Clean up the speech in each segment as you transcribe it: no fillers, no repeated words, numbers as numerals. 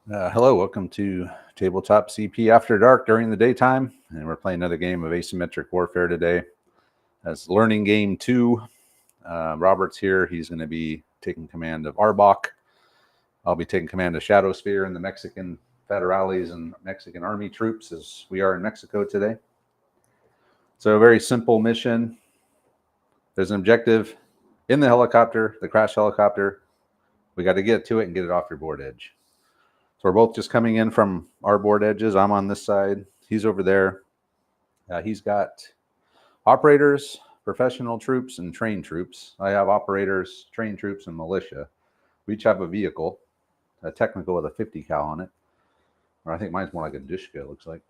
Hello, welcome to Tabletop CP After Dark during the daytime, and we're playing another game of Asymmetric Warfare today. That's Learning Game 2. Robert's here. He's going to be taking command of Arbok. I'll be taking command of Shadow Sphere and the Mexican federales and Mexican army troops as we are in Mexico today. So a very simple mission. There's an objective in the helicopter, the crash helicopter. We got to get to it and get it off your board edge. So we're both just coming in from our board edges. I'm on this side. He's over there. He's got operators, professional troops, and trained troops. I have operators, trained troops, and militia. We each have a vehicle, a technical with a 50 cal on it. Or I think mine's more like a Dushka, it looks like.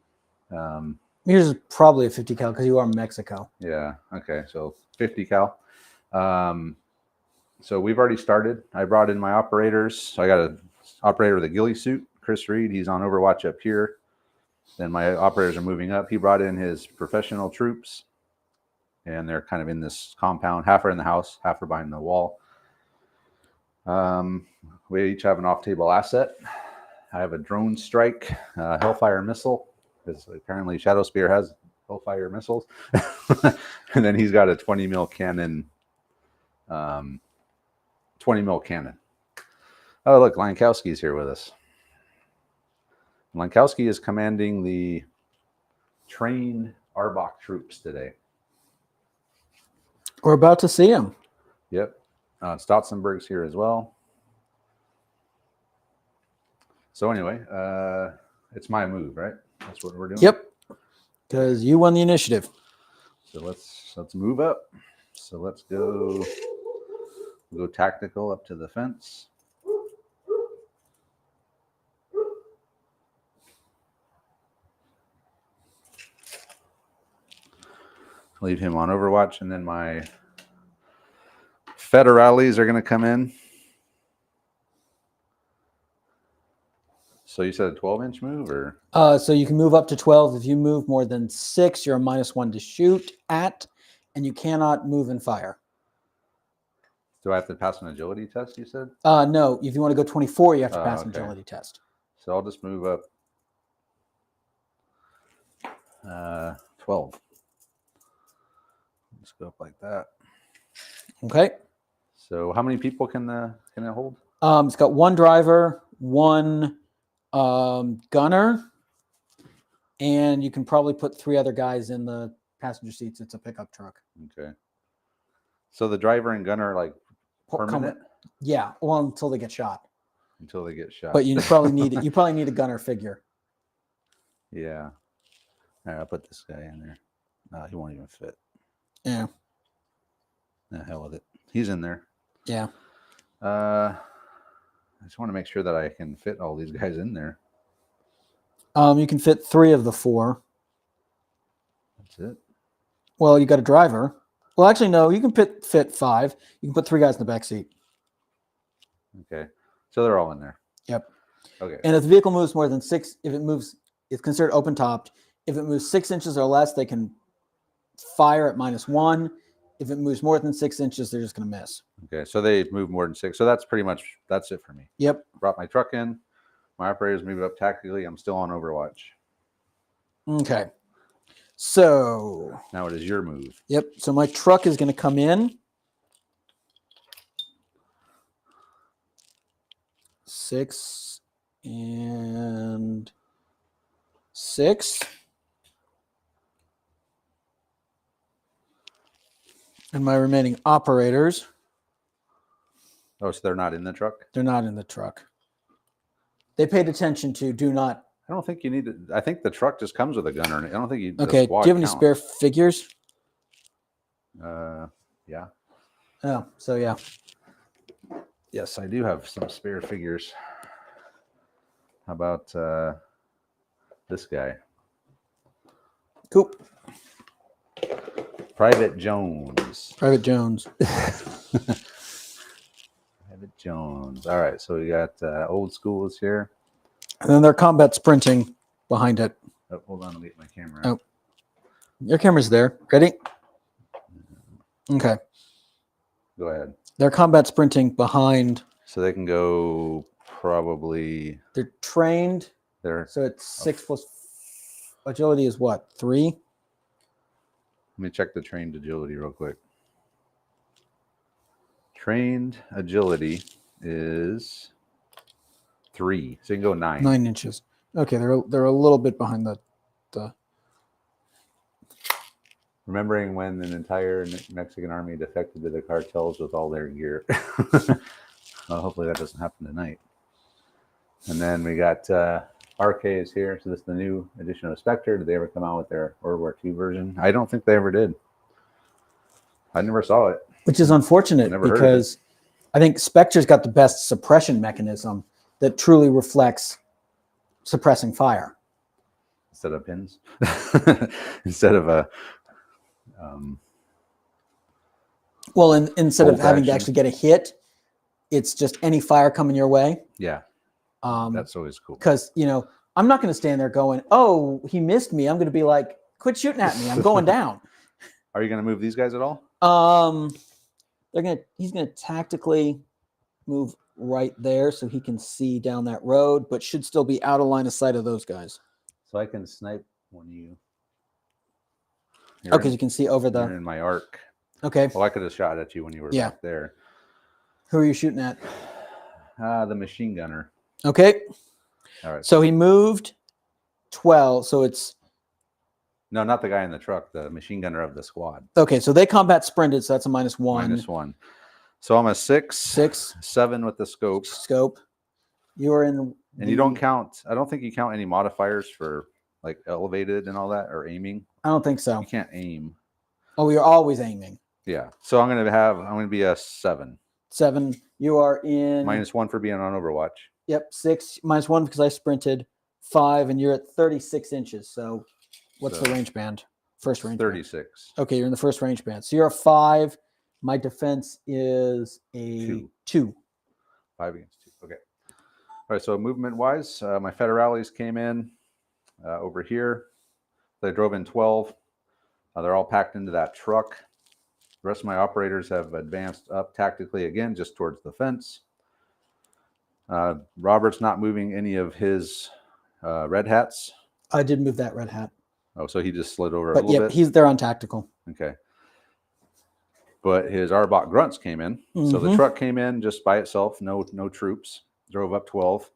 Yours is probably a 50 cal because you are Mexico. Yeah, okay, so 50 cal. So we've already started. I brought in my operators. So I got a operator with a ghillie suit, Chris Reed. He's on Overwatch up here. Then my operators are moving up. He brought in his professional troops, and they're kind of in this compound. Half are in the house, half are behind the wall. We each have an off-table asset. I have a drone strike, Hellfire missile, because apparently Shadow Spear has Hellfire missiles. And then he's got a 20 mil cannon. 20 mil cannon. Oh, look, Lankowski's here with us. Lankowski is commanding the trained Arbok troops today. We're about to see him. Yep. Stotzenberg's here as well. So anyway, it's my move, right? That's what we're doing? Yep. Because you won the initiative. So let's move up. So let's go tactical up to the fence. Leave him on Overwatch, and then my federales are going to come in. So you said a 12-inch move, or? So you can move up to 12. If you move more than 6, you're a -1 to shoot at, and you cannot move and fire. Do I have to pass an agility test, you said? No. If you want to go 24, you have to pass an okay. agility test. So I'll just move up 12. Let's go up like that. Okay. So how many people can it hold? It's got 1 driver, 1 gunner, and you can probably put 3 other guys in the passenger seats. It's a pickup truck. Okay. So the driver and gunner are like permanent? Yeah. Well, until they get shot. Until they get shot. But you probably need it. You probably need a gunner figure. Yeah. All right, I'll put this guy in there. No, he won't even fit. Yeah. The hell with it. He's in there. Yeah. I just want to make sure that I can fit all these guys in there. You can fit 3 of the 4. That's it. Well, you got a driver. Well, actually, no. You can fit 5. You can put 3 guys in the back seat. Okay. So they're all in there. Yep. Okay. And if the vehicle moves more than 6, if it moves, it's considered open topped. If it moves 6 inches or less, they can fire at -1. If it moves more than 6 inches, they're just going to miss. Okay, so they move more than 6. So that's it for me. Yep. Brought my truck in. My operators move up tactically. I'm still on Overwatch. Okay. So now it is your move. Yep. So my truck is going to come in. 6 and 6. And my remaining operators. Oh, so they're not in the truck? They're not in the truck. They paid attention to do not. I don't think you need to. I think the truck just comes with a gunner. I don't think you. Okay. Do you have any spare figures? Yeah. Oh, so yeah. Yes, I do have some spare figures. How about this guy? Cool. Private Jones. Private Jones. Private Jones. All right, so we got old school is here. And then they're combat sprinting behind it. Oh, hold on, let me get my camera. Oh, your camera's there. Ready? Okay. Go ahead. They're combat sprinting behind. So they can go probably They're trained. there. So it's 6 plus agility is what? 3? Let me check the trained agility real quick. Trained agility is 3. So you can go 9. 9 inches. Okay, they're a little bit behind the. Remembering when an entire Mexican army defected to the cartels with all their gear. Well, hopefully that doesn't happen tonight. And then we got RK is here. So this is the new edition of Spectre. Did they ever come out with their World War II version? I don't think they ever did. I never saw it. Which is unfortunate because I think Spectre's got the best suppression mechanism that truly reflects suppressing fire. Instead of pins? Instead of a... well, instead of having action. to actually get a hit, it's just any fire coming your way. Yeah. That's always cool. Because, I'm not going to stand there going, oh, he missed me. I'm going to be like, quit shooting at me. I'm going down. Are you going to move these guys at all? He's going to tactically move right there so he can see down that road, but should still be out of line of sight of those guys. So I can snipe when you... Because you can see over You're in my arc. Okay. Well, I could have shot at you when you were back there. Who are you shooting at? The machine gunner. Okay. All right. So he moved 12. So it's... No, not the guy in the truck. The machine gunner of the squad. Okay, so they combat sprinted, so that's a -1. -1. So I'm a 6. 6. 7 with the scope. You are in... And you don't count... I don't think you count any modifiers for like elevated and all that, or aiming. I don't think so. You can't aim. Oh, you're always aiming. Yeah. So I'm going to be a 7. 7. You are in... -1 for being on Overwatch. Yep, 6. -1 because I sprinted. 5, and you're at 36 inches. So what's the range band? First range 36. band. Okay, you're in the first range band. So you're a 5. My defense is a 2. 5 against 2. Okay. All right. So movement-wise, my federales came in over here. They drove in 12. They're all packed into that truck. The rest of my operators have advanced up tactically again, just towards the fence. Robert's not moving any of his red hats. I did move that red hat. Oh, so he just slid over a But little bit. he's there on tactical. Okay. But his Arbok grunts came in. So the truck came in just by itself, no troops. Drove up 12.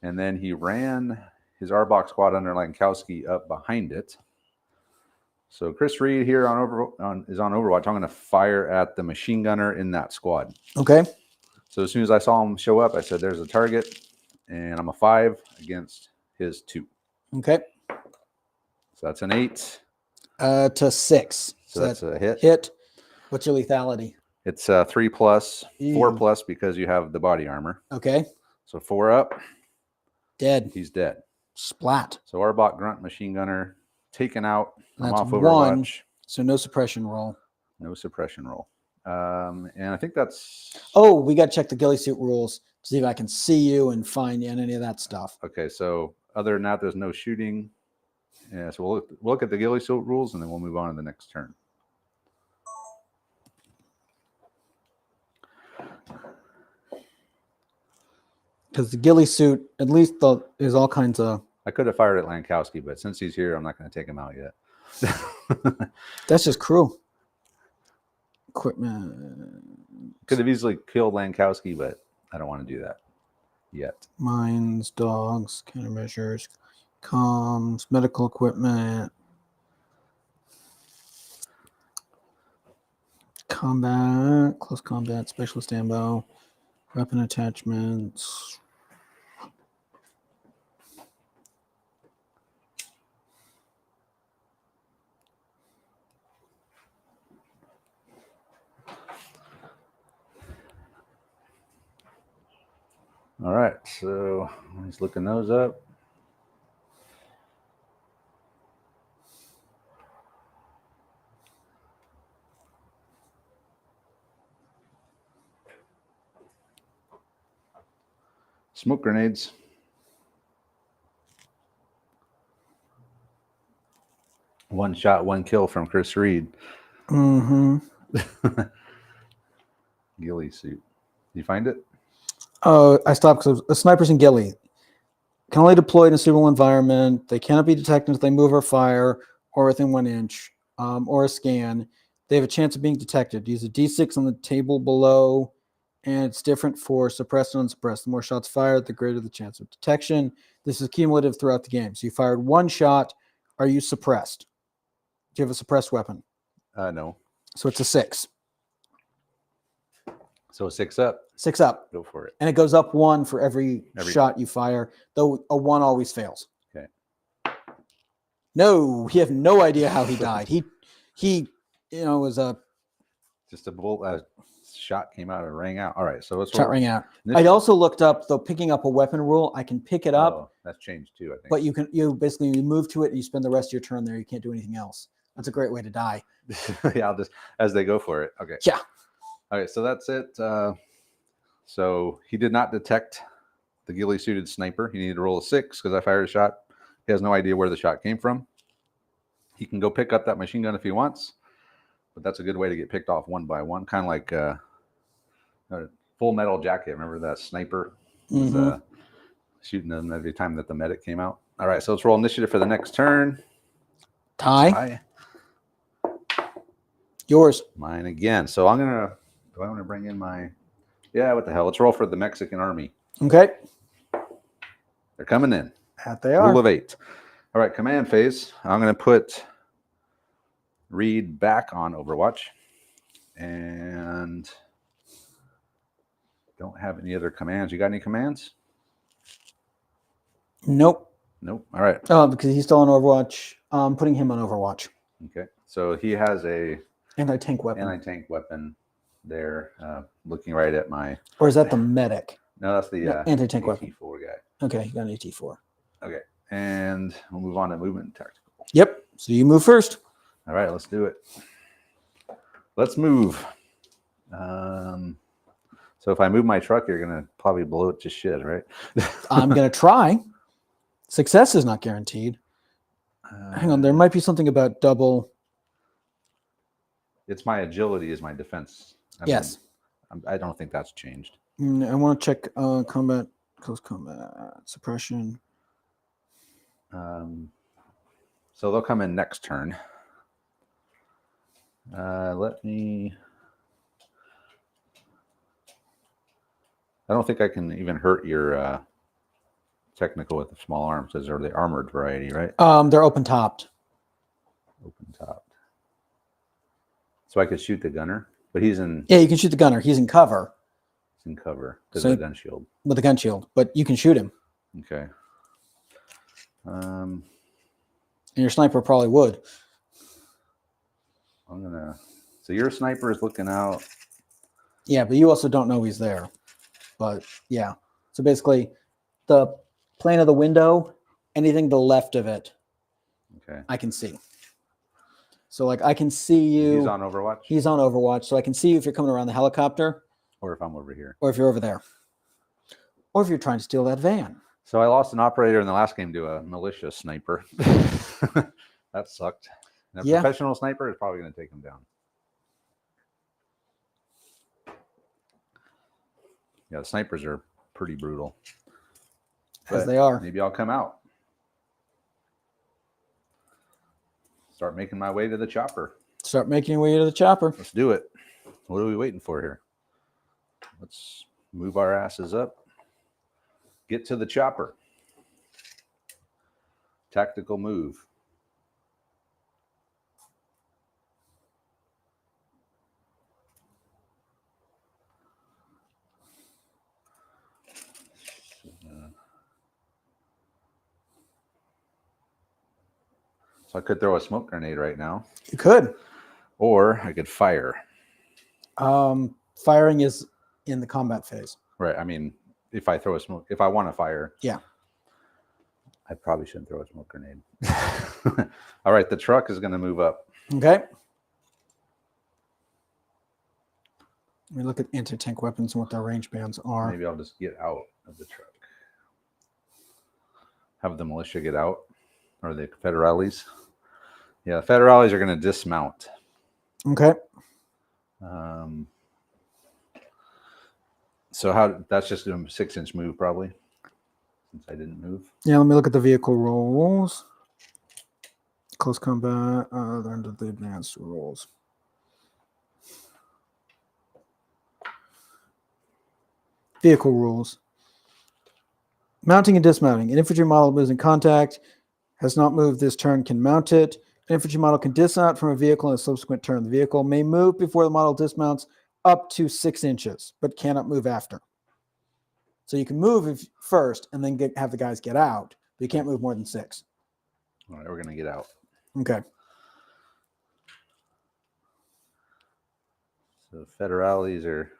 And then he ran his Arbok squad under Lankowski up behind it. So Chris Reed here is on Overwatch. I'm going to fire at the machine gunner in that squad. Okay. So as soon as I saw him show up, I said, there's a target. And I'm a 5 against his 2. Okay. So that's an 8. To 6. So that's a hit. Hit. What's your lethality? It's 3 plus, 4 plus because you have the body armor. Okay. So 4 up. Dead. He's dead. Splat. So Arbok grunt machine gunner taken out. I'm That's off Overwatch. 1. So no suppression roll. No suppression roll. And I think that's... Oh, we got to check the ghillie suit rules to see if I can see you and find you and any of that stuff. Okay, so other than that, there's no shooting. Yeah, so we'll look at the ghillie suit rules, and then we'll move on to the next turn. Because the ghillie suit, at least there's all kinds of... I could have fired at Lankowski, but since he's here, I'm not going to take him out yet. That's just cruel. Equipment. Could have easily killed Lankowski, but I don't want to do that yet. Mines, dogs, countermeasures, comms, medical equipment, combat, close combat, specialist ammo, weapon attachments. All right, so he's looking those up. Smoke grenades. One shot, 1 kill from Chris Reed. Mm-hmm. Ghillie suit. Did you find it? Oh, I stopped because the snipers in ghillie can only deploy in a suitable environment. They cannot be detected if they move or fire or within 1 inch or a scan. They have a chance of being detected. Use a D6 on the table below, and it's different for suppressed and unsuppressed. The more shots fired, the greater the chance of detection. This is cumulative throughout the game. So you fired 1 shot. Are you suppressed? Do you have a suppressed weapon? No. So it's a 6. So 6 up. 6 up. Go for it. And it goes up 1 for every shot you fire, though a 1 always fails. Okay. No, he have no idea how he died. He was a just a bolt. Shot came out and rang out. All right, so let's shot rang out. I also looked up though picking up a weapon rule. I can pick it up. Oh, that's changed too, I think. But you basically move to it and you spend the rest of your turn there. You can't do anything else. That's a great way to die. Yeah, I'll just as they go for it. Okay. Yeah. Okay, so that's it. So he did not detect the ghillie suited sniper. He needed to roll a 6 because I fired a shot. He has no idea where the shot came from. He can go pick up that machine gun if he wants, but that's a good way to get picked off one by one, kind of like Full Metal Jacket. Remember that sniper was shooting them every time that the medic came out? All right, so let's roll initiative for the next turn. Tie. Yours. Mine again. So I'm gonna. Do I want to bring in my? Yeah. What the hell? Let's roll for the Mexican army. Okay. They're coming in. That they are. Rule of 8. All right. Command phase. I'm gonna put Reed back on Overwatch, and don't have any other commands. You got any commands? Nope. Nope. All right. Oh, because he's still on Overwatch. Putting him on Overwatch. Okay. So he has a anti-tank weapon. Anti-tank weapon there, looking right at my. Or is that the medic? No, that's the anti-tank weapon. AT4 guy. Okay, you got an AT4. Okay, and we'll move on to movement and tactical. Yep. So you move first. All right, let's do it. Let's move. So if I move my truck, you're gonna probably blow it to shit, right? I'm gonna try. Success is not guaranteed. Hang on, there might be something about double. It's my agility is my defense. Yes. I don't think that's changed. I want to check combat, close combat, suppression. So they'll come in next turn. Let me. I don't think I can even hurt your technical with the small arms because they're the armored variety, right? They're open topped. Open topped. So I could shoot the gunner, but he's in. Yeah, you can shoot the gunner. He's in cover. He's in cover because of the gun shield. With the gun shield, but you can shoot him. Okay. And your sniper probably would. I'm gonna. So your sniper is looking out. Yeah, but you also don't know he's there. But yeah, so basically, the plane of the window, anything to the left of it, okay, I can see. So like I can see you. He's on Overwatch. He's on Overwatch, so I can see you if you're coming around the helicopter, or if I'm over here, or if you're over there, or if you're trying to steal that van. So I lost an operator in the last game to a militia sniper. That sucked. And a professional sniper is probably going to take him down. Yeah, the snipers are pretty brutal. As they are. Maybe I'll come out. Start making my way to the chopper. Start making your way to the chopper. Let's do it. What are we waiting for here? Let's move our asses up. Get to the chopper. Tactical move. So I could throw a smoke grenade right now. You could. Or I could fire. Firing is in the combat phase. Right. I mean, if I throw a smoke, if I want to fire. Yeah. I probably shouldn't throw a smoke grenade. All right. The truck is going to move up. Okay. Let me look at anti-tank weapons and what their range bands are. Maybe I'll just get out of the truck. Have the militia get out. Or the federales. Yeah, the federales are going to dismount. Okay. So how that's just a 6-inch move probably, since I didn't move. Yeah, let me look at the vehicle rules. Close combat, they're under the advanced rules. Vehicle rules. Mounting and dismounting. An infantry model moves in contact, has not moved this turn, can mount it. An infantry model can dismount from a vehicle in a subsequent turn. The vehicle may move before the model dismounts up to 6 inches, but cannot move after. So you can move first and then have the guys get out, but you can't move more than 6. All right, we're going to get out. Okay. So federales are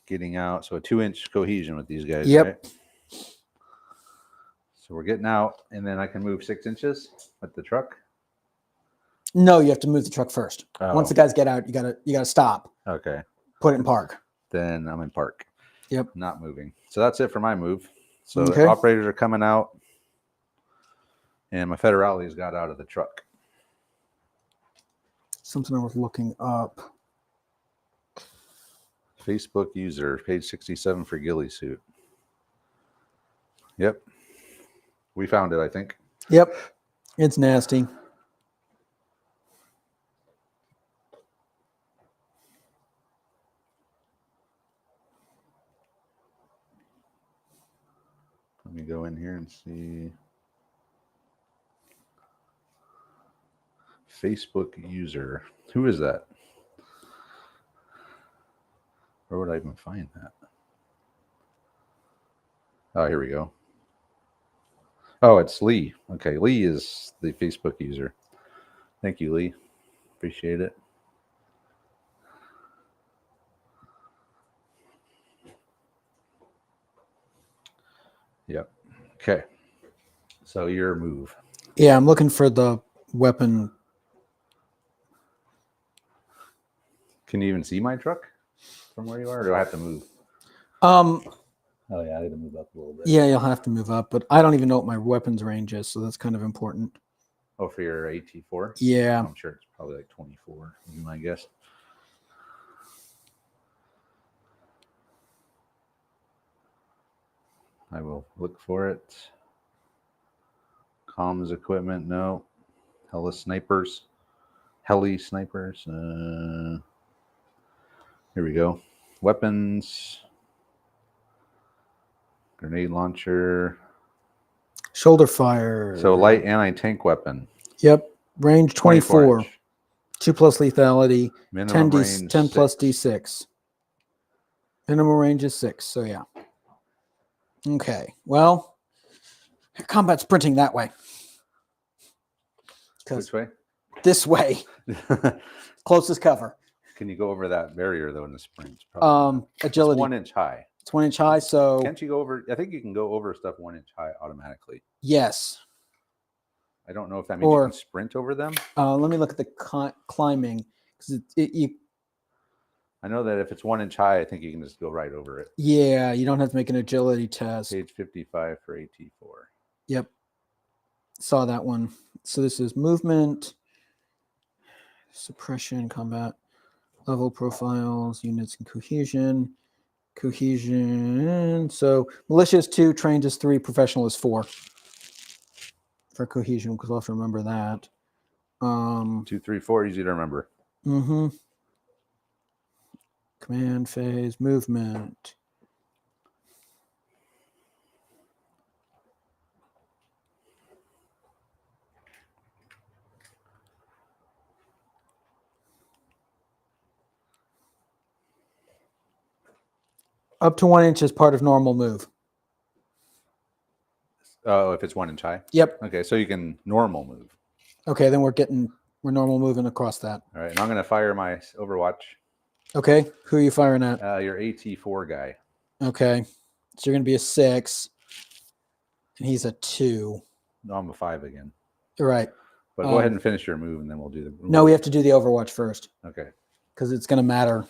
getting out. So a 2-inch cohesion with these guys, Yep. right? So we're getting out, and then I can move 6 inches with the truck. No, you have to move the truck first. Oh. Once the guys get out, you gotta stop. Okay. Put it in park. Then I'm in park. Yep. Not moving. So that's it for my move. So Okay. the operators are coming out, and my federales got out of the truck. Something I was looking up. Facebook user, page 67 for ghillie suit. Yep. We found it, I think. Yep. It's nasty. Let me go in here and see. Facebook user. Who is that? Where would I even find that? Oh, here we go. Oh, it's Lee. Okay, Lee is the Facebook user. Thank you, Lee. Appreciate it. Yep. Okay. So your move. Yeah, I'm looking for the weapon. Can you even see my truck from where you are, or do I have to move? Oh yeah, I had to move up a little bit. Yeah, you'll have to move up, but I don't even know what my weapons range is, so that's kind of important. Oh, for your AT4? Yeah. I'm sure it's probably like 24, would be my guess. I will look for it. Comms equipment, no. Heli snipers. Here we go. Weapons. Grenade launcher. Shoulder fire. So light anti-tank weapon. Yep. Range 24. inch. 2 plus lethality. Minimum 10 range 10 plus 6. D6. Minimum range is 6. So yeah. Okay. Well, combat sprinting that way. Which way? This way. Closest cover. Can you go over that barrier though in the sprint? Probably Agility. It's 1 inch high. It's 1 inch high, so Can't you go over? I think you can go over stuff 1 inch high automatically. yes. I don't know if that means you can sprint over them. Let me look at the climbing because I know that if it's 1 inch high, I think you can just go right over it. yeah, you don't have to make an agility test. Page 55 for AT4. Yep. Saw that one. So this is movement, suppression, combat, level profiles, units, and cohesion. Cohesion. So militia is 2, trained is 3, professional is 4. For cohesion, because I'll have to remember that. 2, 3, 4, easy to remember. Mm-hmm. Command phase, movement. Up to 1 inch is part of normal move. Oh, if it's 1 inch high? Yep. Okay, so you can normal move. Okay, then we're normal moving across that. All right, and I'm going to fire my Overwatch. Okay, who are you firing at? Your AT4 guy. Okay, so you're going to be a 6, and he's a 2. No, I'm a 5 again. You're right. But go ahead and finish your move, and then we'll do the... No, we have to do the Overwatch first. Okay. Because it's going to matter.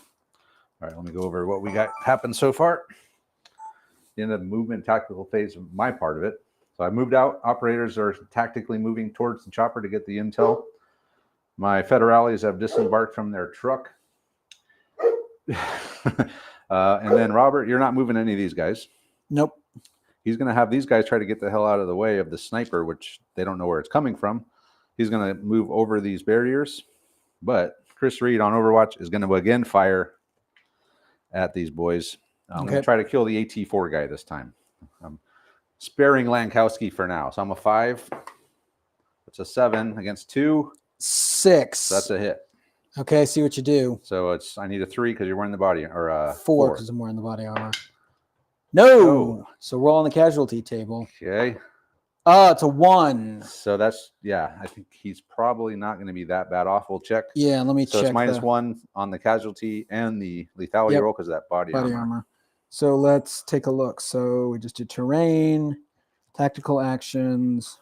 All right, let me go over what we got happened so far. The end of the movement tactical phase of my part of it. So I moved out. Operators are tactically moving towards the chopper to get the intel. My federales have disembarked from their truck. And then Robert, you're not moving any of these guys. Nope. He's going to have these guys try to get the hell out of the way of the sniper, which they don't know where it's coming from. He's going to move over these barriers. But Chris Reed on Overwatch is going to again fire at these boys. I'm going to try to kill the AT4 guy this time. I'm sparing Lankowski for now. So I'm a 5. It's a 7 against 2. 6. That's a hit. Okay, see what you do. So I need a 3 because you're wearing the body, or 4 because I'm wearing the body armor. No. So roll on the casualty table. Okay. Oh, it's a 1. So that's, yeah, I think he's probably not going to be that bad off. We'll check. Yeah, let me check. So it's -1 on the casualty and the lethality roll because of that body armor. So let's take a look. So we just did terrain, tactical actions,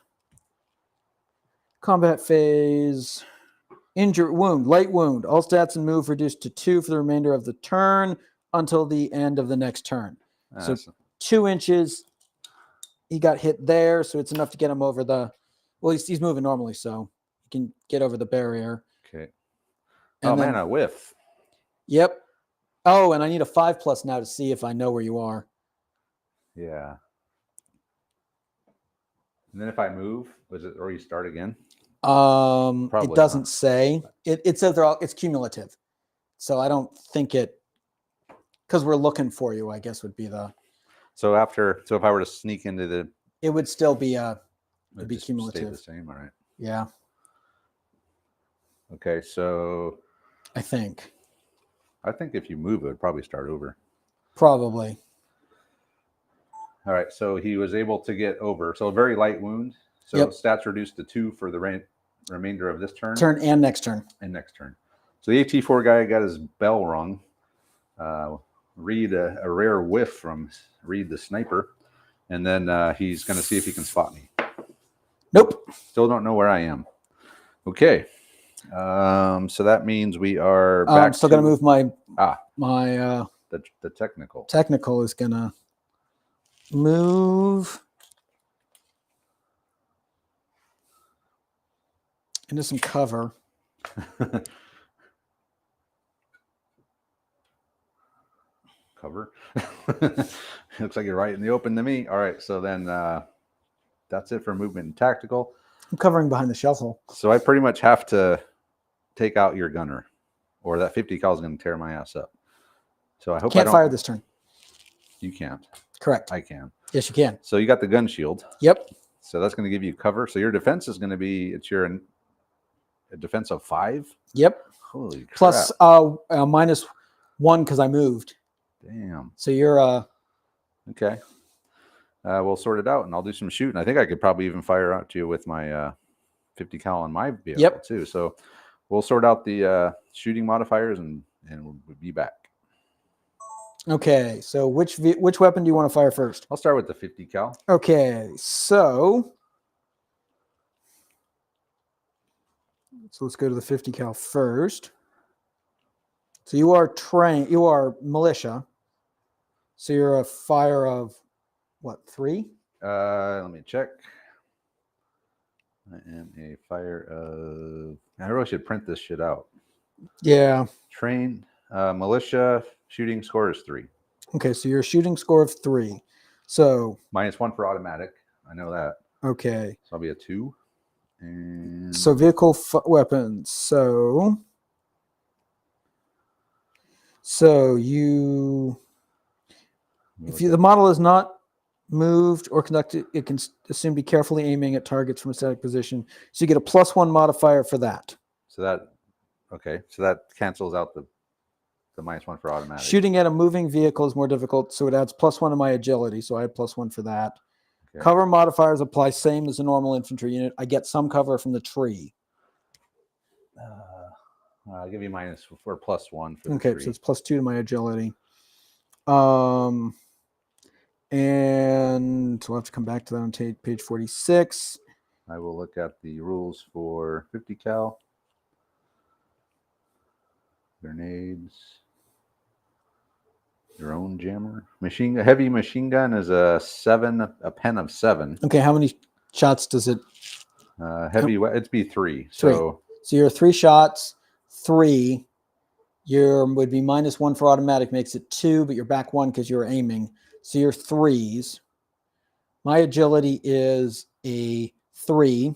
combat phase, injury, wound, light wound. All stats and move reduced to 2 for the remainder of the turn until the end of the next turn. So 2 inches. He got hit there, so it's enough to get him over the. Well, he's moving normally, so he can get over the barrier. Okay. And man, a whiff. Yep. Oh, and I need a 5+ now to see if I know where you are. Yeah. And then if I move, or you start again? It doesn't say. It says it's cumulative, so I don't think it. Because we're looking for you, I guess would be the. So if I were to sneak into the, it would still be it'd be cumulative. Stay the same, all right. Yeah. Okay, so. I think if you move, it would probably start over. Probably. All right, so he was able to get over. So a very light wound. So stats reduced to 2 for the remainder of this turn. Turn and next turn. So the AT4 guy got his bell rung. Reed a rare whiff from Reed the sniper, and then he's going to see if he can spot me. Nope. Still don't know where I am. Okay. So that means we are back. I'm still going to move my the technical. Technical is going to move into some cover. Cover. Looks like you're right in the open to me. All right, so then that's it for movement and tactical. I'm covering behind the shelf hole. So I pretty much have to take out your gunner, or that 50 cal is going to tear my ass up. So I hope can't fire this turn. You can't. Correct. I can. Yes, you can. So you got the gun shield. Yep. So that's going to give you cover. So your defense is going to be a defense of 5. Yep. Holy crap. Plus -1 because I moved. Damn. So you're okay. We'll sort it out, and I'll do some shooting. I think I could probably even fire out to you with my 50 cal on my vehicle too. So we'll sort out the shooting modifiers, and we'll be back. Okay. So which weapon do you want to fire first? I'll start with the 50 cal. Okay. So let's go to the 50 cal first. So you are trained. You are militia. So you're a fire of what, 3? Let me check. I am a fire of. I really should print this shit out. Yeah. Trained militia shooting score is 3. Okay, so your shooting score of 3. So -1 for automatic. I know that. Okay. So I'll be a 2. And so vehicle weapons. So you, if the model is not moved or conducted, it can assume be carefully aiming at targets from a static position. So you get a +1 modifier for that. So that cancels out the -1 for automatic. Shooting at a moving vehicle is more difficult, so it adds +1 to my agility. So I had +1 for that. Okay. Cover modifiers apply same as a normal infantry unit. I get some cover from the tree. I'll give you -1 for the okay, tree. So it's +2 to my agility. And we'll have to come back to that on page 46. I will look at the rules for 50 cal. Grenades. Drone jammer. Heavy machine gun is a pen of 7. Okay, how many shots does it? It'd be 3. So you're 3 shots, 3. Your would be -1 for automatic, makes it 2, but you're back 1 because you're aiming. So you're 3s. My agility is a 3.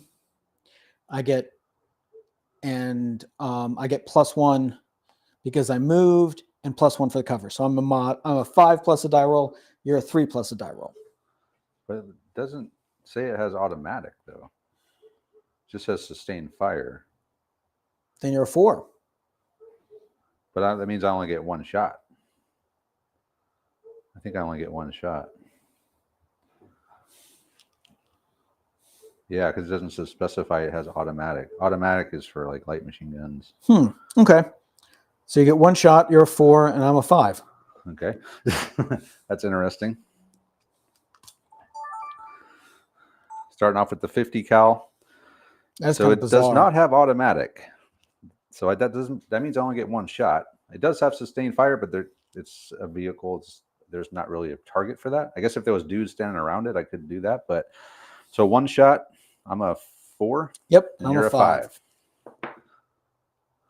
I get +1 because I moved, and +1 for the cover. So I'm a 5 plus a die roll. You're a 3 plus a die roll. But it doesn't say it has automatic though. It just says sustained fire. Then you're a 4. But that means I only get 1 shot. I think I only get 1 shot. Yeah, because it doesn't specify it has automatic. Automatic is for like light machine guns. Okay. So you get 1 shot, you're a 4, and I'm a 5. Okay. That's interesting. Starting off with the 50 cal. That's so kind it of bizarre. does not have automatic. So that means I only get 1 shot. It does have sustained fire, but it's a vehicle. There's not really a target for that. I guess if there was dudes standing around it, I could do that. But so 1 shot, I'm a 4. Yep, and I'm you're a 5.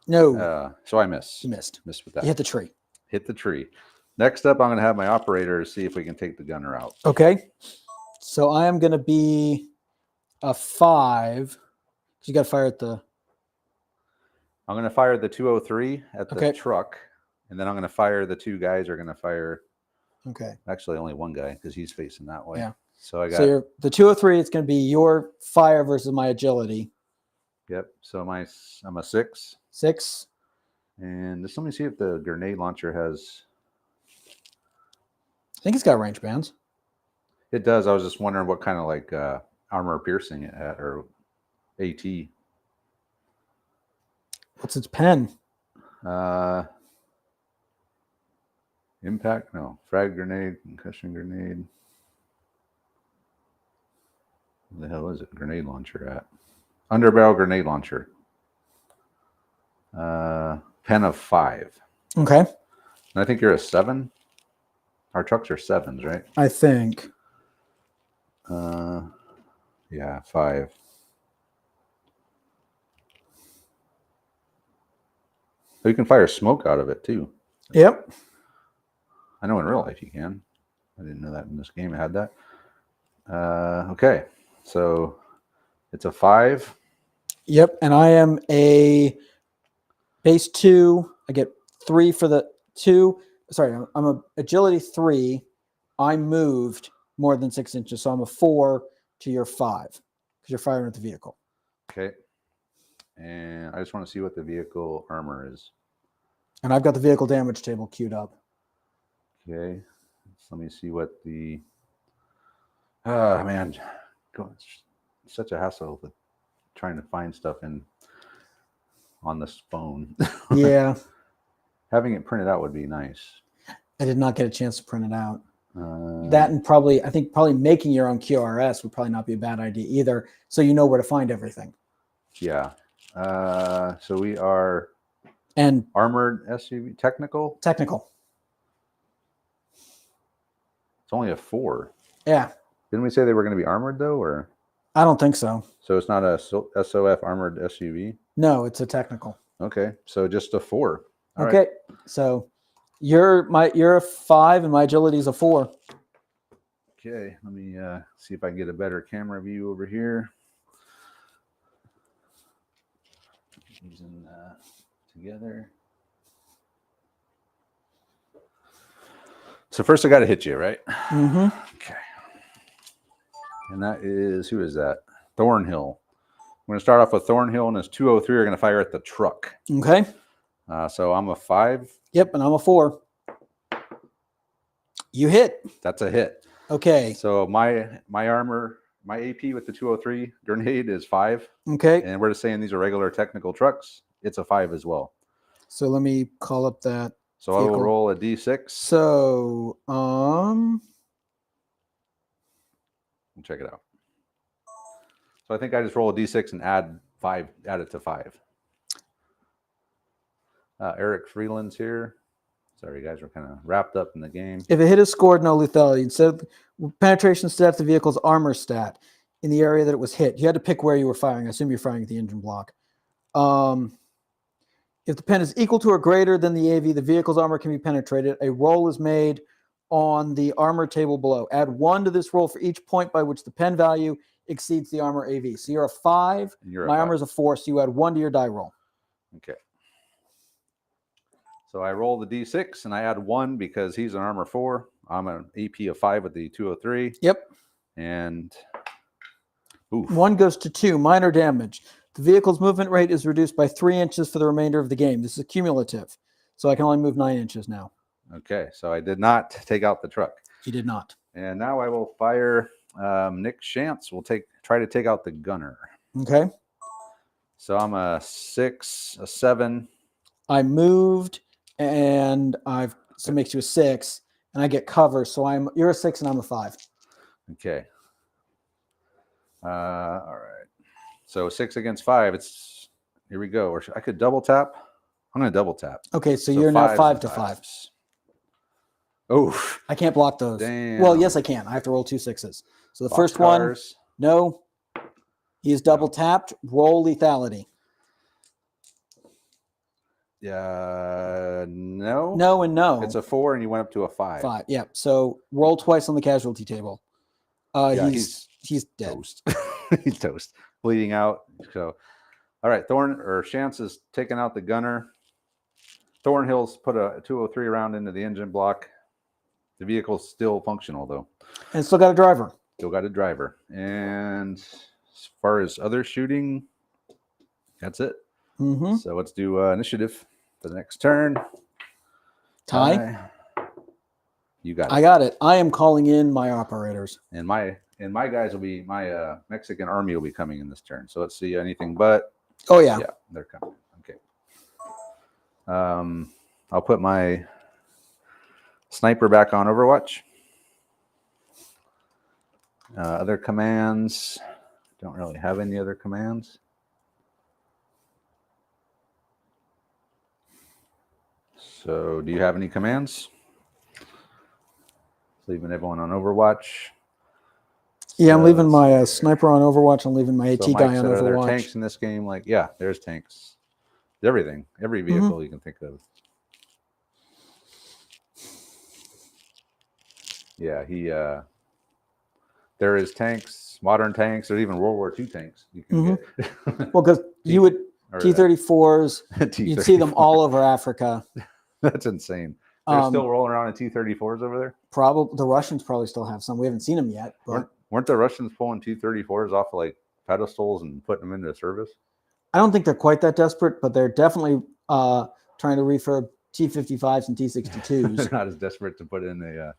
No, so I miss. you missed. Missed with that. You hit the tree. Hit the tree. Next up, I'm going to have my operator see if we can take the gunner out. Okay. So I am going to be a 5. You got to fire at the. I'm going to fire the 203 at the truck, and then I'm going to fire the 2 guys are going to fire. Okay. Actually, only 1 guy because he's facing that way. Yeah. So I got. So you're the 203. It's going to be your fire versus my agility. Yep. So I'm a 6. 6. And just let me see if the grenade launcher has. I think it's got range bands. It does. I was just wondering what kind of like armor piercing it had or AT. What's its pen? Impact? No. Frag grenade, concussion grenade. Where the hell is it? Grenade launcher at? Underbarrel grenade launcher. Pen of 5. Okay. And I think you're a 7. Our trucks are 7s, right? I think. Yeah, 5. So you can fire smoke out of it too. Yep. I know in real life you can. I didn't know that in this game it had that. Okay, so it's a 5. Yep. And I am a base 2. I get 3 for the 2. Sorry, I'm a agility 3. I moved more than 6 inches, so I'm a 4 to your 5 because you're firing at the vehicle. Okay. And I just want to see what the vehicle armor is. And I've got the vehicle damage table queued up. Okay. So let me see what the. Oh, man. It's such a hassle with trying to find stuff on this phone. Yeah. Having it printed out would be nice. I did not get a chance to print it out. That and probably making your own QRS would probably not be a bad idea either. So you know where to find everything. Yeah. So we are and armored SUV technical. Technical. It's only a 4. Yeah. Didn't we say they were going to be armored though, or? I don't think so. So it's not a SOF armored SUV. No, it's a technical. Okay, so just a 4. All okay, right. So you're a 5 and my agility is a 4. Okay, let me see if I can get a better camera view over here. Using together. So first I got to hit you, right? Mm-hmm. Okay. And that is, who is that? Thornhill. We're going to start off with Thornhill, and his 203 are going to fire at the truck. Okay. So I'm a 5. Yep, and I'm a 4. You hit. That's a hit. Okay. So my armor, my AP with the 203 grenade is 5. Okay. And we're just saying these are regular technical trucks. It's a 5 as well. So let me call up that. So vehicle. I will roll a D6. So we'll check it out. So I think I just roll a D6 and add it to 5. Eric Freeland's here. Sorry, guys, we're kind of wrapped up in the game. If a hit is scored, no lethality. Instead of penetration stat, the vehicle's armor stat in the area that it was hit. You had to pick where you were firing. I assume you're firing at the engine block. If the pen is equal to or greater than the AV, the vehicle's armor can be penetrated. A roll is made on the armor table below. Add 1 to this roll for each point by which the pen value exceeds the armor AV. So you're a 5. My armor is a 4, so you add 1 to your die roll. Okay. So I roll the D6 and I add 1 because he's an armor 4. I'm an AP of 5 with the 203. Yep. And oof. 1 goes to 2, minor damage. The vehicle's movement rate is reduced by 3 inches for the remainder of the game. This is cumulative. So I can only move 9 inches now. Okay, so I did not take out the truck. You did not. And now I will fire Nick Shantz. Will try to take out the gunner. Okay. So I'm a 6, a 7. I moved, and so it makes you a 6, and I get cover. So you're a 6, and I'm a 5. Okay. All right. So 6 against 5. Here we go. Or I could double tap. I'm going to double tap. Okay, so you're now 5 to 5. 5. Oh, I can't block those. Damn. Well, yes, I can. I have to roll 2 6s. So the first one, no. He is double tapped. Roll lethality. Yeah, no. No and no. It's a 4, and you went up to a 5. 5. Yeah. So roll twice on the casualty table. Yeah, he's dead. Toast. He's toast. Bleeding out. So, all right. Shantz is taking out the gunner. Thornhill's put a 203 round into the engine block. The vehicle's still functional, though. And still got a driver. Still got a driver. And as far as other shooting, that's it. Mm-hmm. So let's do initiative for the next turn. Ty? You got it. I got it. I am calling in my operators. And my guys will be, my Mexican army will be coming in this turn. So let's see anything but. Oh, yeah. Yeah, they're coming. Okay. I'll put my sniper back on Overwatch. Other commands. Don't really have any other commands. So do you have any commands? Leaving everyone on Overwatch. Yeah, I'm leaving my sniper on Overwatch. I'm leaving my AT guy on Overwatch. Are there tanks in this game? Like, yeah, there's tanks. Everything. Every vehicle you can think of. Yeah, there is tanks, modern tanks, or even World War II tanks you can get. Well, because you would T-34s, you'd see them all over Africa. That's insane. They're still rolling around in T-34s over there? Probably the Russians probably still have some. We haven't seen them yet. But weren't the Russians pulling T-34s off of like pedestals and putting them into service? I don't think they're quite that desperate, but they're definitely trying to refurb T-55s and T-62s. They're not as desperate to put in a...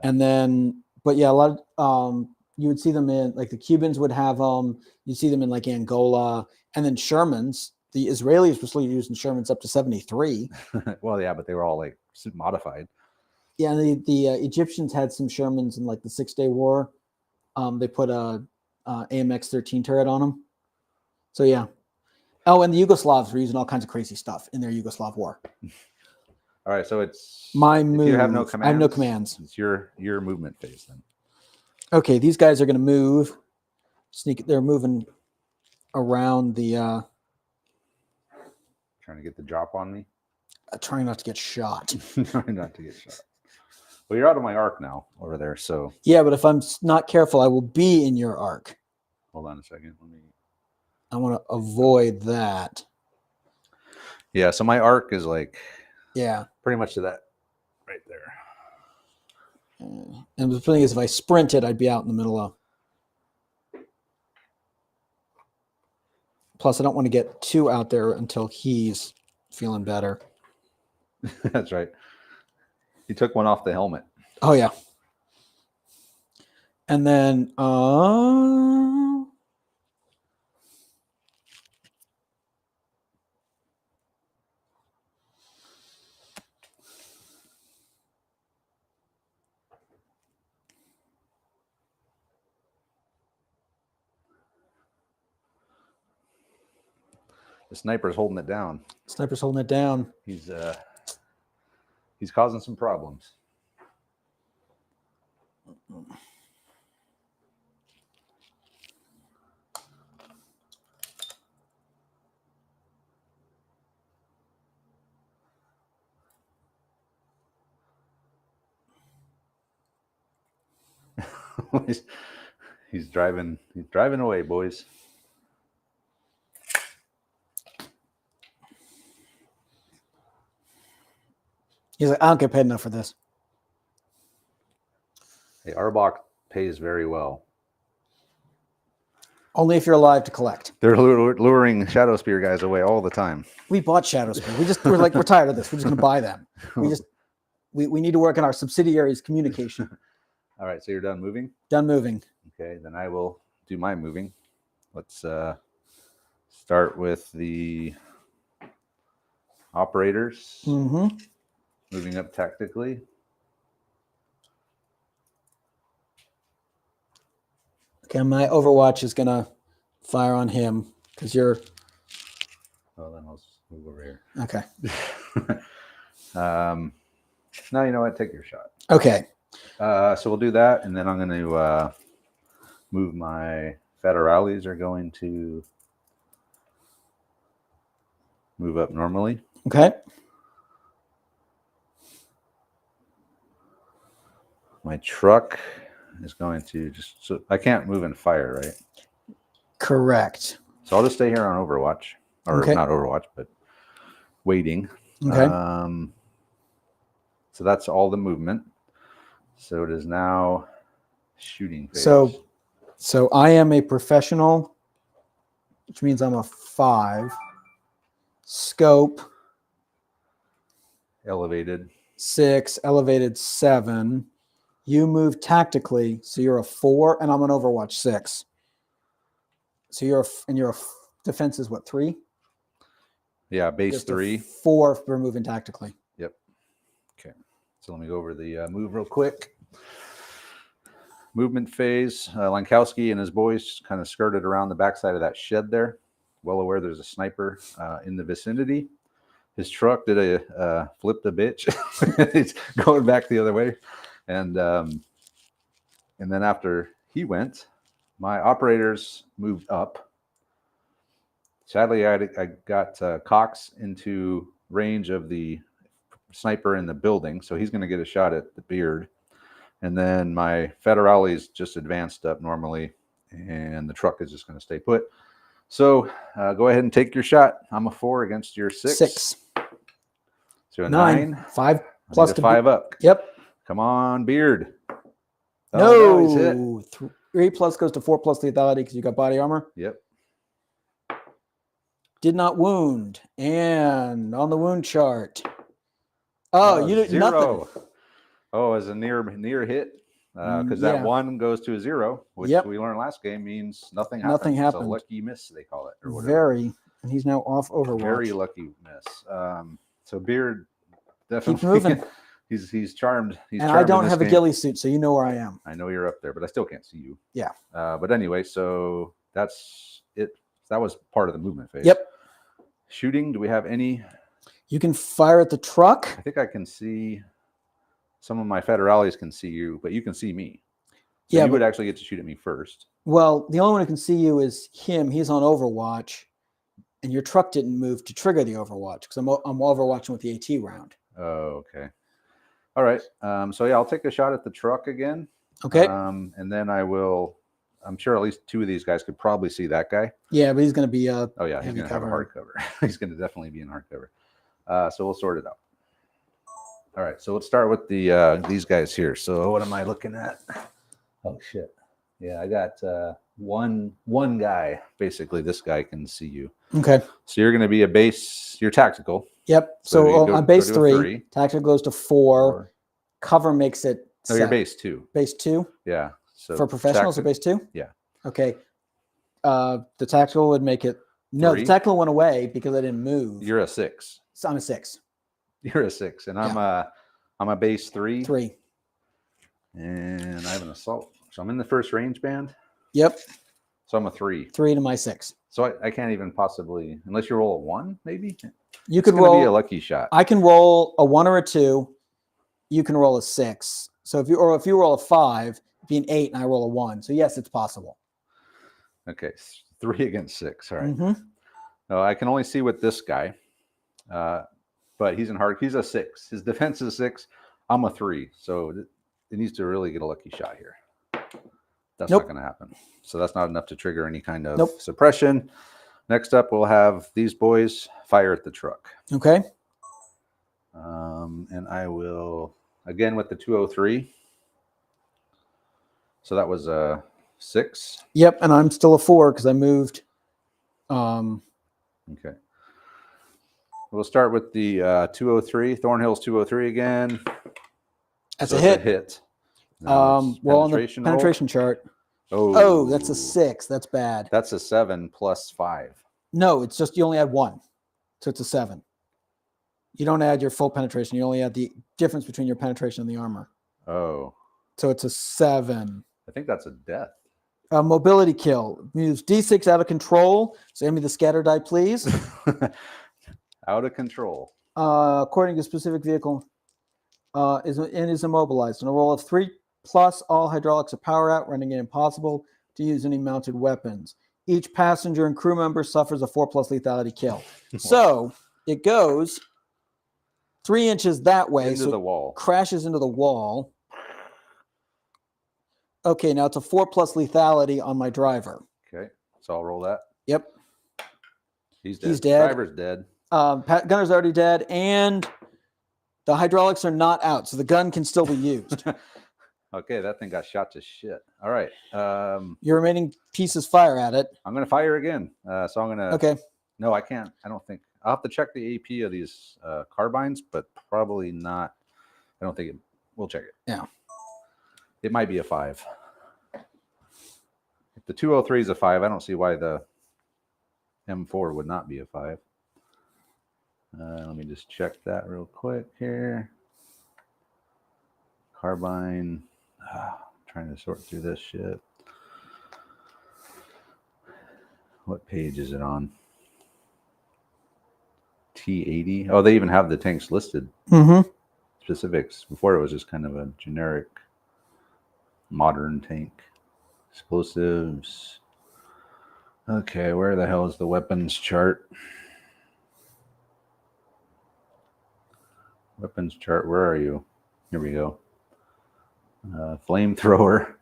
and then, but yeah, a lot of, you would see them in, like the Cubans would have them. You see them in like Angola, and then Shermans. The Israelis were still using Shermans up to 73. Well, yeah, but they were all like modified. Yeah, and the Egyptians had some Shermans in like the 6-Day War. They put a AMX-13 turret on them. So yeah. Oh, and the Yugoslavs were using all kinds of crazy stuff in their Yugoslav war. All right, so it's my move. You have no commands. I have no commands. It's your movement phase then. Okay, these guys are going to move. They're moving around the. Trying to get the drop on me. Trying not to get shot. Trying not to get shot. Well, you're out of my arc now over there, so. Yeah, but if I'm not careful, I will be in your arc. Hold on a second. I want to avoid that. Yeah, so my arc is like. Yeah. Pretty much to that right there. And the thing is, if I sprinted, I'd be out in the middle of. Plus, I don't want to get too out there until he's feeling better. That's right. He took one off the helmet. Oh, yeah. And then, the sniper's holding it down. Sniper's holding it down. He's causing some problems. he's driving away, boys. He's like, I don't get paid enough for this. Hey, Arbok pays very well. Only if you're alive to collect. They're luring Shadow Spear guys away all the time. We bought Shadow Spear. We're tired of this. We're just going to buy them. We need to work on our subsidiaries' communication. All right, so you're done moving? Done moving. Okay, then I will do my moving. Let's start with the operators. Mm-hmm. Moving up tactically. Okay, my Overwatch is going to fire on him because you're... Oh, then I'll move over here. Okay. Now, you know what? Take your shot. Okay. So we'll do that, and then I'm going to move my federales are going to move up normally. Okay. My truck is going to just... So I can't move and fire, right? Correct. So I'll just stay here on Overwatch. Or Okay. not Overwatch, but waiting. Okay. So that's all the movement. So it is now shooting phase. So I am a professional, which means I'm a 5. Scope. Elevated. 6. Elevated 7. You move tactically, so you're a 4, and I'm an Overwatch 6. So your defense is what, 3? Yeah, base Just 3. 4 for moving tactically. Yep. Okay. So let me go over the move real quick. Movement phase. Lankowski and his boys kind of skirted around the backside of that shed there. Well aware there's a sniper in the vicinity. His truck did a flipped a bitch. It's going back the other way. And then after he went, my operators moved up. Sadly, I got Cox into range of the sniper in the building, so he's going to get a shot at the beard. And then my federales just advanced up normally, and the truck is just going to stay put. So go ahead and take your shot. I'm a 4 against your 6. 6. So a 9. 9. 5 plus 5 up. Yep. Come on, beard. No, he's hit. 3 plus goes to 4 plus lethality because you got body armor. Yep. Did not wound. And on the wound chart. Oh, you did 0. nothing. Oh, as a near hit. Because that 1 goes to a 0, which we learned last game means nothing happened. Nothing happened. It's a lucky miss, they call it, or whatever. Very. And he's now off Overwatch. Very lucky miss. So Beard definitely... Keep moving. He's charmed. He's and charmed I don't have game. a ghillie suit, so you know where I am. I know you're up there, but I still can't see you. Yeah. But anyway, so that's it. That was part of the movement phase. Yep. Shooting, do we have any? You can fire at the truck. I think I can see... Some of my federales can see you, but you can see me. So you would actually get to shoot at me first. Well, the only one who can see you is him. He's on Overwatch, and your truck didn't move to trigger the Overwatch because I'm Overwatching with the AT round. Oh, okay. All right. So yeah, I'll take a shot at the truck again. Okay. And then I will. I'm sure at least 2 of these guys could probably see that guy. Yeah, but he's going to be oh yeah, he's going to have a hard cover. He's going to definitely be in hard cover. So we'll sort it out. All right, so let's start with the these guys here. So what am I looking at? Oh shit! Yeah, I got one guy. Basically, this guy can see you. Okay. So you're going to be a base. You're tactical. Yep. So on base 3, tactical goes to 4. Cover makes it. No, you're base 2. Base 2. Yeah. So for professionals, or base 2. Yeah. Okay. The tactical would make it. No, 3. The tactical went away because I didn't move. You're a 6. So I'm a 6. You're a 6, and I'm a base 3. 3. And I have an assault. So I'm in the first range band. Yep. So I'm a 3. 3 to my 6. So I can't even possibly, unless you roll a 1, maybe. You could roll. Be a lucky shot. I can roll a 1 or a 2. You can roll a 6. So if you roll a 5, it'd be an 8, and I roll a 1. So yes, it's possible. Okay, 3 against 6. All right. Mm-hmm. No, I can only see with this guy. But he's in hard. He's a 6. His defense is 6. I'm a 3. So it needs to really get a lucky shot here. That's Nope. not going to happen. So that's not enough to trigger any kind of Nope. suppression. Next up, we'll have these boys fire at the truck. Okay. And I will, again, with the 203. So that was a 6. Yep, and I'm still a 4 because I moved. Okay. We'll start with the 203. Thornhill's 203 again. That's So a it's hit. Now it's Well, on the penetration penetration chart. roll. Oh, that's a 6. That's bad. That's a 7 plus 5. No, it's just you only add 1. So it's a 7. You don't add your full penetration. You only add the difference between your penetration and the armor. Oh. So it's a 7. I think that's a death. Mobility kill. Moves D6 out of control. So hand me the scatter die, please. Out of control. According to specific vehicle, is immobilized. On a roll of 3+, all hydraulics are power out, rendering it impossible to use any mounted weapons. Each passenger and crew member suffers a 4+ lethality kill. So it goes 3 inches that way. Into so the wall. Crashes into the wall. Okay, now it's a 4+ lethality on my driver. Okay, so I'll roll that. Yep. He's dead. He's dead. Driver's dead. Gunner's already dead, and the hydraulics are not out, so the gun can still be used. Okay, that thing got shot to shit. All right. Your remaining pieces fire at it. I'm going to fire again. So I'm going to... Okay. No, I can't. I don't think... I'll have to check the AP of these carbines, but probably not. I don't think it... We'll check it. Yeah. It might be a 5. If the 203 is a 5, I don't see why the M4 would not be a 5. Let me just check that real quick here. Carbine. Trying to sort through this shit. What page is it on? T80. Oh, they even have the tanks listed. Mm-hmm. Specifics. Before it was just kind of a generic modern tank. Explosives. Okay, where the hell is the weapons chart? Weapons chart, where are you? Here we go. Flamethrower.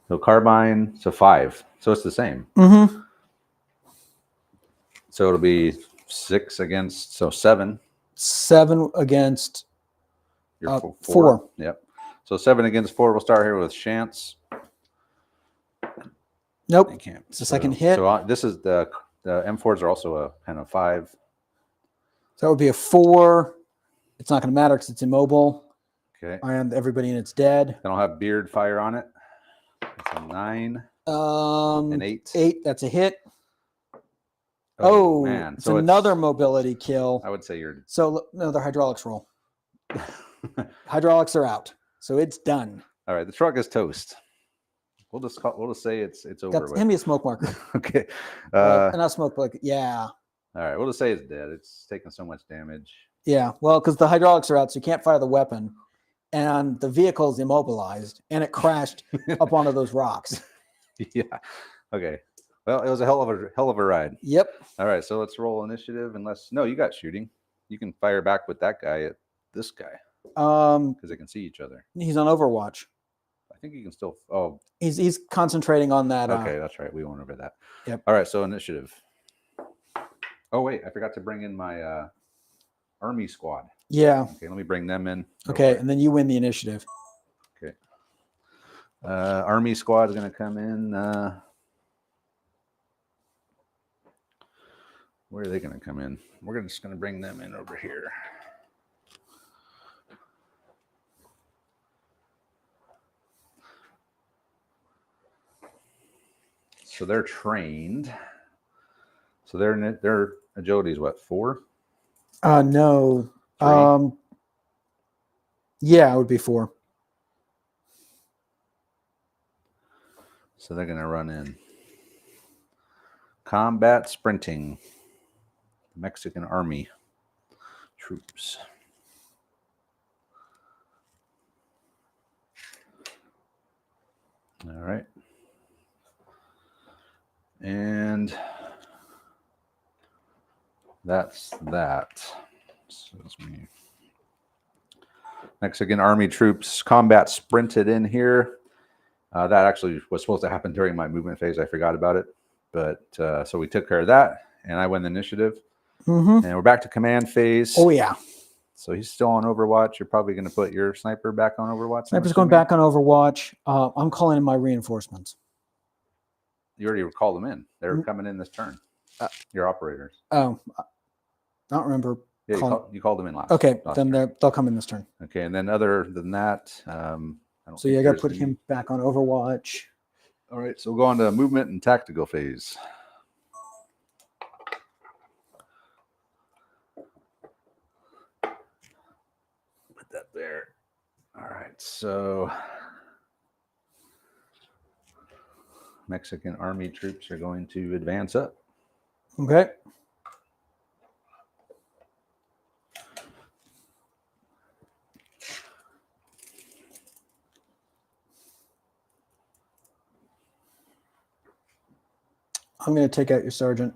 So carbine, so 5. So it's the same. Mm-hmm. So it'll be 6 against, so 7. 7 against You're 4. Yep. So 7 against 4. We'll start here with Chance. Nope. You can't. It's the second hit. So this is the M4s are also a kind of 5. So that would be a 4. It's not going to matter because it's immobile. Okay. And everybody in it's dead. Then I'll have beard fire on it. It's a 9. An 8. 8. That's a hit. Oh man! It's so another mobility kill. I would say you're. So another hydraulics roll. Hydraulics are out. So it's done. All right. The truck is toast. We'll just say it's over with. Hand me a smoke marker. Okay. Not smoke, but yeah. All right. We'll just say it's dead. It's taken so much damage. Yeah. Well, because the hydraulics are out, so you can't fire the weapon, and the vehicle is immobilized, and it crashed up onto those rocks. Yeah. Okay. Well, it was a hell of a ride. Yep. All right. So let's roll initiative. No, you got shooting. You can fire back with that guy at this guy. Because they can see each other. He's on Overwatch. I think you can still. Oh, he's concentrating on that. Okay, that's right. We went over that. Yep. All right. So initiative. Oh wait, I forgot to bring in my army squad. Yeah. Okay, let me bring them in. Okay, and then you win the initiative. Okay. Army squad is going to come in. Where are they going to come in? We're just going to bring them in over here. So they're trained. So their agility is what, 4? No. 3? Yeah, it would be 4. So they're going to run in. Combat sprinting. Mexican Army troops. All right. And that's that. Excuse me. Mexican Army troops combat sprinted in here. That actually was supposed to happen during my movement phase. I forgot about it. But so we took care of that, and I win the initiative. Mm-hmm. And we're back to command phase. Oh, yeah. So he's still on Overwatch. You're probably going to put your sniper back on Overwatch. Sniper's going back on Overwatch. I'm calling in my reinforcements. You already called them in. They're coming in this turn. Your operators. Oh, I don't remember. Yeah, you called them in last. Okay, last then turn. they'll come in this turn. Okay, and then other than that, I don't. So you got to put him back on Overwatch. All right, so we'll go on to movement and tactical phase. Put that there. All right, so Mexican army troops are going to advance up. Okay. I'm going to take out your sergeant.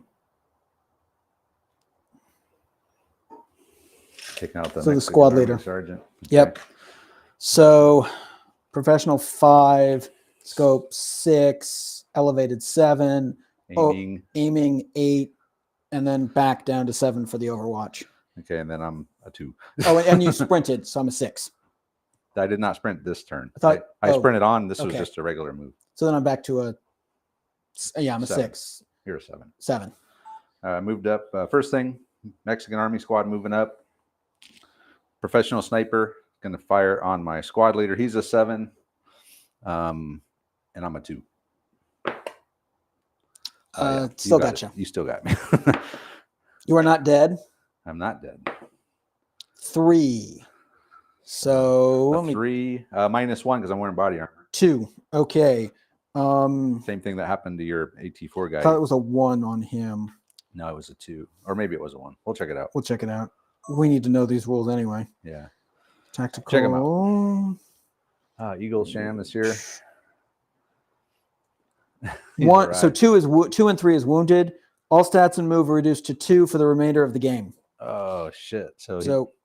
Taking out the So Mexican the squad army leader. sergeant. Okay. Yep. So professional 5, scope 6, elevated 7, aiming 8, and then back down to 7 for the Overwatch. Okay, and then I'm a 2. Oh, and you sprinted, so I'm a 6. I did not sprint this turn. I sprinted on. This was just a regular move. So then I'm back to I'm a 7. 6. You're a 7. 7. Moved up. First thing, Mexican army squad moving up. Professional sniper going to fire on my squad leader. He's a 7, and I'm a 2. Still gotcha. You still got me. You are not dead. I'm not dead. 3. So 3 -1 because I'm wearing body armor. 2. Okay. Same thing that happened to your AT4 guy. I thought it was a 1 on him. No, it was a 2, or maybe it was a 1. We'll check it out. We'll check it out. We need to know these rules anyway. Yeah. Tactical. Check them out. Eagle Sham is here. 1. So 2 and 3 is wounded. All stats and move are reduced to 2 for the remainder of the game. Oh shit! So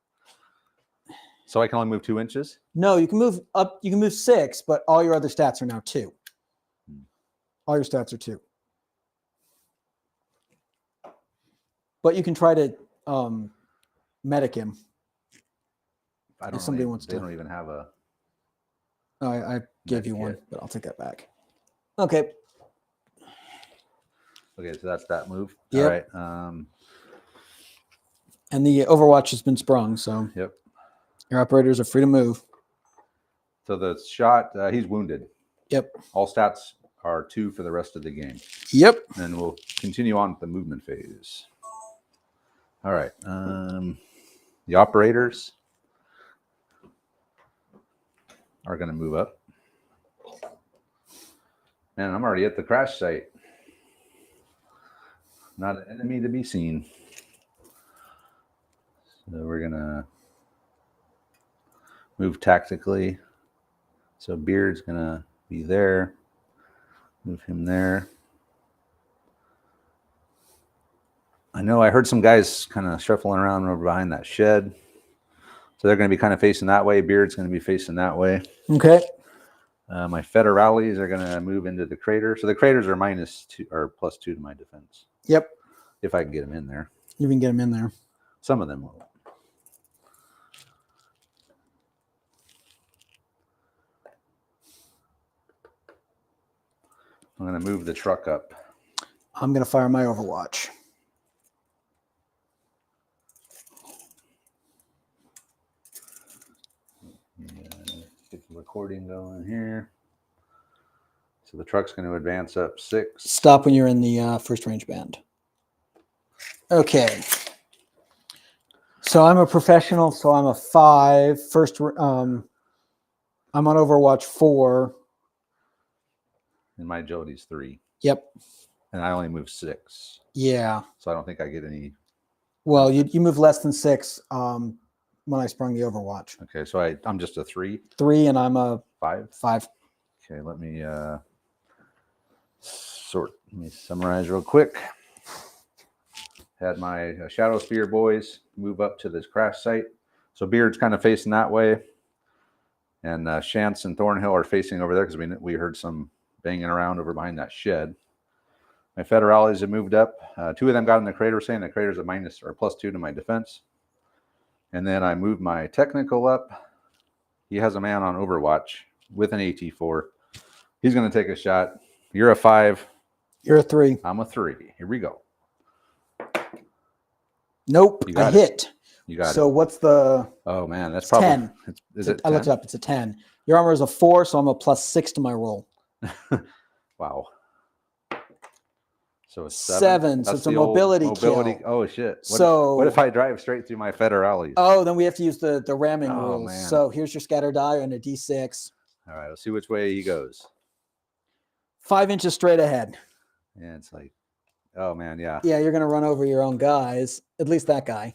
I can only move 2 inches. No, you can move up. You can move 6, but all your other stats are now 2. All your stats are 2. But you can try to medic him. If somebody wants to. They don't even have a. I gave you one, but I'll take that back. Okay. Okay, so that's that move. Yep. All right. And the Overwatch has been sprung, so yep. Your operators are free to move. So the shot, he's wounded. Yep. All stats are 2 for the rest of the game. Yep. And we'll continue on with the movement phase. All right. The operators are going to move up. Man, I'm already at the crash site. Not an enemy to be seen. So we're going to move tactically. So Beard's going to be there. Move him there. I know I heard some guys kind of shuffling around over behind that shed. So they're going to be kind of facing that way. Beard's going to be facing that way. Okay. My federales are going to move into the crater. So the craters are -2 or +2 to my defense. Yep. If I can get them in there. You can get them in there. Some of them will. I'm going to move the truck up. I'm going to fire my Overwatch. Get the recording going here. So the truck's going to advance up 6. Stop when you're in the first range band. Okay. So I'm a professional, so I'm a 5. First, I'm on Overwatch 4. And my agility's 3. Yep. And I only move 6. Yeah. So I don't think I get any. Well, you move less than 6 when I sprung the Overwatch. Okay, so I'm just a 3. 3, and I'm a 5. 5. Okay, let me summarize real quick. Had my Shadow Spear boys move up to this crash site. So Beard's kind of facing that way. And Shantz and Thornhill are facing over there because we heard some banging around over behind that shed. My federales have moved up. 2 of them got in the crater, saying the crater's a minus or +2 to my defense. And then I moved my technical up. He has a man on Overwatch with an AT4. He's going to take a shot. You're a 5. You're a 3. I'm a 3. Here we go. Nope, You I got hit. You got so it. what's the? Oh man, that's It's probably 10. Is it? I looked it up. It's a 10. Your armor is a 4, so I'm a +6 to my roll. Wow. So it's 7. So it's a mobility kill. Oh shit. What if I drive straight through my federales? Oh, then we have to use the ramming Oh, rules. man. So here's your scatter die and a D6. All right, let's see which way he goes. 5 inches straight ahead. Yeah, it's like, oh man, yeah. Yeah, you're gonna run over your own guys. At least that guy.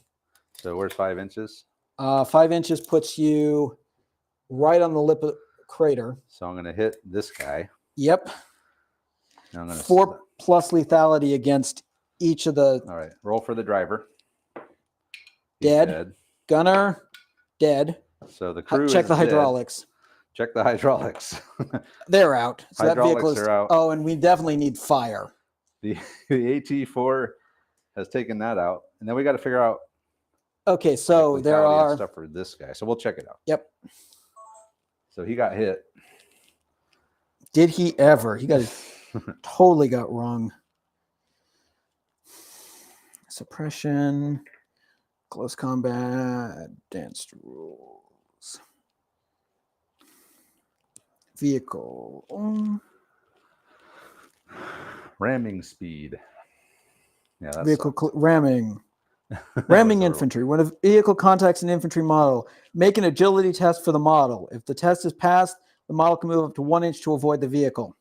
So where's 5 inches? 5 inches puts you right on the lip of the crater. So I'm gonna hit this guy. Yep. And I'm gonna 4 plus lethality against each of the. All right, roll for the driver. He's Dead. Gunner, dead. So the crew Check is the dead. hydraulics. Check the hydraulics. They're out. So that vehicle Hydraulics is are out. Oh, and we definitely need fire. The AT4 has taken that out, and then we got to figure out. Okay, so like, there lethality and are stuff for this guy. So we'll check it out. Yep. So he got hit. Did he ever? He got it totally got wrong. Suppression, close combat, advanced rules, vehicle, Ramming speed. Yeah, that's vehicle ramming. Ramming infantry. When a vehicle contacts an infantry model, make an agility test for the model. If the test is passed, the model can move up to 1 inch to avoid the vehicle.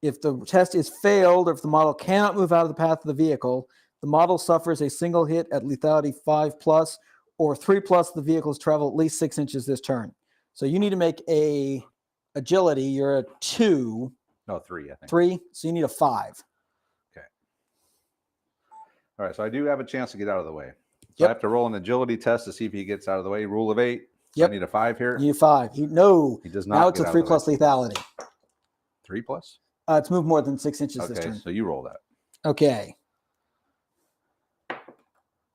If the test is failed, or if the model cannot move out of the path of the vehicle, the model suffers a single hit at lethality 5+, or 3+. The vehicles travel at least 6 inches this turn. So you need to make a agility. You're a 2. No, 3, I think. 3. So you need a 5. All right, so I do have a chance to get out of the way. So Yep. I have to roll an agility test to see if he gets out of the way. Rule of 8. Yep. I need a 5 here. You need 5. No. He does not. Now it's get a out 3+ of the way. lethality. 3+? It's moved more than 6 inches this Okay, turn. so you roll that. Okay.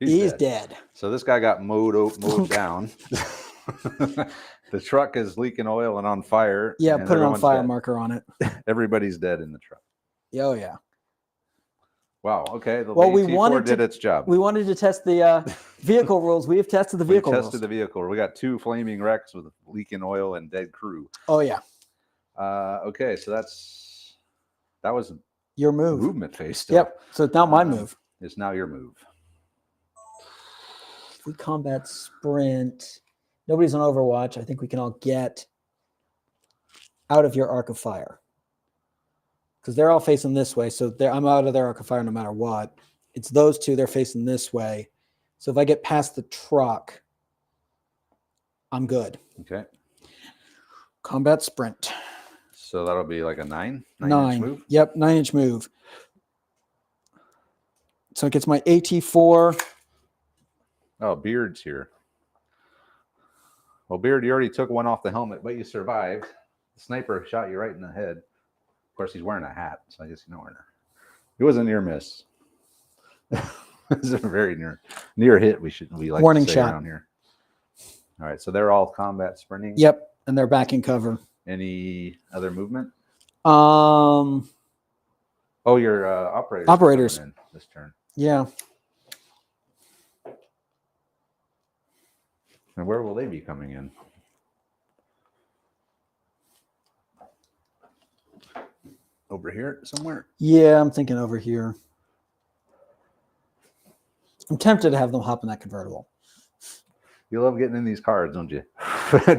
He's dead. So this guy got mowed down. The truck is leaking oil and on fire. Yeah, and put it on everyone's fire dead. marker on it. Everybody's dead in the truck. Oh, yeah. Wow. Okay. The Well, we AT4 wanted did to- its job. We wanted to test the vehicle rules. We have tested the vehicle we rules. tested the vehicle. We got 2 flaming wrecks with leaking oil and dead crew. Oh, yeah. Okay, so that was Your move. movement phase. Still. Yep. So it's now my move. It's now your move. If we combat sprint, nobody's on Overwatch. I think we can all get out of your arc of fire. Because they're all facing this way. So I'm out of their arc of fire no matter what. It's those 2, they're facing this way. So if I get past the truck, I'm good. Okay. Combat sprint. So that'll be like a 9? 9 9. inch move? Yep, 9 inch move. So it gets my AT4. Oh, Beard's here. Well, Beard, you already took one off the helmet, but you survived. The sniper shot you right in the head. Of course, he's wearing a hat, so I guess you know where. It was a near miss. It was a very near hit. We like Warning to say shot around here. All right, so they're all combat sprinting. Yep, and they're back in cover. Any other movement? Um, Oh, your operators. Operators. are coming in this turn. Yeah. And where will they be coming in? Over here somewhere. Yeah, I'm thinking over here. I'm tempted to have them hop in that convertible. You love getting in these cars, don't you?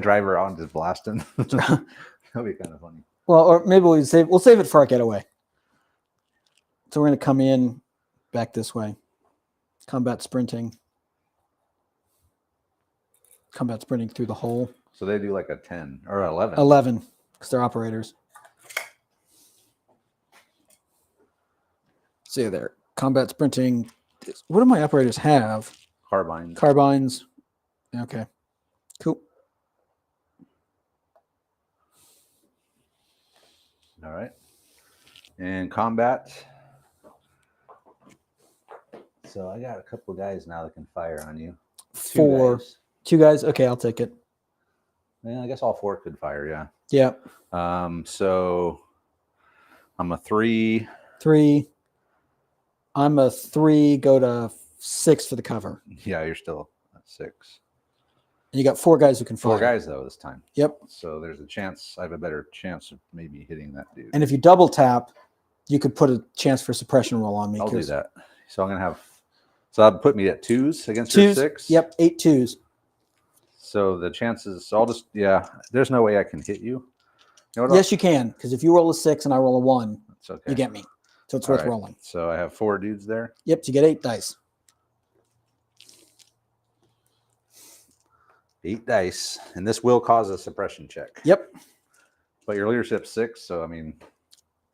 Driver on just blasting. That'll be kind of funny. Well, or maybe we'll save it for our getaway. So we're going to come in back this way. Combat sprinting. Combat sprinting through the hole. So they do like a 10 or 11. 11, because they're operators. See there. Combat sprinting. What do my operators have? Carbines. Carbines. Okay. Cool. All right. In combat. So I got a couple of guys now that can fire on you. 4. Guys. 2 guys. Okay, I'll take it. Yeah, I guess all 4 could fire. Yeah. Yeah. So I'm a 3. 3. I'm a 3. Go to 6 for the cover. Yeah, you're still at 6. And you got 4 guys who can fire. 4 guys though this time. Yep. So there's a chance I have a better chance of maybe hitting that dude. And if you double tap, you could put a chance for suppression roll on me. I'll do that. So I'm gonna have. So that'll put me at 2s against your 6. Yep, 8 2s. So the chances, I'll just there's no way I can hit you. You know what, Yes, you can, because if you roll a 6 and I roll a 1, it's okay. you get me. So it's All worth right. rolling. So I have 4 dudes there. Yep, you get 8 dice. 8 dice, and this will cause a suppression check. Yep. But your leadership's 6, so I mean,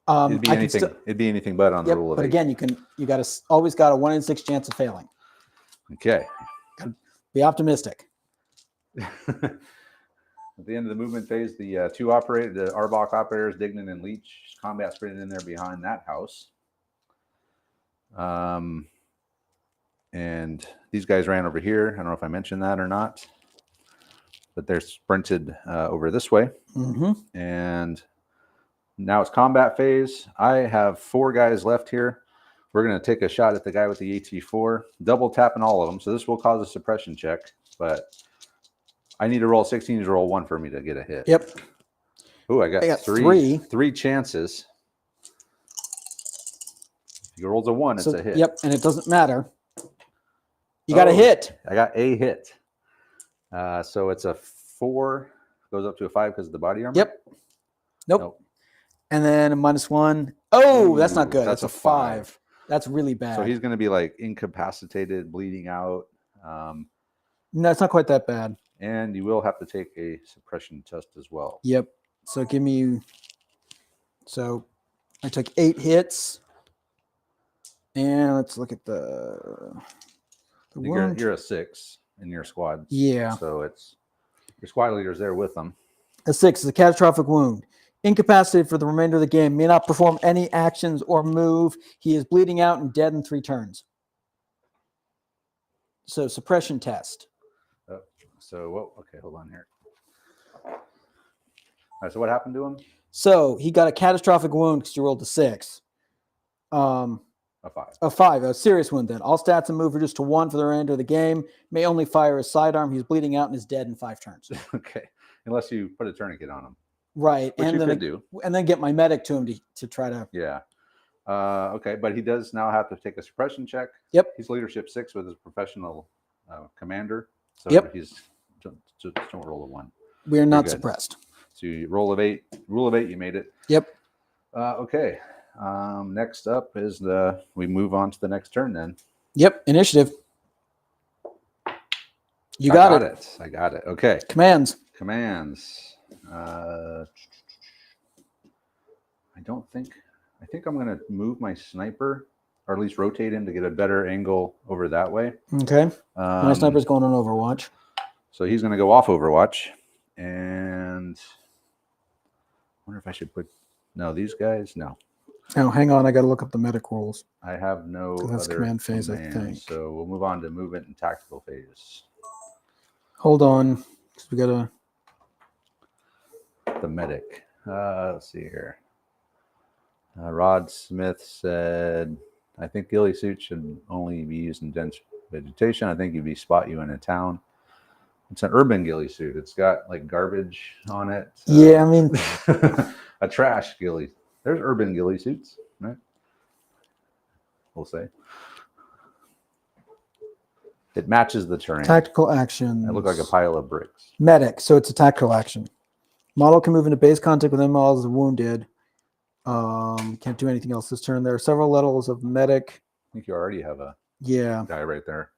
it'd be anything but on the rule of 8. But again, you always got a 1 in 6 chance of failing. Okay. Be optimistic. At the end of the movement phase, the Arbok operators, Dignan and Leech, combat sprinted in there behind that house. And these guys ran over here. I don't know if I mentioned that or not, but they're sprinted over this way. Mm-hmm. And now it's combat phase. I have 4 guys left here. We're going to take a shot at the guy with the AT4, double tapping all of them. So this will cause a suppression check, but I need to roll 16 to roll 1 for me to get a hit. Yep. Oh, I got 3 chances. If he rolls a 1, it's a hit. Yep, and it doesn't matter. You got a hit. I got a hit. So it's a 4, goes up to a 5 because of the body armor. Yep. Nope. And then a -1. Oh, that's not good. That's a 5. That's really bad. So he's going to be like incapacitated, bleeding out. No, it's not quite that bad. And you will have to take a suppression test as well. Yep. So so I took 8 hits. And let's look at the wound. You're a 6 in your squad. Yeah. So it's your squad leader's there with them. A 6 is a catastrophic wound. Incapacitated for the remainder of the game. May not perform any actions or move. He is bleeding out and dead in 3 turns. So suppression test. Okay, hold on here. All right, so what happened to him? So he got a catastrophic wound because you rolled a 6. A 5. A 5, a serious wound then. All stats and move reduced to 1 for the remainder of the game. May only fire his sidearm. He's bleeding out and is dead in 5 turns. Okay, unless you put a tourniquet on him. Right, Which you could do. And then get my medic to him to try to. Yeah. Okay, but he does now have to take a suppression check. Yep. He's leadership 6 with his professional commander. So yep. He's just don't roll a 1. We are not suppressed. So you roll of 8. Rule of 8, you made it. Yep. Okay. Next up is we move on to the next turn then. Yep. Initiative. You got it. I got it. Okay. Commands. I think I'm going to move my sniper, or at least rotate him to get a better angle over that way. Okay. My sniper's going on Overwatch. So he's going to go off Overwatch. And I wonder if I should these guys, no. Oh, hang on. I got to look up the medic rules. I have no That's other command phase, I think. So we'll move on to movement and tactical phase. Hold on. We got to... The medic. Let's see here. Rod Smith said, I think ghillie suits should only be used in dense vegetation. I think you'd spot you in a town. It's an urban ghillie suit. It's got like garbage on it. Yeah, I mean, a trash ghillie. There's urban ghillie suits, right? We'll say. It matches the terrain. Tactical action. It looks like a pile of bricks. Medic. So it's a tactical action. Model can move into base contact with models wounded. Can't do anything else this turn. There are several levels of medic. I think you already have a guy right there.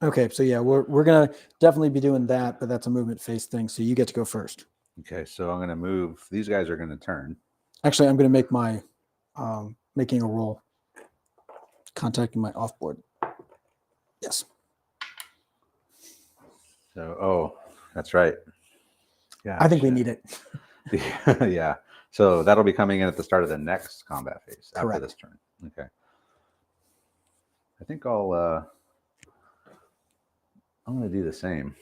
Okay, so yeah, we're gonna definitely be doing that, but that's a movement phase thing. So you get to go first. Okay, so I'm gonna move. These guys are gonna turn. Actually, I'm gonna make my making a roll. Contacting my offboard. Yes. So That's right. Yeah, I think we need it. Yeah. So that'll be coming in at the start of the next combat phase after Correct. this turn. Okay. I think I'm going to do the same.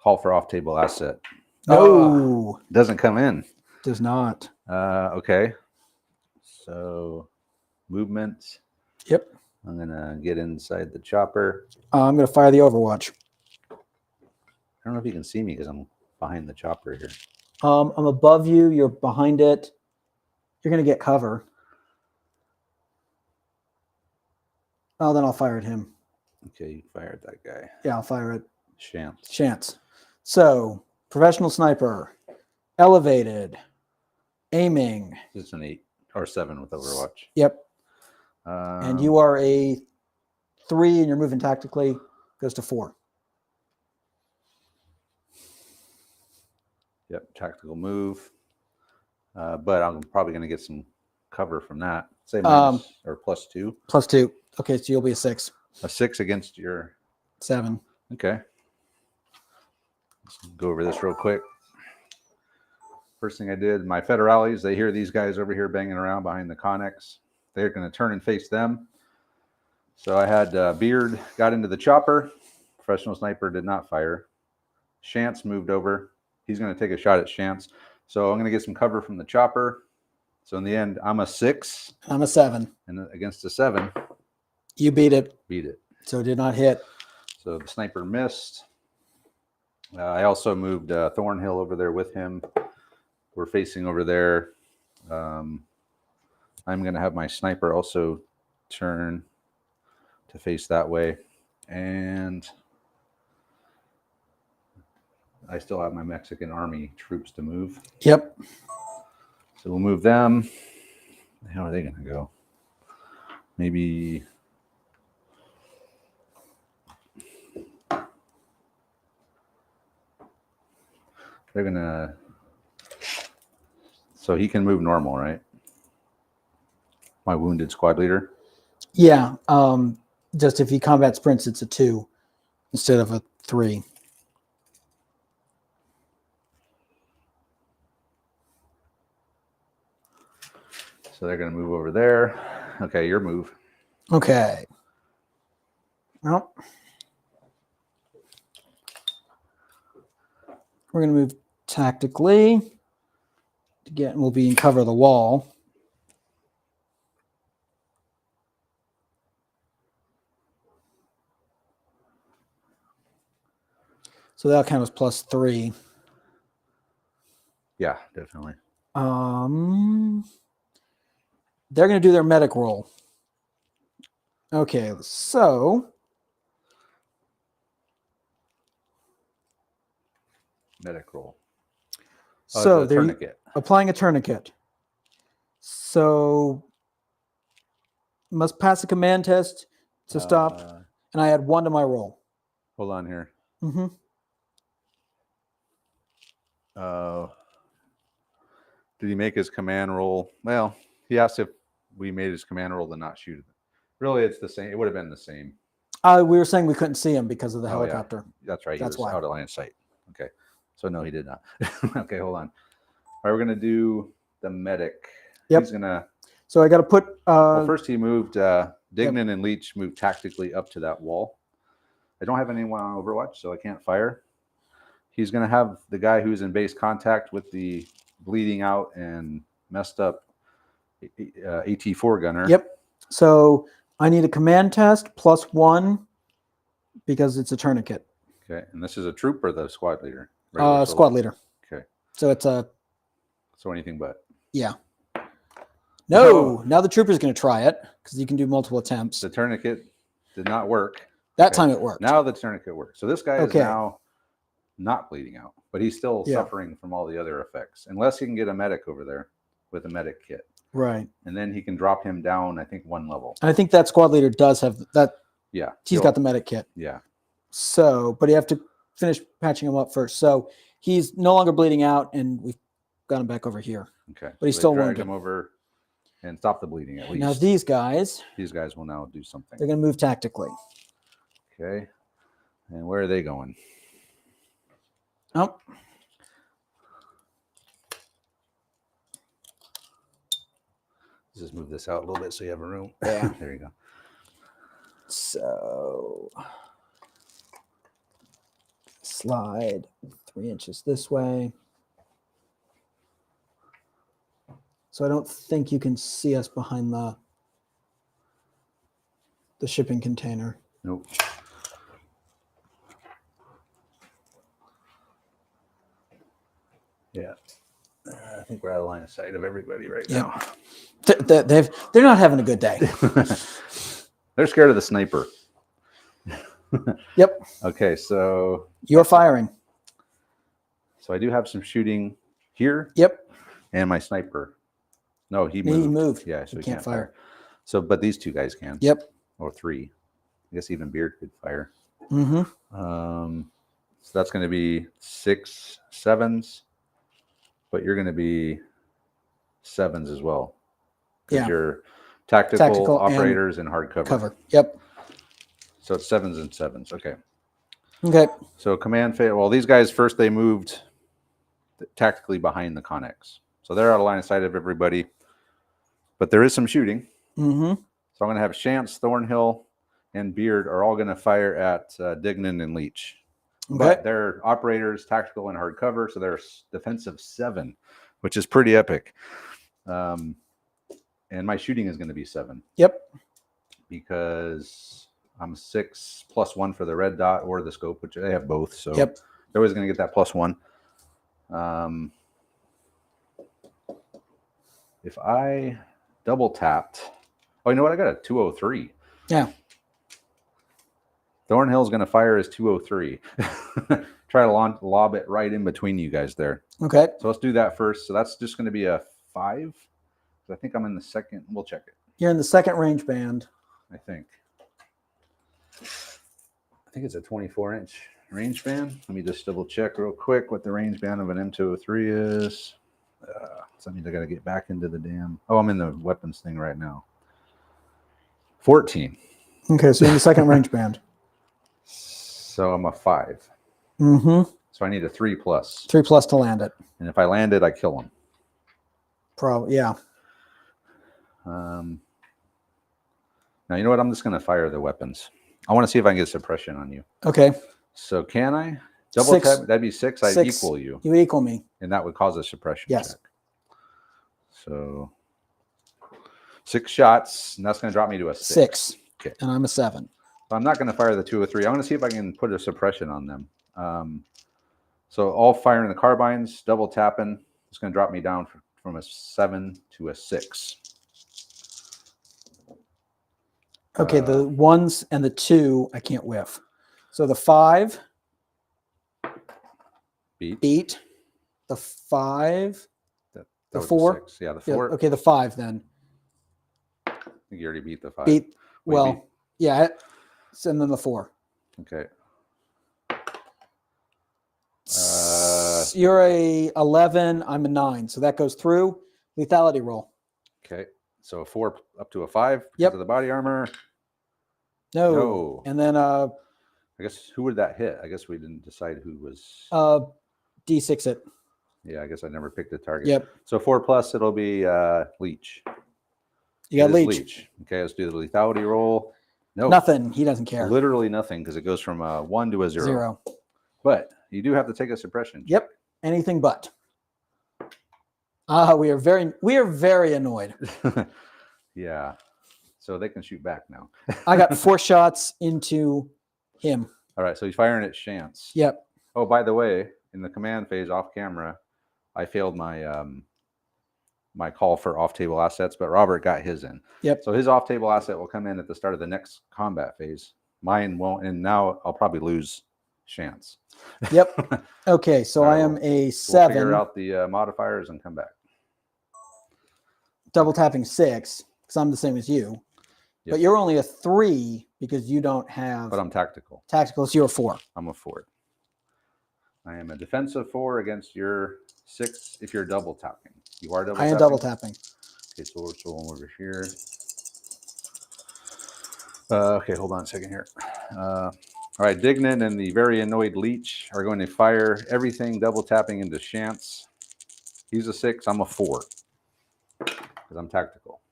Call for off-table asset. No, Oh, doesn't come in. does not. Okay. So movement. Yep. I'm going to get inside the chopper. I'm going to fire the Overwatch. I don't know if you can see me because I'm behind the chopper here. I'm above you. You're behind it. You're going to get cover. Oh, then I'll fire at him. Okay, you fired that guy. Yeah, I'll fire at Chance. So, professional sniper, elevated, aiming. It's an 8 or 7 with Overwatch. Yep. And you are a 3 and you're moving tactically, goes to 4. Yep, tactical move. But I'm probably going to get some cover from that. Say minus or +2. +2. Okay, so you'll be a 6. A 6 against your 7. Okay. Let's go over this real quick. First thing I did, my federales, they hear these guys over here banging around behind the Connex. They're going to turn and face them. So I had Beard got into the chopper. Professional sniper did not fire. Chance moved over. He's going to take a shot at Chance. So I'm going to get some cover from the chopper. So in the end, I'm a 6. I'm a 7. And against a 7. You beat it. Beat it. So it did not hit. So the sniper missed. I also moved Thornhill over there with him. We're facing over there. I'm going to have my sniper also turn to face that way. And I still have my Mexican army troops to move. Yep. So we'll move them. How are they going to go? Maybe... They're going to... So he can move normal, right? My wounded squad leader? Yeah. Just if he combat sprints, it's a 2 instead of a 3. So they're going to move over there. Okay, your move. Okay. Well, we're going to move tactically. Again, we'll be in cover of the wall. So that count as +3. Yeah, definitely. They're going to do their medic roll. Okay, so Medic roll. So the they're tourniquet. applying a tourniquet. So must pass a command test to stop. And I add 1 to my roll. Hold on here. Mm-hmm. Did he make his command roll? Well, he asked if we made his command roll to not shoot. Really, it's the same. It would have been the same. We were saying we couldn't see him because of the helicopter. Yeah. That's right. That's he was why. Out of line of sight. Okay. So no, he did not. Okay, hold on. All right, we're gonna do the medic. Yep. He's gonna. So I got to put. Well, first he moved. Dignan and Leach moved tactically up to that wall. I don't have anyone on Overwatch, so I can't fire. He's gonna have the guy who's in base contact with the bleeding out and messed up AT4 gunner. Yep. So I need a command test +1 because it's a tourniquet. Okay, and this is a troop or the squad leader? Squad leader. Okay. So it's a. So anything but. Yeah. No, now the trooper's going to try it because you can do multiple attempts. The tourniquet did not work. That time it worked. Now the tourniquet works. So this guy is now not bleeding out, but he's still suffering from all the other effects. Unless he can get a medic over there with a medic kit. Right. And then he can drop him down, I think, 1 level. And I think that squad leader does have that. Yeah. He's got the medic kit. Yeah. So, but you have to finish patching him up first. So he's no longer bleeding out, and we've got him back over here. Okay. But he's still drag wounded. him over and stop the bleeding at least. Now these guys will now do something. They're going to move tactically. Okay. And where are they going? Oh, Just move this out a little bit so you have a room. Yeah. There you go. so slide 3 inches this way. So I don't think you can see us behind the shipping container. Nope. Yeah. I think we're out of line of sight of everybody right Yep. now. They're not having a good day. They're scared of the sniper. Yep. Okay, so You're firing. I do have some shooting here. Yep. And my sniper. No, he He moved. moved. Yeah, so He he can't can't fire. fire. So, but these two guys can. Yep. Or three. I guess even Beard could fire. Mm-hmm. So that's going to be 6 7s, but you're going to be 7s as well. Because Yeah. you're tactical and operators and hard cover. Yep. So it's 7s and 7s. Okay. Okay. So command fail. Well, these guys first they moved tactically behind the Connex. So they're out of line of sight of everybody. But there is some shooting. Mm-hmm. So I'm going to have Chance, Thornhill, and Beard are all going to fire at Dignan and Leach. Okay. But they're operators, tactical, and hard cover. So they're defensive 7, which is pretty epic. And my shooting is going to be 7. Yep. Because I'm 6 +1 for the red dot or the scope, which they have both. So Yep. they're always going to get that +1. If I double tapped, oh, you know what? I got a 203. Yeah. Thornhill's going to fire his 203. Try to lob it right in between you guys there. Okay. So let's do that first. So that's just going to be a 5. I think I'm in the second. We'll check it. You're in the second range band. I think it's a 24-inch range band. Let me just double check real quick what the range band of an M203 is. So I got to get back into the damn. Oh, I'm in the weapons thing right now. 14. Okay, so you're in the second range band. So I'm a 5. Mm-hmm. So I need a 3+. 3+ to land it. And if I land it, I kill him. Probably, yeah. Now, you know what? I'm just going to fire the weapons. I want to see if I can get suppression on you. Okay. So can I? Double 6. tap? That'd be 6. I'd 6. equal you. You equal me. And that would cause a suppression Yes. check. So 6 shots, and that's going to drop me to a 6. Okay. And I'm a 7. So I'm not going to fire the 2 or 3. I'm going to see if I can put a suppression on them. So all firing the carbines, double tapping, it's going to drop me down from a 7 to a 6. Okay, the 1s and the 2 I can't whiff. So the 5 beat. The 5. The 4. 6. Yeah, the 4. Yeah, okay, the 5 then. I think you already beat the 5. Beat. Well, yeah. And then the 4. Okay. You're a 11. I'm a 9. So that goes through. Lethality roll. Okay. So a 4 up to a 5 because Yep. of the body armor. No. No. And then I guess who would that hit? I guess we didn't decide who was. D6 it. Yeah, I guess I never picked a target. Yep. So 4+, it'll be Leech. You got It is Leech. Okay, let's do the lethality roll. No. Nothing. He doesn't care. Literally nothing because it goes from a 1 to a 0. 0. But you do have to take a suppression. Yep. Anything but. We are very annoyed. Yeah. So they can shoot back now. I got 4 shots into him. All right. So he's firing at Chance. Yep. Oh, by the way, in the command phase off camera, I failed my my call for off-table assets, but Robert got his in. Yep. So his off-table asset will come in at the start of the next combat phase. Mine won't, and now I'll probably lose Chance. Yep. Okay, so All right, I am we'll a 7. Figure out the modifiers and come back. Double tapping 6 because I'm the same as you. Yep. But you're only a 3 because you don't have But I'm tactical. tactical. So you're a 4. I'm a 4. I am a defensive 4 against your 6 if you're double tapping. You are double tapping? I am double tapping. Okay, so we're going over here. Okay, hold on a second here. All right, Dignan and the very annoyed Leech are going to fire everything double tapping into Chance. He's a 6. I'm a 4 because I'm tactical.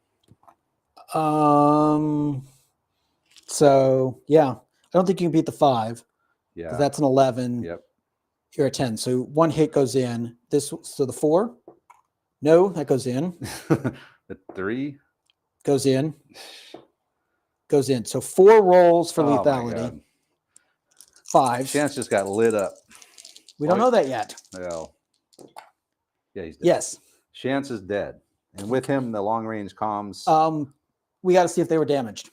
So yeah, I don't think you can beat the 5 Yeah. because that's an 11. Yep. You're a 10. So one hit goes in. So the 4? No, that goes in. The 3 goes in. Goes in. So 4 rolls for Oh, my lethality. God. 5. Chance just got lit up. We don't know that yet. Well, yeah, he's dead. Yes. Chance is dead. And with him, the long range comms. We got to see if they were damaged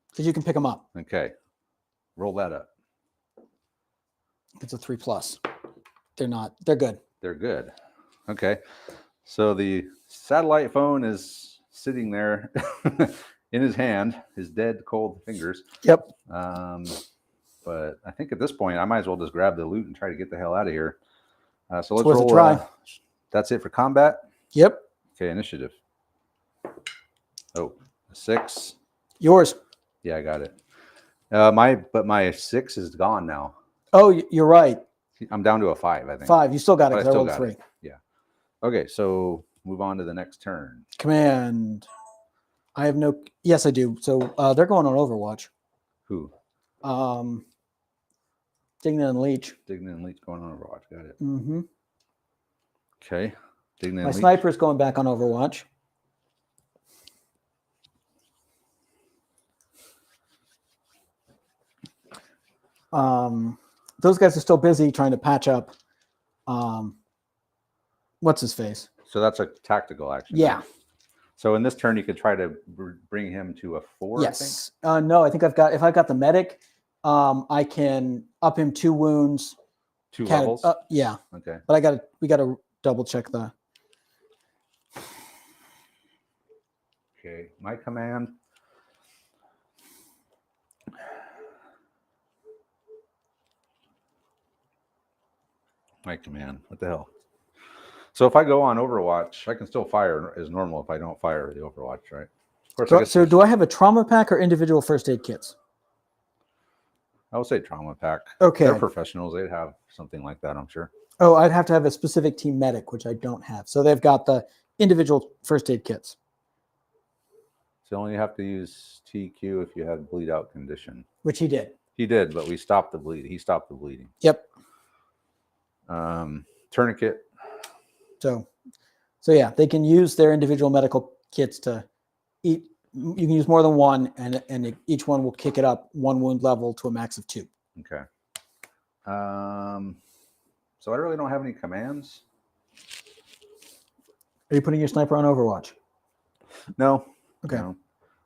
because you can pick them up. Okay. Roll that up. It's a 3+. They're not. They're good. They're good. Okay. So the satellite phone is sitting there in his hand, his dead, cold fingers. Yep. But I think at this point, I might as well just grab the loot and try to get the hell out of here. So let's worth a roll. try. That's it for combat. Yep. Okay, initiative. Oh, a 6. Yours. Yeah, I got it. My 6 is gone now. Oh, you're right. I'm down to a 5, I think. 5. You still got it But because I rolled 3. Yeah. Okay, so move on to the next turn. Command. I have no. Yes, I do. So they're going on Overwatch. Who? Dignan and Leech. Dignan and Leech going on Overwatch. Got it. Mm-hmm. Okay. Dignan My and Leech. sniper's going back on Overwatch. Those guys are still busy trying to patch up. What's his face? So that's a tactical action. Yeah. Right? So in this turn, you could try to bring him to a 4. Yes. No, I think if I've got the medic, I can up him 2 wounds. 2 levels. Yeah. Okay. But we gotta double check the. Okay. My command. What the hell? So if I go on Overwatch, I can still fire as normal if I don't fire the Overwatch, right? Of course. So do I have a trauma pack or individual first aid kits? I would say trauma pack. Okay. They're professionals. They'd have something like that, I'm sure. Oh, I'd have to have a specific team medic, which I don't have. So they've got the individual first aid kits. So you only have to use TQ if you have bleed out condition. Which he did. He did, but we stopped the bleed. He stopped the bleeding. Yep. Tourniquet. So yeah, they can use their individual medical kits to eat. You can use more than one, and each one will kick it up 1 wound level to a max of 2. Okay. So I really don't have any commands. Are you putting your sniper on Overwatch? No. Okay. No.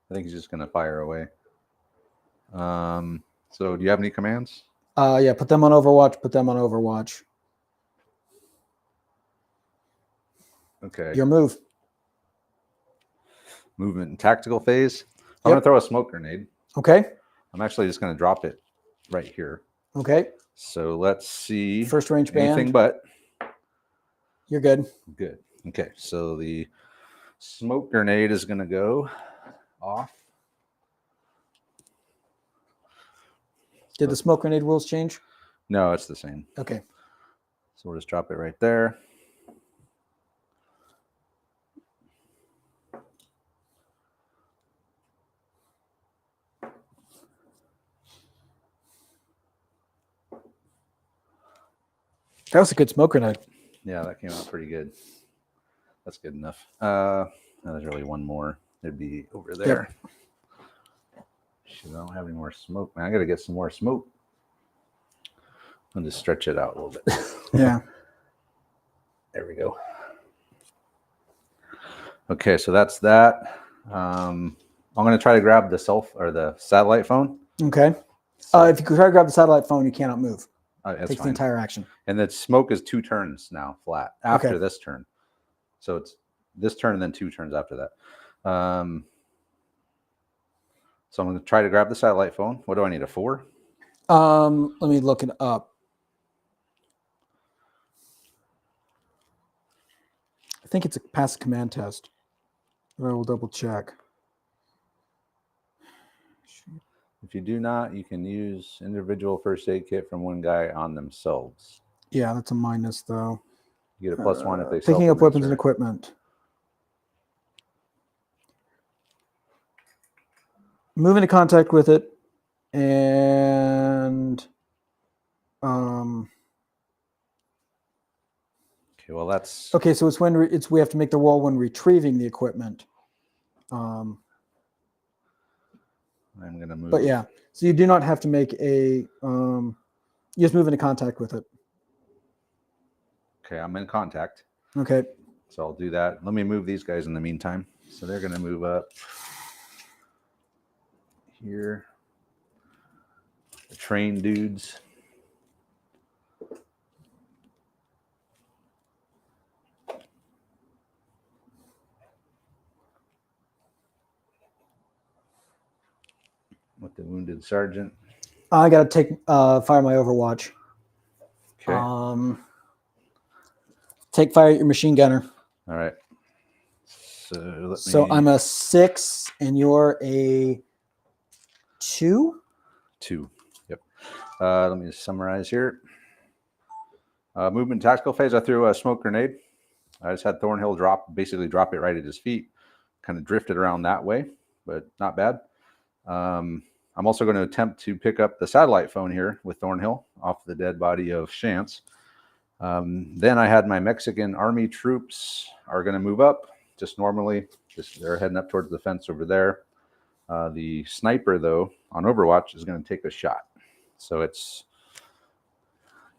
I think he's just going to fire away. So do you have any commands? Yeah, put them on Overwatch. Put them on Overwatch. Okay. Your move. Movement and tactical phase. I'm going to throw a smoke grenade. Okay. I'm actually just going to drop it right here. Okay. So let's see. First range anything band. but. You're good. Good. Okay. So the smoke grenade is going to go off. Did the smoke grenade rules change? No, it's the same. Okay. So we'll just drop it right there. That was a good smoke grenade. Yeah, that came out pretty good. That's good enough. There's really one more. It'd be over there. Yep. Shit, I don't have any more smoke, man. I got to get some more smoke. I'll just stretch it out a little bit. Yeah. There we go. Okay, so that's that. I'm going to try to grab the satellite phone. Okay. So, if you try to grab the satellite phone, you cannot move. that's Takes fine. the entire action. And the smoke is 2 turns now flat after this turn. So it's this turn and then 2 turns after that. So I'm going to try to grab the satellite phone. What do I need, a 4? Let me look it up. I think it's a pass command test. I will double check. If you do not, you can use individual first aid kit from one guy on themselves. Yeah, that's a minus though. You get a +1 if they Picking up weapons and self-administer. equipment. Move into contact with it, and Okay, well that's okay. So it's when we have to make the roll when retrieving the equipment. I'm gonna move. But yeah, so you do not have to make a. You just move into contact with it. Okay, I'm in contact. Okay. So I'll do that. Let me move these guys in the meantime. So they're gonna move up here. The train dudes. With the wounded sergeant. I got to take fire my Overwatch. Okay. Take fire at your machine gunner. All right. So I'm a 6 and you're a 2? 2. Yep. Let me just summarize here. Movement tactical phase. I threw a smoke grenade. I just had Thornhill basically drop it right at his feet. Kind of drifted around that way, but not bad. I'm also going to attempt to pick up the satellite phone here with Thornhill off the dead body of Shantz. Then I had my Mexican army troops are going to move up just normally. They're heading up towards the fence over there. The sniper, though, on Overwatch is going to take a shot. So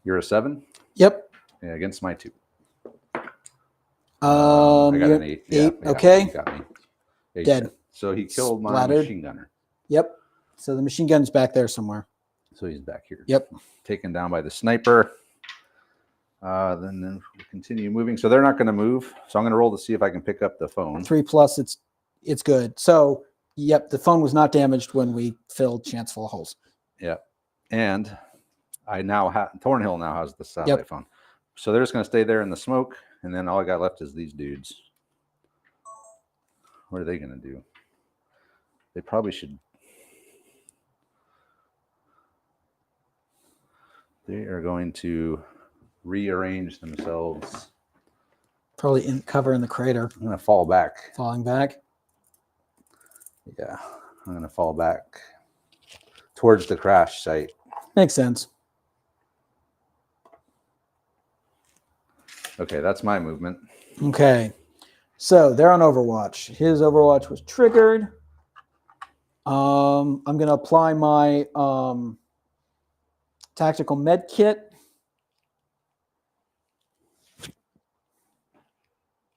you're a 7? Yep. Yeah, against my 2. I got You're an 8. 8. Yeah, Okay. He got me. 8. Dead. So he killed my Splattered. machine gunner. Yep. So the machine gun's back there somewhere. So he's back here. Yep. Taken down by the sniper. Then we'll continue moving. So they're not going to move. So I'm going to roll to see if I can pick up the phone. 3+, it's good. So, yep, the phone was not damaged when we filled Chance full of holes. Yep. And I now have Thornhill now has the satellite phone. So they're just going to stay there in the smoke. And then all I got left is these dudes. What are they going to do? They probably should. They are going to rearrange themselves. Probably in cover in the crater. I'm going to fall back. Falling back. Yeah, I'm going to fall back towards the crash site. Makes sense. Okay, that's my movement. Okay. So they're on Overwatch. His Overwatch was triggered. I'm going to apply my tactical med kit.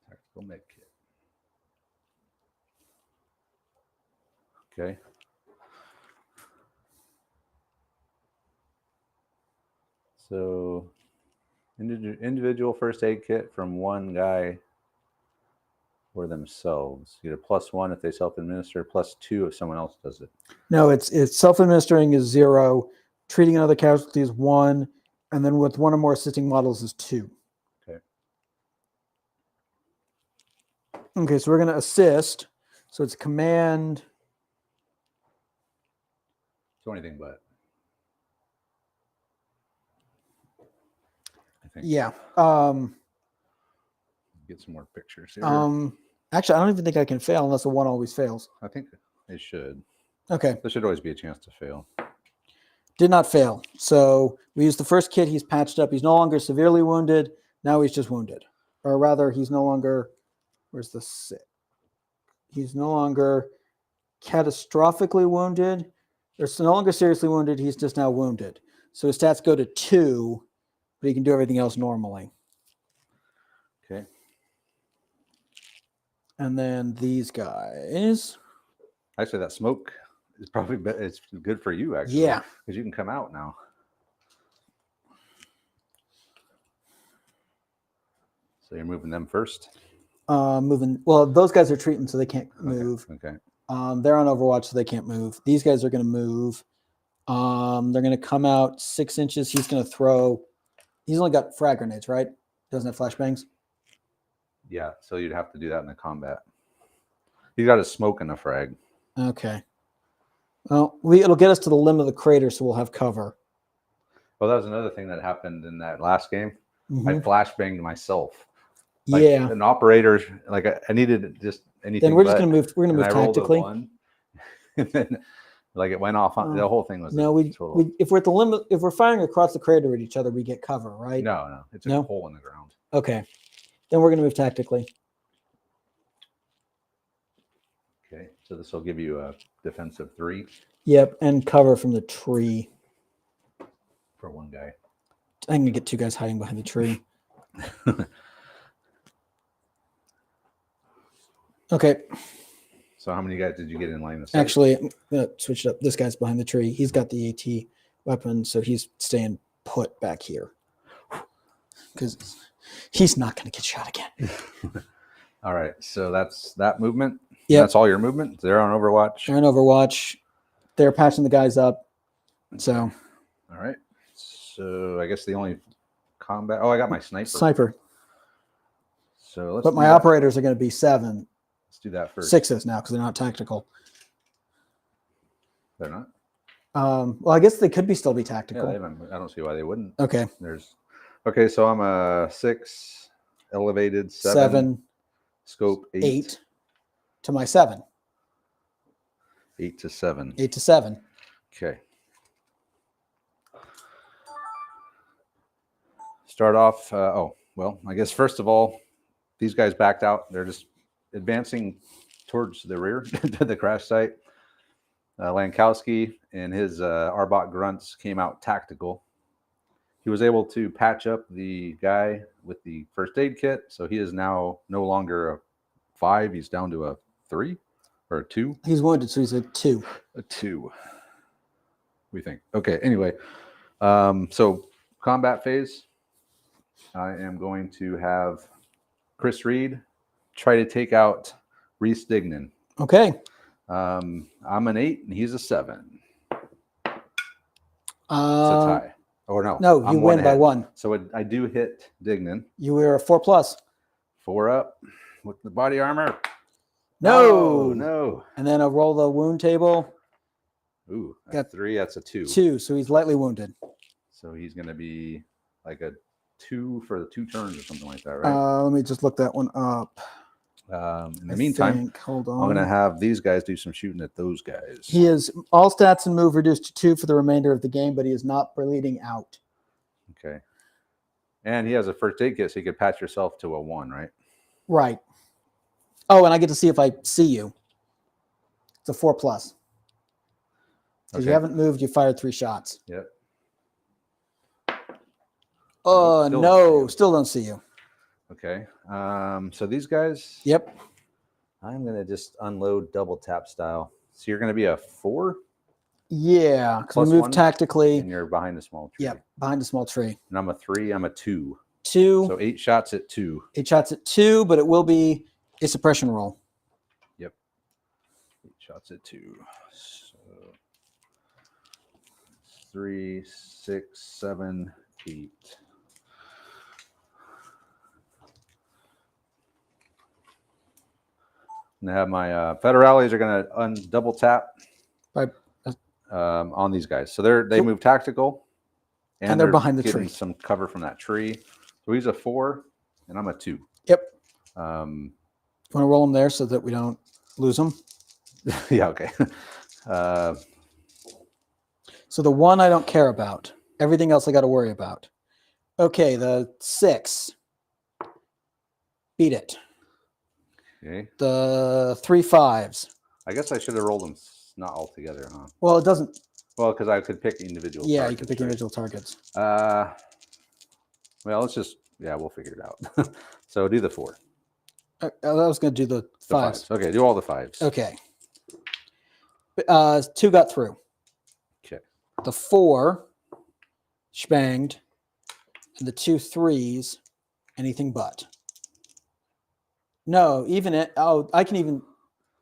Tactical med kit. Okay. So individual first aid kit from one guy or themselves. You get a +1 if they self-administer, +2 if someone else does it. No, it's self-administering is 0, treating another casualty is 1, and then with one or more assisting models is 2. Okay. Okay, so we're going to assist. So it's command. So anything but. I think. Yeah. Get some more pictures here. Actually, I don't even think I can fail unless a 1 always fails. I think it should. Okay. There should always be a chance to fail. Did not fail. So we used the first kit. He's patched up. He's no longer severely wounded. Now he's just wounded. Or rather, he's no longer, where's the sick? He's no longer catastrophically wounded. Or no longer seriously wounded. He's just now wounded. So his stats go to 2, but he can do everything else normally. Okay. And then these guys. Actually, that smoke is probably it's good for you, actually. Yeah. Because you can come out now. So you're moving them first? Moving. Well, those guys are treating, so they can't move. Okay. They're on Overwatch, so they can't move. These guys are going to move. They're going to come out 6 inches. He's going to throw. He's only got frag grenades, right? Doesn't have flashbangs. Yeah, so you'd have to do that in the combat. You got a smoke and a frag. Okay. Well, it'll get us to the limit of the crater, so we'll have cover. Well, that was another thing that happened in that last game. I Mhm. flashbanged myself. Like Yeah. an operator, like I needed just anything. Then we're just but, gonna move. We're gonna and move I rolled a tactically. 1, and then like it went off. On, the whole thing was No, total. if we're at the limit, if we're firing across the crater at each other, we get cover, right? No, it's a No? hole in the ground. Okay, then we're gonna move tactically. Okay, so this will give you a defensive 3 Yep, and cover from the tree. for one guy. I'm gonna get 2 guys hiding behind the tree. Okay. So how many guys did you get in line of sight? Actually, I'm gonna switch it up. This guy's behind the tree. He's got the AT weapon, so he's staying put back here because he's not gonna get shot again. All right, so that's that movement. Yeah, that's all your movement. They're on Overwatch. They're on Overwatch. They're patching the guys up. So, all right. So I guess the only combat. Oh, I got my sniper. So let's. But my operators are going to be 7. Let's do that first. 6s now because they're not tactical. They're not. Well, I guess they could still be tactical. Yeah, I don't see why they wouldn't. Okay. Okay, so I'm a 6, elevated 7, scope 8 to my 7. 8 to 7. 8 to 7. Okay. Start off. Well, I guess first of all, these guys backed out. They're just advancing towards the rear to the crash site. Lankowski and his Arbok grunts came out tactical. He was able to patch up the guy with the first aid kit, so he is now no longer a 5. He's down to a 3 or a 2. He's wounded, so he's a 2. A 2. We think. Okay. Anyway, so combat phase. I am going to have Chris Reed try to take out Reese Dignan. Okay. I'm an 8 and he's a 7. It's a Uh, tie. Or no. no, I'm you win by ahead. 1. So I do hit Dignan. You were a 4+. 4 up with the body armor. No. Oh, no. And then I'll roll the wound table. Ooh, got 3. That's a 2. 2, so he's lightly wounded. So he's going to be like a 2 for the 2 turns or something like that, right? Let me just look that one up. In the meantime, hold on. I'm going to have these guys do some shooting at those guys. He is all stats and move reduced to 2 for the remainder of the game, but he is not bleeding out. Okay. And he has a first aid kit, so you could patch yourself to a 1, right? Right. Oh, and I get to see if I see you. It's a 4+. Because you haven't moved, you fired 3 shots. Yep. Oh, no, still don't see you. Okay. So these guys. Yep. I'm going to just unload double tap style. So you're going to be a 4? Yeah, because we move tactically. And you're behind a small tree. Yep, behind a small tree. And I'm a 3. I'm a 2. 2. So 8 shots at 2. 8 shots at 2, but it will be a suppression roll. Yep. 8 shots at 2. So 3, 6, 7, 8. And I have my federales are going to double tap on these guys. So they move tactical, and they're behind the getting tree. Some cover from that tree. So he's a 4, and I'm a 2. Yep. You want to roll them there so that we don't lose them? Yeah. Okay. So the 1 I don't care about. Everything else I got to worry about. Okay, the 6. Beat it. Okay. The 3 5s. I guess I should have rolled them not all together, huh? Well, it doesn't. Well, because I could pick individual. Yeah, targets, you can pick individual targets. Well, we'll figure it out. So do the 4. I was going to do the 5s. Okay, do all the 5s. Okay. 2 got through. Okay. The 4 spanged, and the 2 3s, anything but. No, even it. Oh, I can even.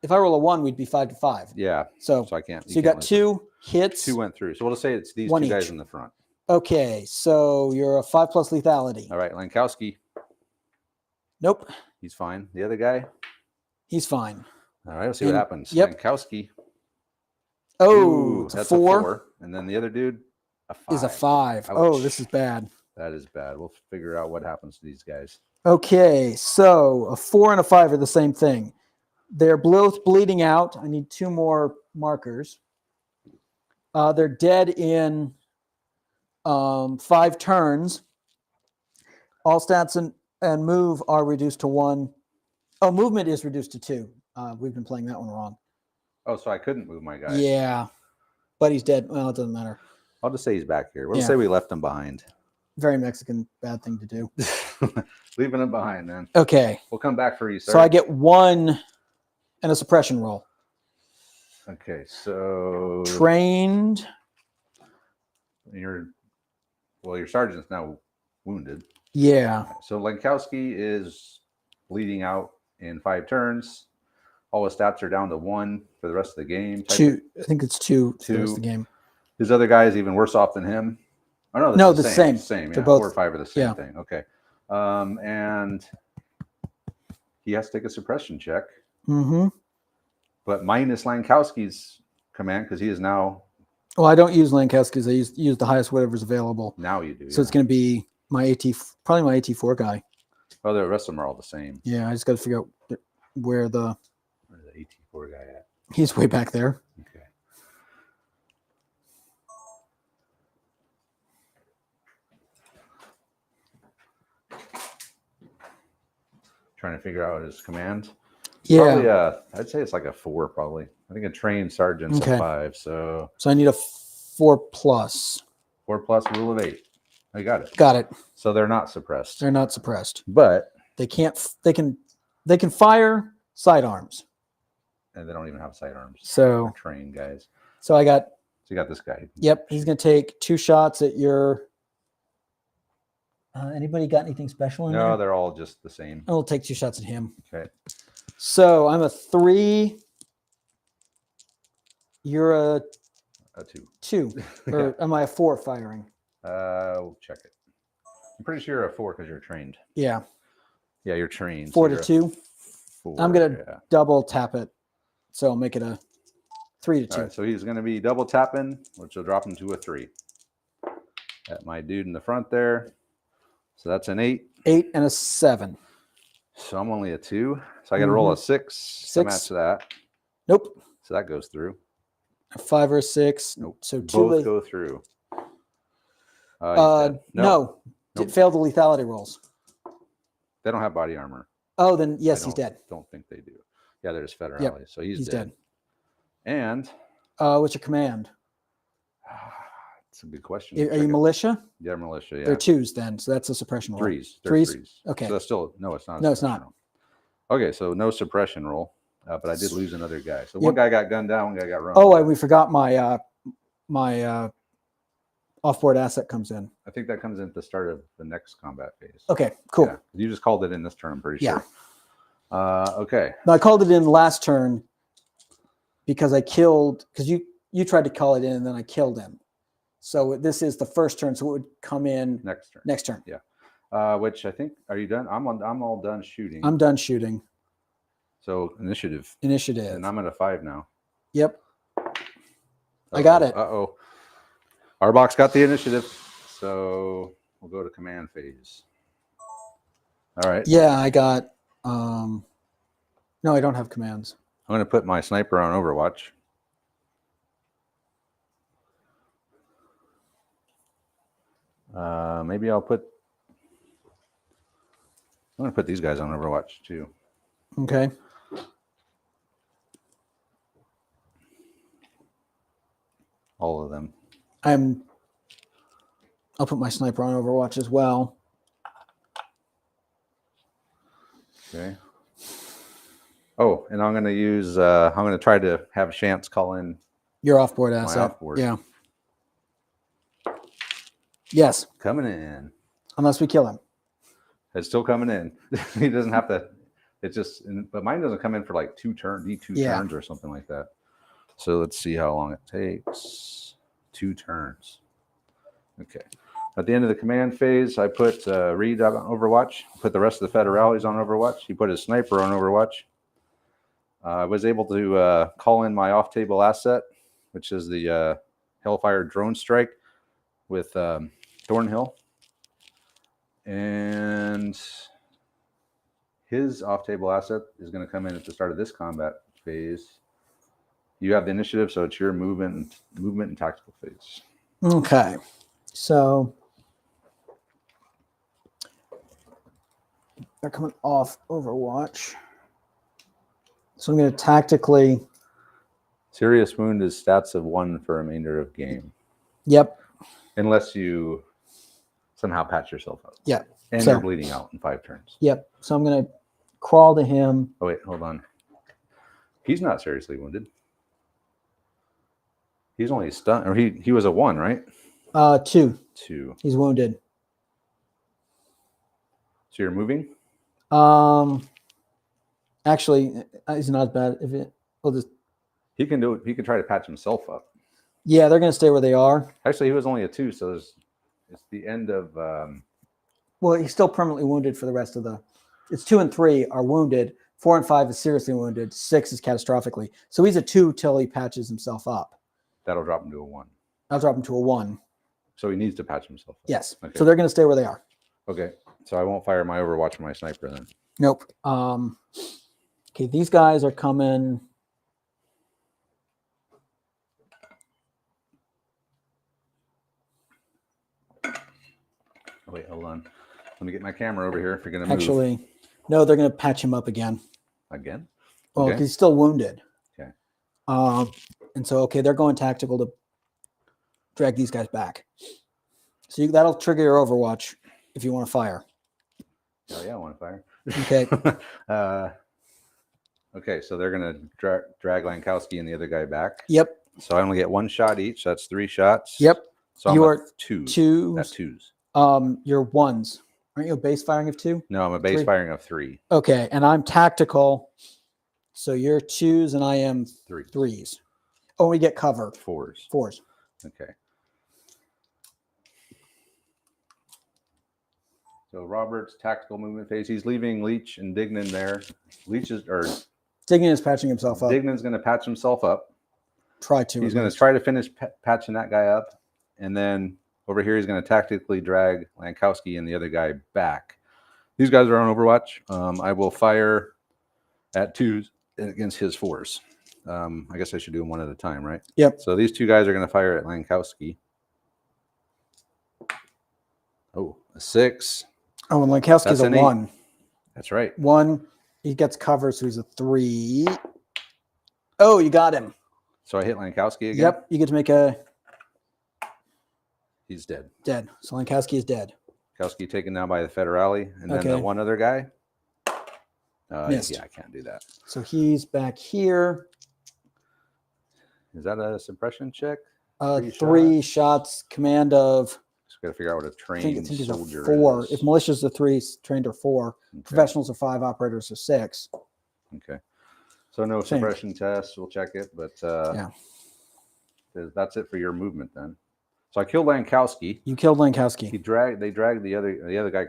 If I roll a 1, we'd be 5 to 5. Yeah. So I can't. So you got 2 hits. 2 went through. So we'll just say it's these 1 2 guys each. in the front. Okay, so you're a 5+ lethality. All right, Lankowski. Nope. He's fine. The other guy. He's fine. All right, let's see what happens. Yep. Lankowski. Oh, it's a that's 4. a 4. And then the other dude, a 5. Is a 5. Ouch. Oh, this is bad. That is bad. We'll figure out what happens to these guys. Okay, so a 4 and a 5 are the same thing. They're both bleeding out. I need 2 more markers. They're dead in 5 turns. All stats and move are reduced to 1. Oh, movement is reduced to 2. We've been playing that one wrong. Oh, so I couldn't move my guy. Yeah, but he's dead. Well, it doesn't matter. I'll just say he's back here. We'll Yeah. say we left him behind. Very Mexican bad thing to do. Leaving him behind, man. Okay. We'll come back for you, sir. So I get 1 and a suppression roll. Okay, so Trained. your sergeant's now wounded. Yeah. So Lankowski is bleeding out in 5 turns. All his stats are down to 1 for the rest of the game. 2. I think it's 2 for the 2. rest of the game. His other guy is even worse off than him. Oh no, No, the the same. same. Yeah, They're both, 4 or 5 are the same yeah. thing. Okay, and he has to take a suppression check, but minus Lankowski's command because he is now. Well, I don't use Lankowski's. I use the highest whatever's available. Now you do. So it's going to be my probably my AT4 guy. Oh, the rest of them are all the same. Yeah, I just got to figure out where's the AT4 guy at? He's way back there. Okay. Trying to figure out his command. Yeah. Probably, I'd say it's like a 4 probably. I think a trained sergeant's a 5. So I need a 4 plus. 4 plus rule of 8. I got it. Got it. So they're not suppressed. They're not suppressed. But they can't. They can fire sidearms. And they don't even have sidearms. So they're trained guys. So I got. So you got this guy. Yep. He's going to take 2 shots at your. Anybody got anything special in there? No, they're all just the same. I'll take 2 shots at him. Okay. So I'm a 3. You're a 2. 2. Or am I a 4 firing? We'll check it. I'm pretty sure you're a 4 because you're trained. Yeah. Yeah, you're trained. 4 to 2. 4, I'm gonna double tap it, so I'll make it a 3 to 2. All right, so he's gonna be double tapping, which will drop him to a 3. At my dude in the front there. So that's an 8. 8 and a 7. So I'm only a 2. So I got to roll a 6 to match that. Nope. So that goes through. A 5 or a 6. Nope. So 2. Both go through. No. Nope. Failed the lethality rolls. They don't have body armor. Oh, then yes, he's dead. Don't think they do. Yeah, there's federales. Yep. So he's dead. And what's your command? It's a good question. Are you militia? Yeah, militia. Yeah. They're 2s then, so that's a suppression roll. 3s. 3s. Okay. So that's still it's not. No, it's not. Roll. Okay, so no suppression roll, but I did lose another guy. So one guy got gunned down, one guy got run. Oh, we forgot my my offboard asset comes in. I think that comes in at the start of the next combat phase. Okay, cool. Yeah, you just called it in this turn, I'm pretty sure. Okay. No, I called it in last turn because you tried to call it in and then I killed him. So this is the first turn, so it would come in next turn. Yeah. Which I think, are you done? I'm all done shooting. I'm done shooting. So initiative. And I'm at a 5 now. Yep. I got it. Uh-oh. Our box got the initiative. So we'll go to command phase. All right. Yeah, I got no, I don't have commands. I'm going to put my sniper on Overwatch. Maybe I'm going to put these guys on Overwatch too. Okay. All of them. I'll put my sniper on Overwatch as well. Okay. Oh, and I'm going to use, I'm going to try to have Chance call in your offboard asset. Offboard. Yeah. Yes. Coming in. Unless we kill him. It's still coming in. He doesn't have to, it's just, but mine doesn't come in for like 2 turns or something like that. So let's see how long it takes. 2 turns. Okay. At the end of the command phase, I put Reed on Overwatch. Put the rest of the federales on Overwatch. He put his sniper on Overwatch. I was able to call in my off-table asset, which is the Hellfire drone strike with Thornhill. And his off-table asset is going to come in at the start of this combat phase. You have the initiative, so it's your movement and tactical phase. Okay. So they're coming off Overwatch. So I'm going to tactically. Serious wound is stats of 1 for remainder of game. Yep. Unless you somehow patch yourself up. Yeah. And So- you're bleeding out in 5 turns. Yep. So I'm going to crawl to him. Oh, wait, hold on. He's not seriously wounded. He's only stunned, or he was a 1, right? 2. 2. He's wounded. So you're moving? Actually, he's not as bad. If it, we'll just. He can do it. He can try to patch himself up. Yeah, they're going to stay where they are. Actually, he was only a 2, so it's the end of. Well, he's still permanently wounded for the rest of the. It's 2 and 3 are wounded. 4 and 5 is seriously wounded. 6 is catastrophically. So he's a 2 till he patches himself up. That'll drop him to a 1. I'll drop him to a 1. So he needs to patch himself up. Yes. Okay. So they're going to stay where they are. Okay. So I won't fire my Overwatch and my sniper then. Nope. Okay, these guys are coming. Oh, wait, hold on. Let me get my camera over here if you're going to move. Actually, no, they're going to patch him up again. Again? Well, Okay. he's still wounded. Okay. And so, okay, they're going tactical to drag these guys back. So that'll trigger your Overwatch if you want to fire. Oh, yeah, I want to fire. Okay. Okay, so they're going to drag Lankowski and the other guy back. Yep. So I only get 1 shot each. So that's 3 shots. Yep. So I'm You a are 2. Twos. That's 2s. You're 1s. Aren't you a base firing of 2? No, I'm a base 3. firing of 3. Okay, and I'm tactical. So you're 2s and I am 3. 3s. Oh, we get cover. 4s. 4s. Okay. So Robert's tactical movement phase. He's leaving Leech and Dignan there. Dignan is patching himself up. Dignan's going to patch himself up. Try to. He's at going to least. try to finish patching that guy up. And then over here, he's going to tactically drag Lankowski and the other guy back. These guys are on Overwatch. I will fire at 2s against his 4s. I guess I should do them one at a time, right? Yep. So these 2 guys are going to fire at Lankowski. Oh, a 6. Oh, and Lankowski's That's a an 8. 1. That's right. 1. He gets cover, so he's a 3. Oh, you got him. So I hit Lankowski again? Yep. You get to make a He's dead. dead. So Lankowski is dead. Lankowski taken down by the Federale. And then the Okay. one other guy. Missed. Yeah, I can't do that. So he's back here. Is that a suppression check? 3 shots. Command of. Just got to figure out what a I think trained it's soldier a 4. is. If militia's a 3, trained are 4. Okay. Professionals are 5. Operators are 6. Okay. So no Think. suppression test. We'll check it, but Yeah. that's it for your movement then. So I killed Lankowski. You killed Lankowski. They dragged the other guy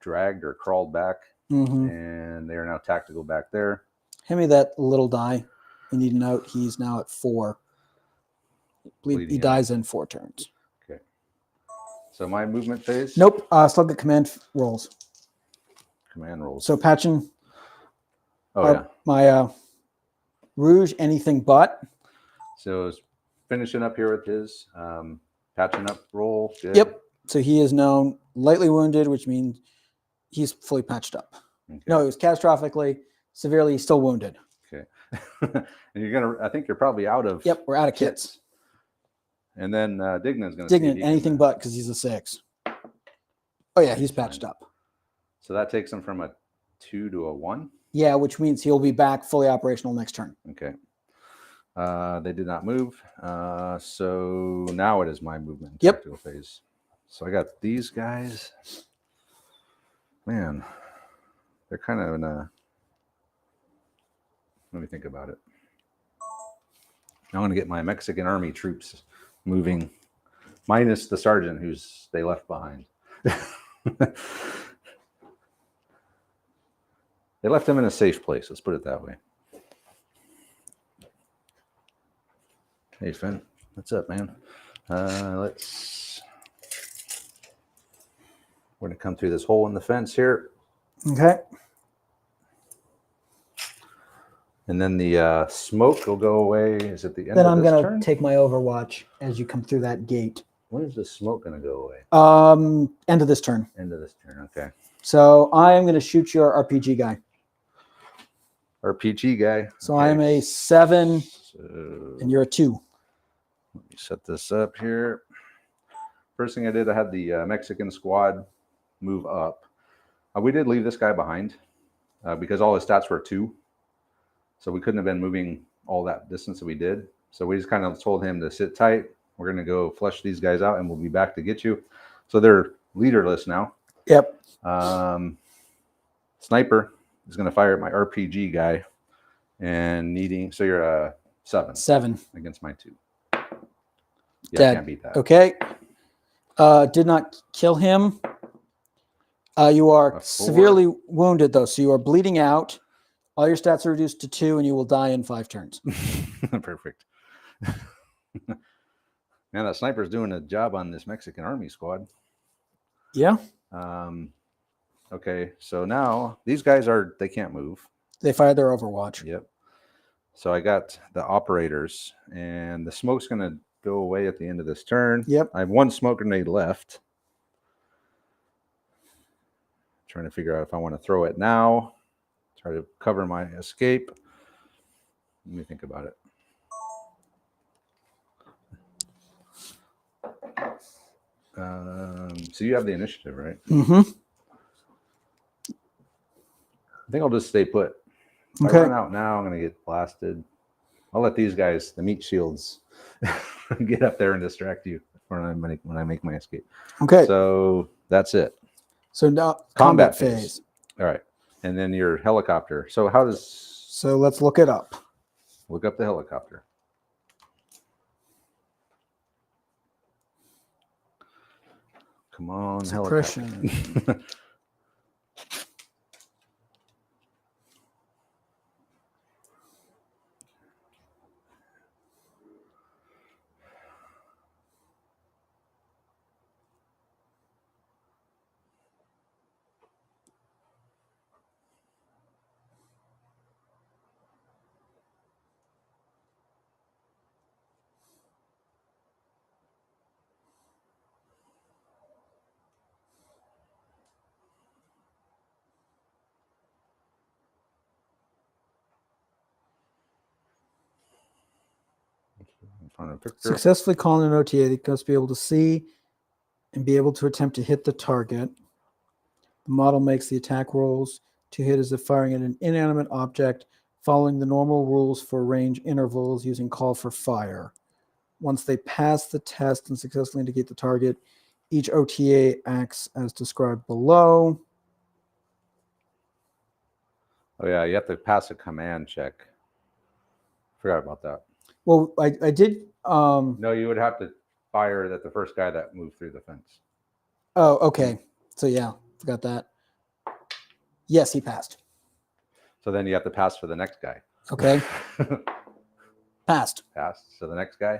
dragged or crawled back, Mm-hmm. and they are now tactical back there. Hand me that little die. You need to note he's now at 4. I believe he Bleeding dies in 4 turns. Okay. So my movement phase. Nope. Still get command rolls. Command rolls. So patching yeah. my Rouge, anything but. So it's finishing up here with his patching up roll. Good. Yep. So he is known lightly wounded, which means he's fully patched up. Okay. No, he was catastrophically, severely still wounded. Okay. And I think you're probably out of. Yep, we're out of kits. And then Dignan's going to Dignan, anything but, because he's a 6. Oh yeah, he's patched up. So that takes him from a 2 to a 1. Yeah, which means he'll be back fully operational next turn. Okay. They did not move. So now it is my movement. Yep. Tactical phase. So I got these guys. Man, they're kind of in a. Let me think about it. I'm going to get my Mexican army troops moving, minus the sergeant they left behind. They left him in a safe place. Let's put it that way. Hey, Finn. What's up, man? We're going to come through this hole in the fence here. Okay. And then the smoke will go away. Is it the end Then of I'm this going turn? to take my Overwatch as you come through that gate. When is the smoke going to go away? End of this turn. End of this turn. Okay. So I am going to shoot your RPG guy. RPG guy. So Okay. I am a 7 So and you're a 2. let me set this up here. First thing I did, I had the Mexican squad move up. We did leave this guy behind because all his stats were 2. So we couldn't have been moving all that distance that we did. So we just kind of told him to sit tight. We're going to go flush these guys out and we'll be back to get you. So they're leaderless now. Yep. Sniper is going to fire at my RPG guy and so you're a 7. 7 against my 2. Yeah, Dead. I can't beat that. Okay. Did not kill him. You are severely wounded, though. So you are bleeding out. All your stats are reduced to 2, and you will die in 5 turns. Perfect. Man, that sniper's doing a job on this Mexican army squad. Yeah. Okay, so now these guys they can't move. They fired their Overwatch. Yep. So I got the operators, and the smoke's going to go away at the end of this turn. Yep. I have 1 smoke grenade left. Trying to figure out if I want to throw it now. Try to cover my escape. Let me think about it. So you have the initiative, right? Mm-hmm. I think I'll just stay put. If Okay. I run out now, I'm going to get blasted. I'll let these guys, the meat shields, get up there and distract you when I make my escape. Okay. So that's it. So now Combat phase. phase. All right. And then your helicopter. So how does... So let's look it up. Look up the helicopter. Come on, Suppression. helicopter. Successfully calling an OTA, it must be able to see and be able to attempt to hit the target. The model makes the attack rolls to hit as if firing at an inanimate object, following the normal rules for range intervals using call for fire. Once they pass the test and successfully indicate the target, each OTA acts as described below. Oh, yeah, you have to pass a command check. Forgot about that. Well, I did... No, you would have to fire at the first guy that moved through the fence. Oh, okay. So, yeah, forgot that. Yes, he passed. So then you have to pass for the next guy. Okay. Passed. Passed. So the next guy?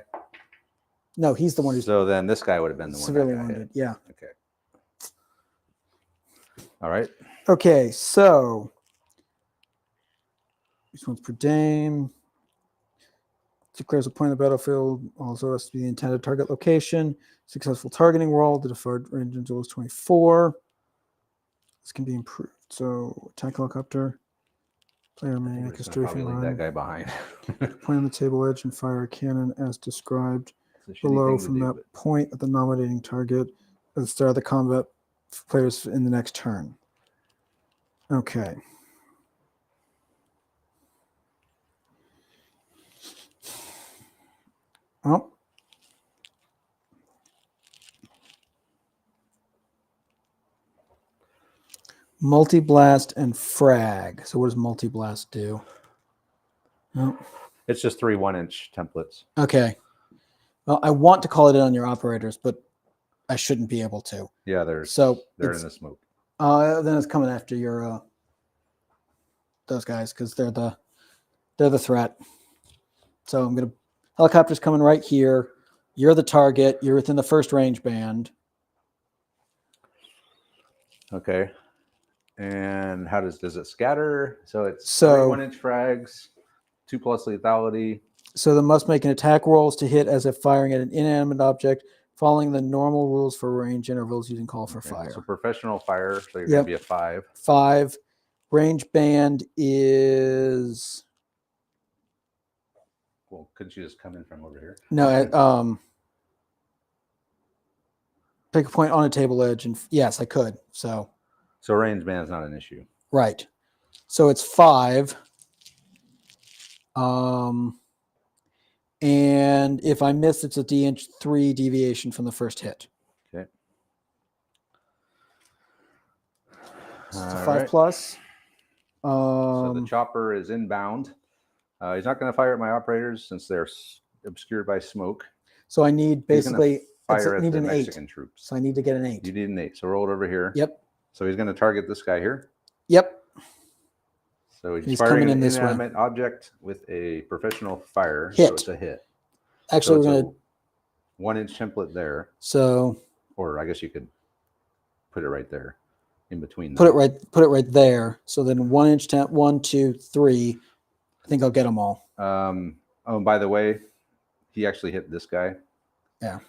No, he's the one who's So then this guy would have been the one severely that got wounded. hit. Yeah. Okay. All right. Okay, so each one's per dame. Declares a point on the battlefield. Also has to be the intended target location. Successful targeting roll. The deferred range interval is 24. This can be improved. So attack helicopter. Player may make a strafing leave that run. guy behind. Point on the table edge and fire a cannon as described It's a shitty below thing to from do, that but- point at the nominating target at the start of the combat players in the next turn. Okay. Well, multi-blast and frag. So what does multi-blast do? Oh, It's just 3 1-inch templates. okay. Well, I want to call it in on your operators, but I shouldn't be able to. Yeah, they're in the smoke. Then it's coming after your those guys because they're the threat. So I'm gonna Helicopter's coming right here. You're the target. You're within the first range band. Okay. And how does it scatter? So it's So 1-inch frags, 2+ lethality. So they must make an attack rolls to hit as if firing at an inanimate object, following the normal rules for range intervals using call for fire. So professional fire, so you're Yep. going to be a 5. 5. Range band is Well, couldn't you just come in from over here? no. Pick a point on a table edge, and yes, I could. So range band is not an issue. right. So it's 5. And if I miss, it's a D3 deviation from the first hit. Okay. So it's a 5 plus. So the chopper is inbound. He's not going to fire at my operators since they're obscured by smoke. So I need basically fire I need at the an Mexican 8. troops. So I need to get an 8. You need an 8. So roll it over here. Yep. So he's going to target this guy here. Yep. So he's coming firing in an this way. inanimate object with a professional fire. Hit. So it's a hit. Actually, so we're it's going a 1-inch template there. So Or I guess you could put it right there in between. Put it right there. So then 1-inch temp, 1, 2, 3. I think I'll get them all. Oh, and by the way, he actually hit this guy. Yeah.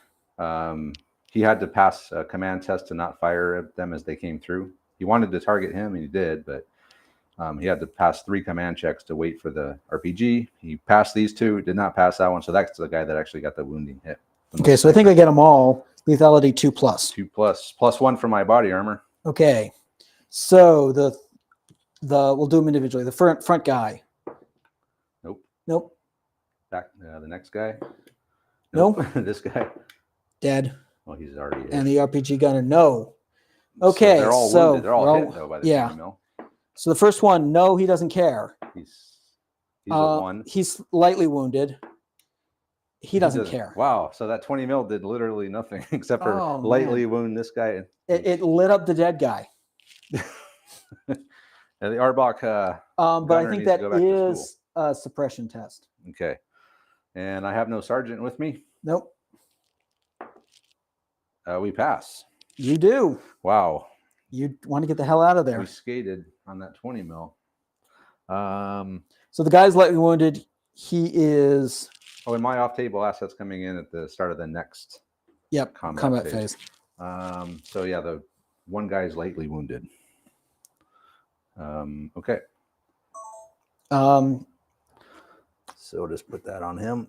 He had to pass a command test to not fire at them as they came through. He wanted to target him, and he did, but he had to pass 3 command checks to wait for the RPG. He passed these 2, did not pass that one, so that's the guy that actually got the wounding hit. Okay, so I think I get them all. Lethality 2 plus. 2 plus 1 for my body armor. Okay, so the we'll do them individually. The front guy. Nope. Back the next guy. Nope. This guy. Dead. Well, he's already hit. And the RPG gunner, no. Okay, so they're all wounded. They're all hit though by the 20 mil. So the first one, no, he doesn't care. He's a 1. He's lightly wounded. He doesn't care. Wow. So that 20 mil did literally nothing except for lightly wound this guy. It lit up the dead guy. And the Arbok. But I think that is a suppression test. Okay. And I have no sergeant with me. Nope. We pass. You do. Wow. You want to get the hell out of there. We skated on that 20 mil. So the guy's lightly wounded. He is. Oh, and my off-table assets coming in at the start of the next. Yep. Combat phase. So yeah, the one guy is lightly wounded. Okay. So just put that on him.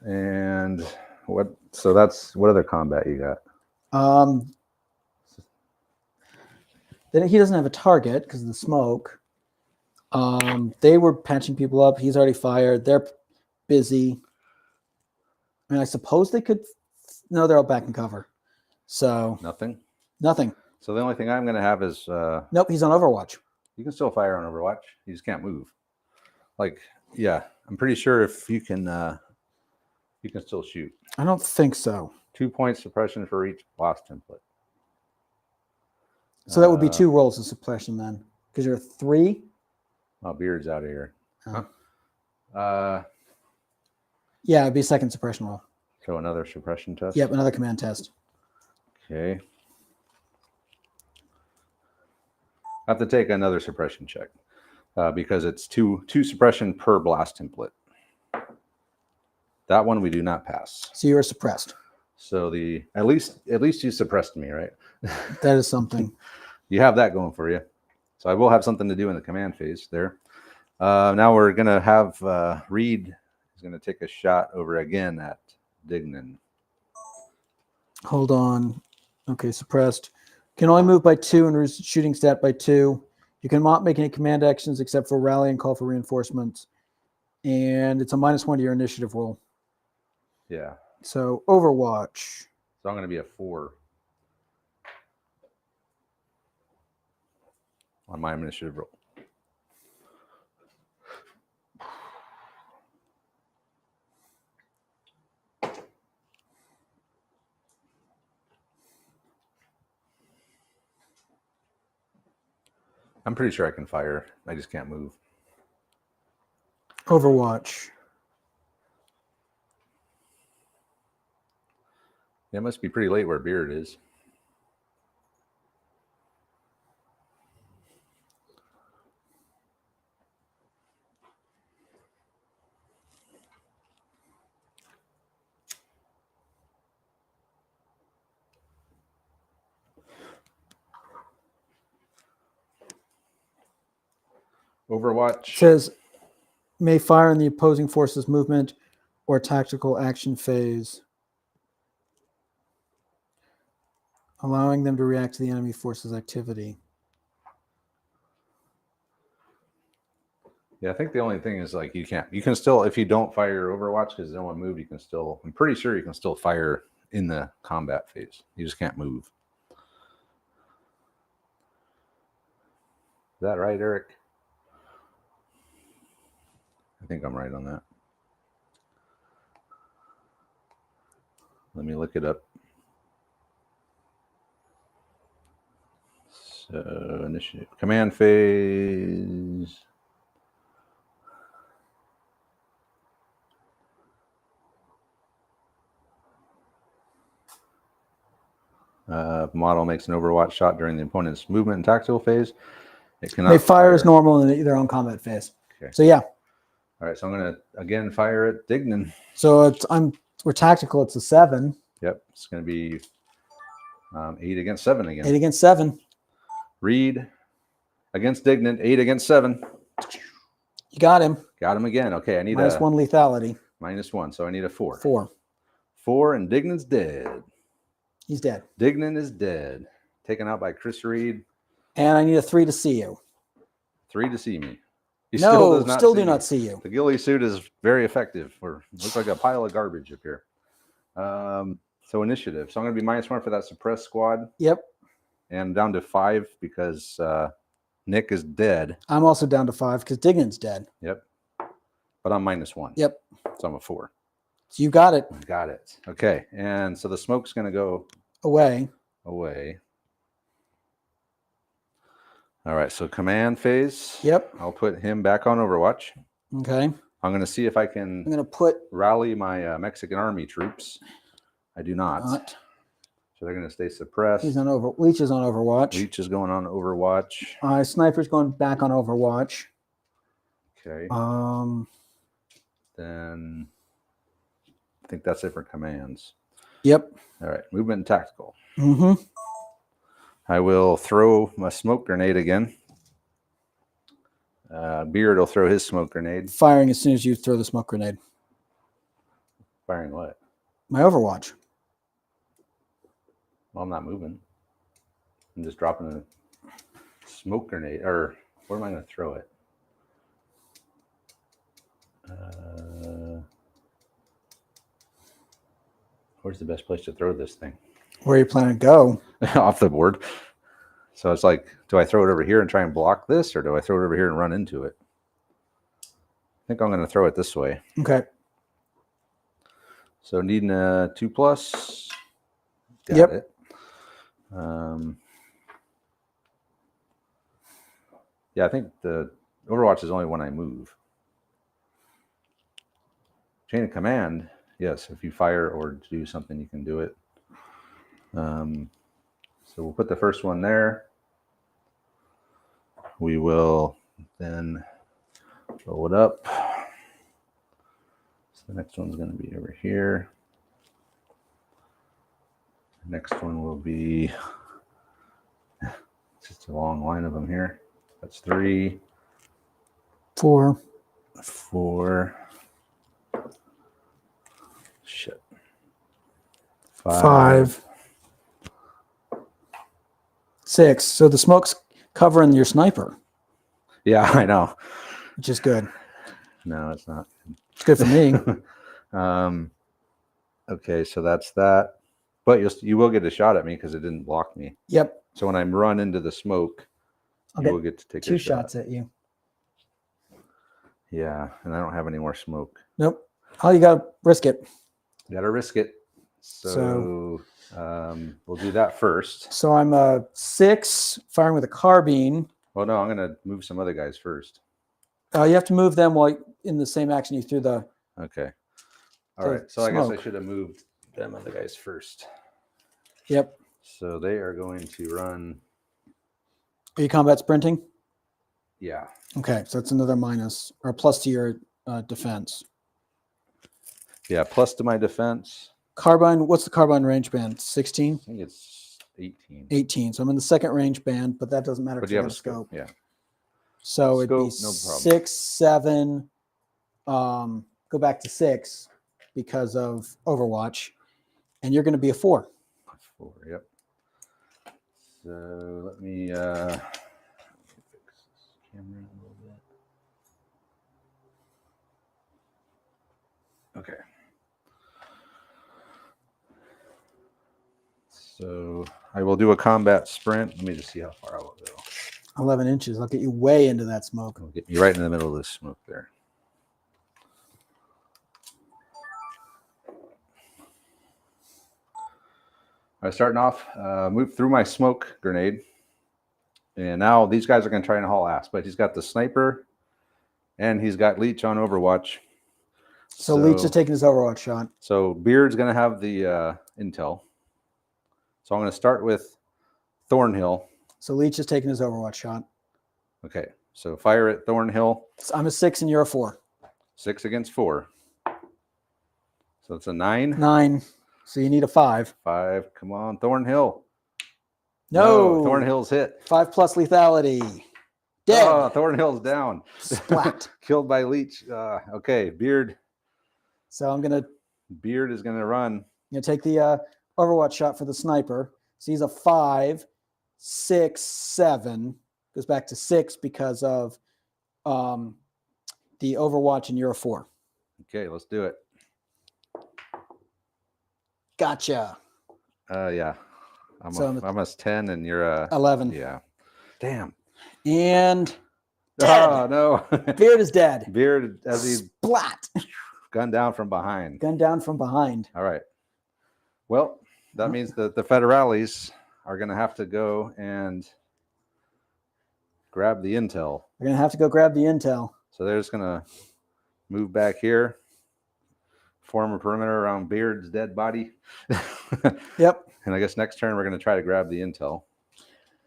And what other combat you got? Then he doesn't have a target because of the smoke. They were patching people up. He's already fired. They're busy. I mean, I suppose they could. No, they're all back in cover. So Nothing. So the only thing I'm going to have is nope. He's on Overwatch. You can still fire on Overwatch. You just can't move. Like, yeah, I'm pretty sure if you can still shoot. I don't think so. 2 points suppression for each blast template. So that would be 2 rolls of suppression then, because you're 3. Oh, Beard's out of here. Huh? Yeah, it'd be a second suppression roll. So another suppression test? Yep, another command test. Okay. I have to take another suppression check because it's two suppression per blast template. That one we do not pass. So you are suppressed. So at least you suppressed me, right? That is something. You have that going for you. So I will have something to do in the command phase there. Now we're going to have Reed is going to take a shot over again at Dignan. Hold on. Okay, suppressed. Can only move by 2 and shooting stat by 2. You cannot make any command actions except for rally and call for reinforcements. And it's a -1 to your initiative roll. Yeah. So Overwatch. So I'm going to be a 4 on my initiative roll. I'm pretty sure I can fire. I just can't move. Overwatch. Yeah, it must be pretty late where Beard is. Overwatch. It says may fire in the opposing force's movement or tactical action phase, allowing them to react to the enemy force's activity. Yeah, I think the only thing is like you can still, if you don't fire your Overwatch because no one moved, you can still, I'm pretty sure you can still fire in the combat phase. You just can't move. Is that right, Eric? I think I'm right on that. Let me look it up. So initiative, command phase. Model makes an Overwatch shot during the opponent's movement and tactical phase. It cannot They fire as normal in their own combat phase. Okay. So yeah. All right, so I'm gonna again fire at Dignan. So we're tactical. It's a 7. Yep, it's gonna be 8 against 7 again. 8 against 7. Reed against Dignan. 8 against 7. You got him. Got him again. Okay, I need -1 lethality. -1, so I need a 4. 4. 4, and Dignan's dead. He's dead. Dignan is dead. Taken out by Chris Reed. And I need a 3 to see you. 3 to see me. He No, does still see do me. not see you. The ghillie suit is very effective. Looks like a pile of garbage up here. So initiative. So I'm going to be -1 for that suppressed squad. Yep. And down to 5 because Nick is dead. I'm also down to 5 because Dignan's dead. Yep. But I'm -1. Yep. So I'm a 4. So you got it. Got it. Okay. And so the smoke's going to go Away. All right. So command phase. Yep. I'll put him back on Overwatch. Okay. I'm going to see if I I'm can going to put rally my Mexican army troops. I do not. So they're going to stay suppressed. Leech is on Overwatch. Leech is going on Overwatch. Sniper's going back on Overwatch. Okay. Then I think that's it for commands. Yep. All right. Movement and tactical. Mm-hmm. I will throw my smoke grenade again. Beard will throw his smoke grenade. Firing as soon as you throw the smoke grenade. Firing what? My Overwatch. Well, I'm not moving. I'm just dropping a smoke grenade. Or where am I going to throw it? Where's the best place to throw this thing? Where are you planning to go? Off the board. So it's like, do I throw it over here and try and block this, or do I throw it over here and run into it? I think I'm going to throw it this way. Okay. So needing a 2+. Got Yep. it. Yeah, I think the Overwatch is only when I move. Chain of command, yes. If you fire or do something, you can do it. So we'll put the first one there. We will then roll it up. So the next one's going to be over here. The next one will be just a long line of them here. That's 3. 4. 4. Shit. 5. 6. So the smoke's covering your sniper. Yeah, I know. Which is good. No, it's not. It's good for me. Okay, so that's that. But you will get a shot at me because it didn't block me. Yep. So when I run into the smoke, you will get to take 2 a shot. shots at you. Yeah, and I don't have any more smoke. Nope. Oh, you got to risk it. Got to risk it. So we'll do that first. So I'm a 6 firing with a carbine. Well, no, I'm going to move some other guys first. You have to move them while in the same action you threw the. Okay. All the right. So I guess I smoke. should have moved them other guys first. Yep. So they are going to run. Are you combat sprinting? Yeah. Okay, so that's another minus or plus to your defense. Yeah. Plus to my defense. Carbine, what's the carbine range band? 16? I think it's 18. 18. So I'm in the second range band, but that doesn't matter But because you I have got a a scope. Yeah. So it'd be Scope, no problem. 6, 7. Go back to 6 because of Overwatch, and you're going to be a 4. 4. Yep. So let me fix this camera a little bit. Okay. So I will do a combat sprint. Let me just see how far I will go. 11 inches. I'll get you way into that smoke. I'll get you right in the middle of this smoke there. All right, starting off, move through my smoke grenade. And now these guys are going to try and haul ass, but he's got the sniper and he's got Leech on Overwatch. So Leech is taking his Overwatch shot. So Beard's going to have the intel. So I'm going to start with Thornhill. So Leech is taking his Overwatch shot. Okay, so fire at Thornhill. So I'm a 6 and you're a 4. 6 against 4. So it's a 9. 9. So you need a 5. 5. Come on, Thornhill. No. Thornhill's hit. 5 plus lethality. Dead. Oh, Thornhill's down. Splat. Killed by Leech. Okay, Beard. So I'm going to Beard is going to run. take the Overwatch shot for the sniper. So he's a 5, 6, 7. Goes back to 6 because of the Overwatch, and you're a 4. Okay, let's do it. Gotcha. Yeah. So I'm a 10 and you're a 11. Yeah. Damn. And dead. Oh, no. Beard is dead. Beard as he Splat. gunned down from behind. Gunned down from behind. All right. Well, that means that the Federales are going to have to go and grab the intel. We're going to have to go grab the intel. So they're just going to move back here, form a perimeter around Beard's dead body. Yep. And I guess next turn we're going to try to grab the intel,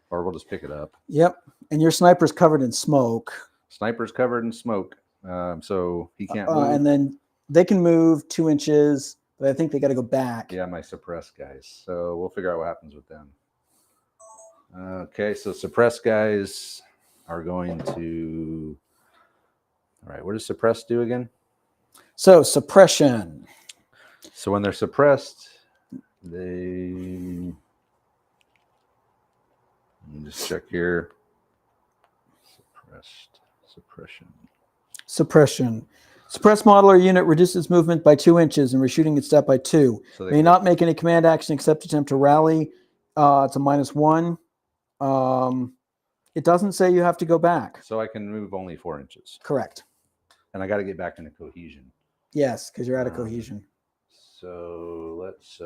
or we'll just pick it up. Yep. And your sniper's covered in smoke. Sniper's covered in smoke, so he can't move. And then they can move 2 inches, but I think they got to go back. Yeah, my suppressed guys. So we'll figure out what happens with them. Okay, so suppressed guys are going to... All right, what does suppressed do again? So suppression. So when they're suppressed, they... Let me just check here. Suppression. Suppressed model or unit reduces movement by 2 inches and reshooting its step by 2. So May not make any command action except attempt to rally. It's a -1. It doesn't say you have to go back. So I can move only 4 inches. Correct. And I got to get back into cohesion. Yes, because you're out of cohesion. So let's...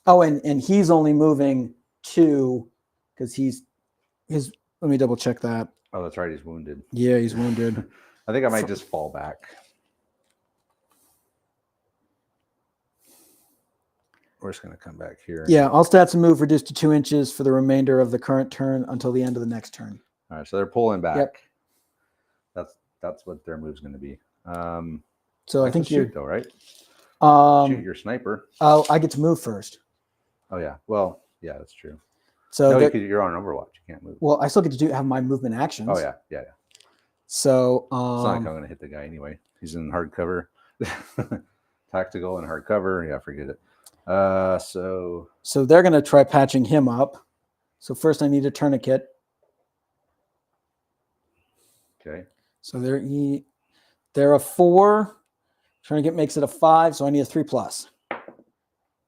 Oh, and he's only moving 2 because let me double check that. Oh, that's right. He's wounded. Yeah, he's wounded. I think I might just fall back. We're just going to come back here. Yeah, all stats and move reduced to 2 inches for the remainder of the current turn until the end of the next turn. All right, so they're pulling back. Yep. That's what their move's going to be. So I think shoot though, right? Shoot your sniper. Oh, I get to move first. Oh yeah. Well, yeah, that's true. So no, you're on Overwatch. You can't move. Well, I still get to have my movement actions. Oh yeah. So it's not like I'm going to hit the guy anyway. He's in hard cover. Tactical and hard cover. Yeah, forget it. So they're going to try patching him up. So first I need a tourniquet. Okay. So they're a 4. Tourniquet makes it a 5, so I need a 3+.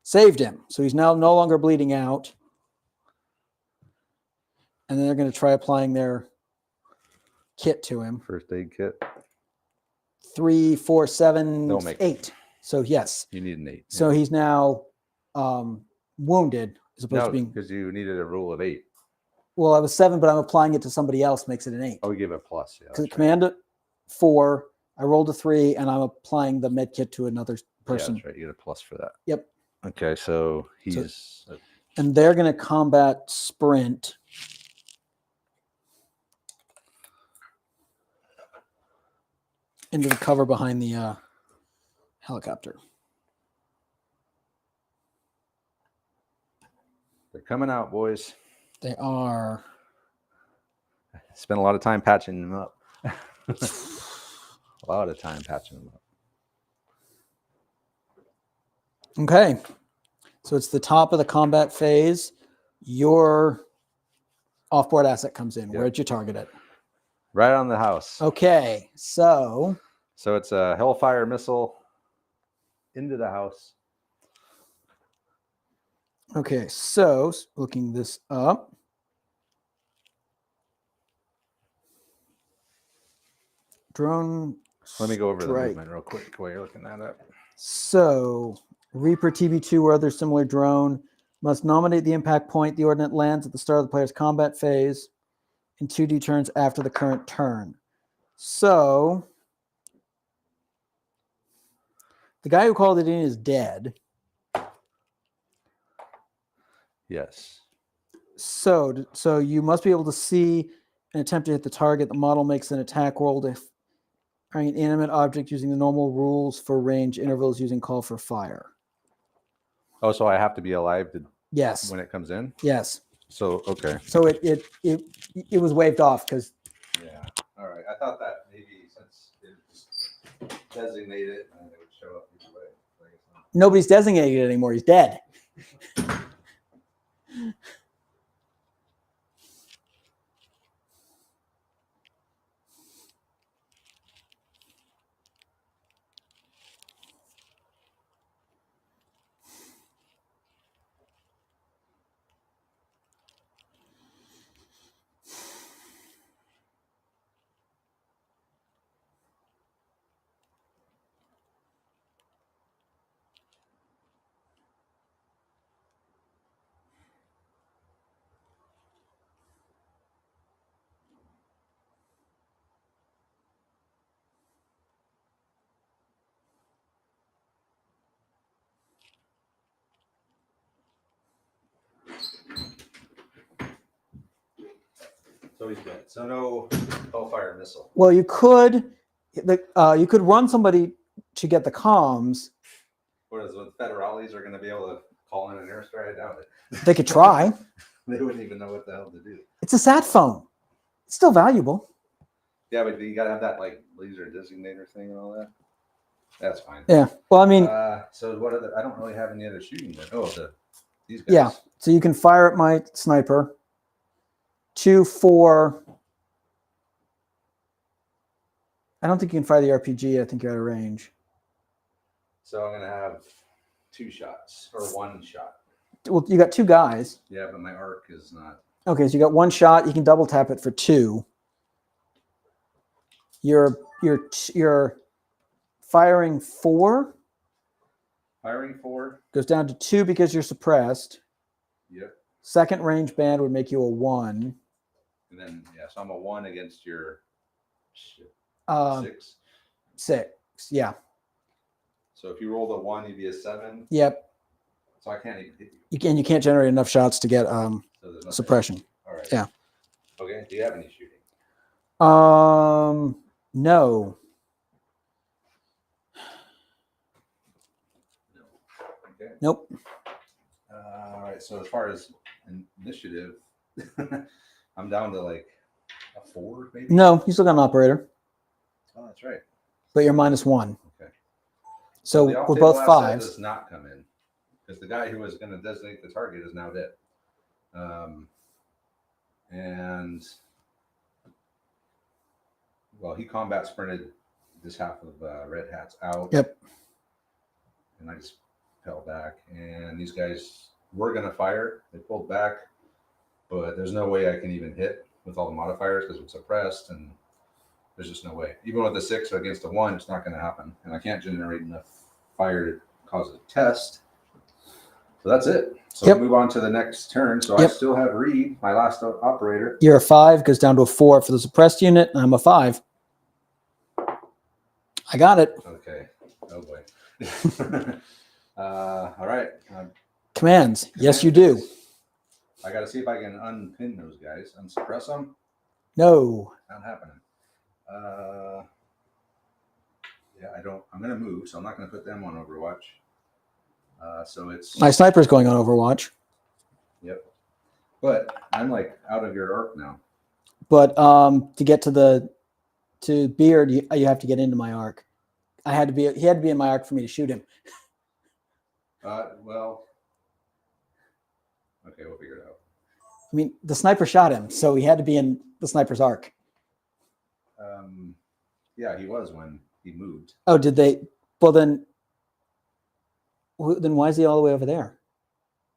Saved him. So he's now no longer bleeding out. And then they're going to try applying their kit to him. First aid kit. 3, 4, 7, Don't make 8. So yes. You need an 8. So he's now wounded as opposed to being... because you needed a rule of 8. Well, I was 7, but I'm applying it to somebody else, makes it an 8. Oh, we give it a plus. Yeah, Because that's right. command 4, I rolled a 3, and I'm applying the med kit to another person. Yeah, that's right. You get a plus for that. Yep. Okay, so he's And they're going to combat sprint. Into the cover behind the helicopter. they're coming out, boys. They are. Spent a lot of time patching them up. A lot of time patching them up. Okay. So it's the top of the combat phase. Your offboard asset comes in. Yep. Where'd you target it? Right on the house. Okay. So it's a Hellfire missile into the house. okay. So looking this up. Drone. Let me go over strike. the movement real quick while you're looking that up. So Reaper TB2 or other similar drone must nominate the impact point. The ordnance lands at the start of the player's combat phase in 2D turns after the current turn. So the guy who called it in is dead. Yes. So you must be able to see and attempt to hit the target. The model makes an attack roll to an inanimate object using the normal rules for range intervals using call for fire. Oh, so I have to be alive Yes. when it comes in? Yes. So, okay. So it was waved off because. Yeah. All right. I thought that maybe since it was designated, it would show up either way. I guess not. Nobody's designated anymore. He's dead. So he's dead. So no Hellfire missile. Well, you could run somebody to get the comms. Whereas with federales are going to be able to call in an airstrike, I doubt it. They could try. They wouldn't even know what the hell to do. It's a sat phone. It's still valuable. Yeah, but you got to have that like laser designator thing and all that. That's fine. Yeah. Well, I mean, so what other? I don't really have any other shooting. These guys. yeah. So you can fire at my sniper. 2, 4. I don't think you can fire the RPG. I think you're out of range. So I'm gonna have 2 shots or 1 shot. Well, you got 2 guys. Yeah, but my arc is not. Okay, so you got 1 shot. You can double tap it for 2. You're firing 4. Firing 4 goes down to 2 because you're suppressed. Yep. Second range band would make you a 1. And then so I'm a 1 against your 6. 6. Yeah. So if you roll the 1, you'd be a 7. Yep. So I can't even hit you. You can't generate enough shots to get So suppression. All right. Yeah. Okay. Do you have any shooting? No. No. Okay. Nope. All right. So as far as initiative, I'm down to like a 4, maybe. No, you still got an operator, Oh, that's right. but you're -1. Okay. So the we're off-table both asset 5s. does not come in because the guy who was going to designate the target is now dead. And well, he combat sprinted this half of Red Hat's out. Yep. And I just fell back. And these guys were going to fire. They pulled back, but there's no way I can even hit with all the modifiers because I'm suppressed, and there's just no way. Even with a 6 against a 1, it's not going to happen. And I can't generate enough fire to cause a test. So that's it. So Yep. we move on to the next turn. So I Yep. still have Reed, my last operator. You're a 5, goes down to a 4 for the suppressed unit, and I'm a 5. I got it. Okay. Oh boy. All right. Commands. Yes, you do. I got to see if I can unpin those guys, unsuppress them. No. Not happening. Yeah, I don't. I'm going to move, so I'm not going to put them on Overwatch. So it's My sniper's going on Overwatch. Yep. But I'm like out of your arc now. But to get to Beard, you have to get into my arc. He had to be in my arc for me to shoot him. Well, okay, we'll figure it out. I mean, the sniper shot him, so he had to be in the sniper's arc. Yeah, he was when he moved. Oh, did they? Well, then why is he all the way over there?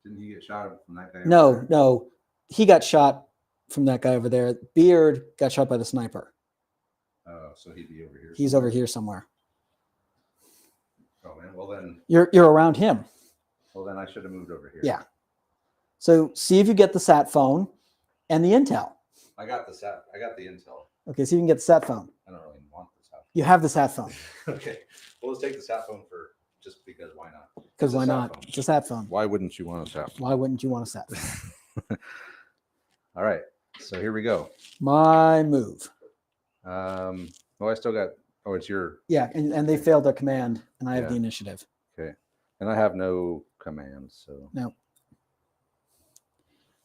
Didn't he get shot from that guy? No. He got shot from that guy over there. Beard got shot by the sniper. Oh, so he'd be over here. He's over here somewhere. Oh man, well then you're around him. Well then I should have moved over here. Yeah. So see if you get the sat phone and the intel. I got the intel. Okay, so you can get the sat phone. I don't really want the sat phone. You have the sat phone. Okay. Well, let's take the sat phone for just because why not? Because why not? It's a sat phone. Why wouldn't you want a sat phone? Why wouldn't you want a sat phone? All right. So here we go. My move. Well, I still got. Oh, it's your. Yeah, and they failed their command, and I have the initiative. Okay, and I have no commands, so no.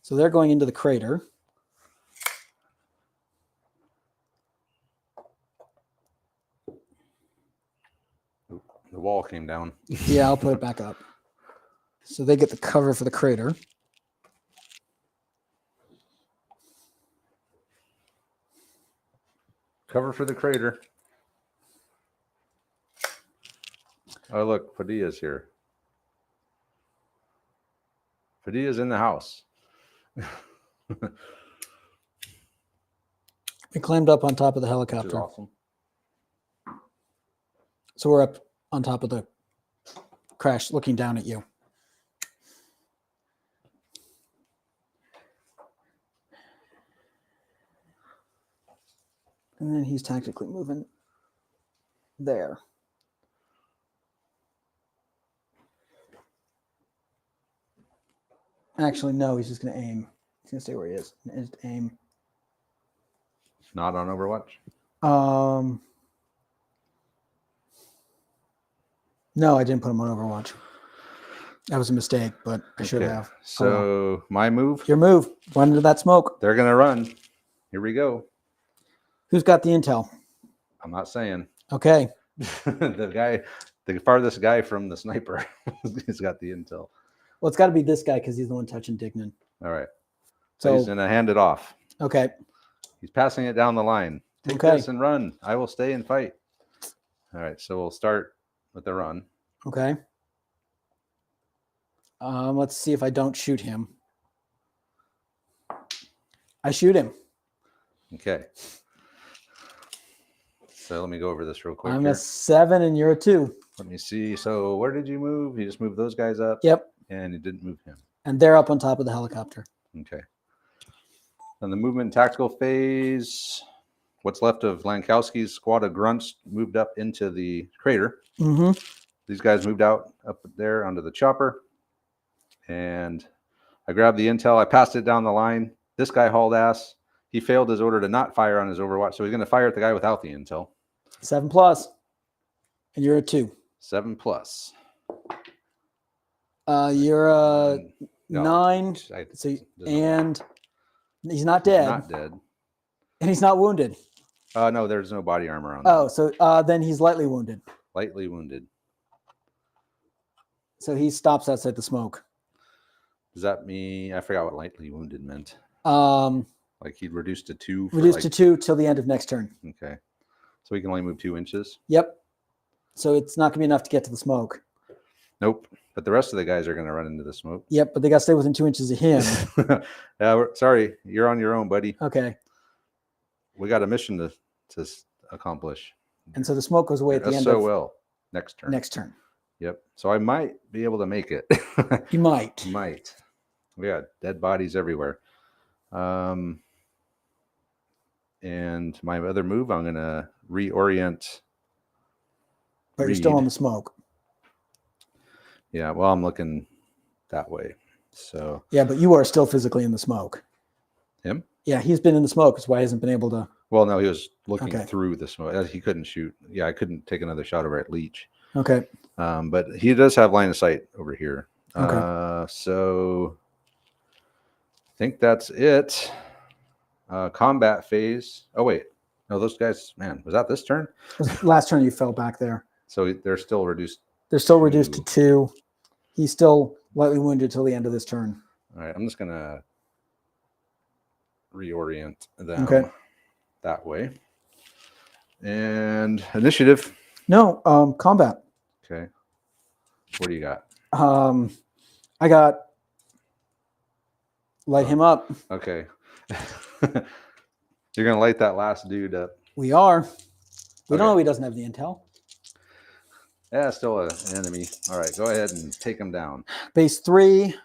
So they're going into the crater. The wall came down. Yeah, I'll put it back up. So they get the cover for the crater. Cover for the crater. Oh, look, Padilla's here. Padilla's in the house. We climbed up on top of the helicopter. Which is awesome. So we're up on top of the crash looking down at you. And then he's tactically moving there. Actually, no, he's just going to aim. He's going to stay where he is. And just aim. Not on Overwatch? No, I didn't put him on Overwatch. That was a mistake, but I should have. So my move? Your move. Run into that smoke. They're going to run. Here we go. Who's got the intel? I'm not saying. Okay. The farthest guy from the sniper has got the intel. Well, it's got to be this guy because he's the one touching Dignan. All right. So he's going to hand it off. Okay. He's passing it down the line. Take this and run. I will stay and fight. All right. So we'll start with the run. Okay. Let's see if I don't shoot him. I shoot him. Okay. So let me go over this real quick. I'm a 7 and you're a 2. Let me see. So where did you move? You just moved those guys up? Yep. And you didn't move him. And they're up on top of the helicopter. Okay. On the movement tactical phase, what's left of Lankowski's squad of grunts moved up into the crater. Mm-hmm. These guys moved out up there onto the chopper. And I grabbed the intel. I passed it down the line. This guy hauled ass. He failed his order to not fire on his Overwatch. So he's going to fire at the guy without the intel. 7+. And you're a 2. 7+. You're a no, 9. And he's not dead. He's not dead. And he's not wounded. No, there's no body armor on him. Oh, so then he's lightly wounded. Lightly wounded. So he stops outside the smoke. Does that mean I forgot what lightly wounded meant? Like he'd reduced to 2. Reduced to 2 till the end of next turn. Okay. So he can only move 2 inches? Yep. So it's not going to be enough to get to the smoke. Nope. But the rest of the guys are going to run into the smoke. Yep, but they got to stay within 2 inches of him. Sorry, you're on your own, buddy. Okay. We got a mission to accomplish. And so the smoke goes away at the end so of well. Next turn. Next turn. Yep. So I might be able to make it. You might. Might. We got dead bodies everywhere. And my other move, I'm going to reorient. But you're still Reed. on the smoke. Yeah, well, I'm looking that way. So Yeah, but you are still physically in the smoke. him? Yeah, he's been in the smoke. That's why he hasn't been able to. Well, no, he was looking Okay. through the smoke. He couldn't shoot. Yeah, I couldn't take another shot over at Leech. Okay. But he does have line of sight over here. Okay. So I think that's it. Combat phase. Oh, wait. No, those guys, man, was that this turn? Last turn you fell back there. So they're still reduced. They're still reduced to 2. He's still lightly wounded till the end of this turn. All right, I'm just going to reorient them that way. And initiative. No, combat. Okay. What do you got? I got light him up. Okay. You're going to light that last dude up. We are. We don't know he doesn't have the intel. Yeah, still an enemy. All right, go ahead and take him down. Base 3.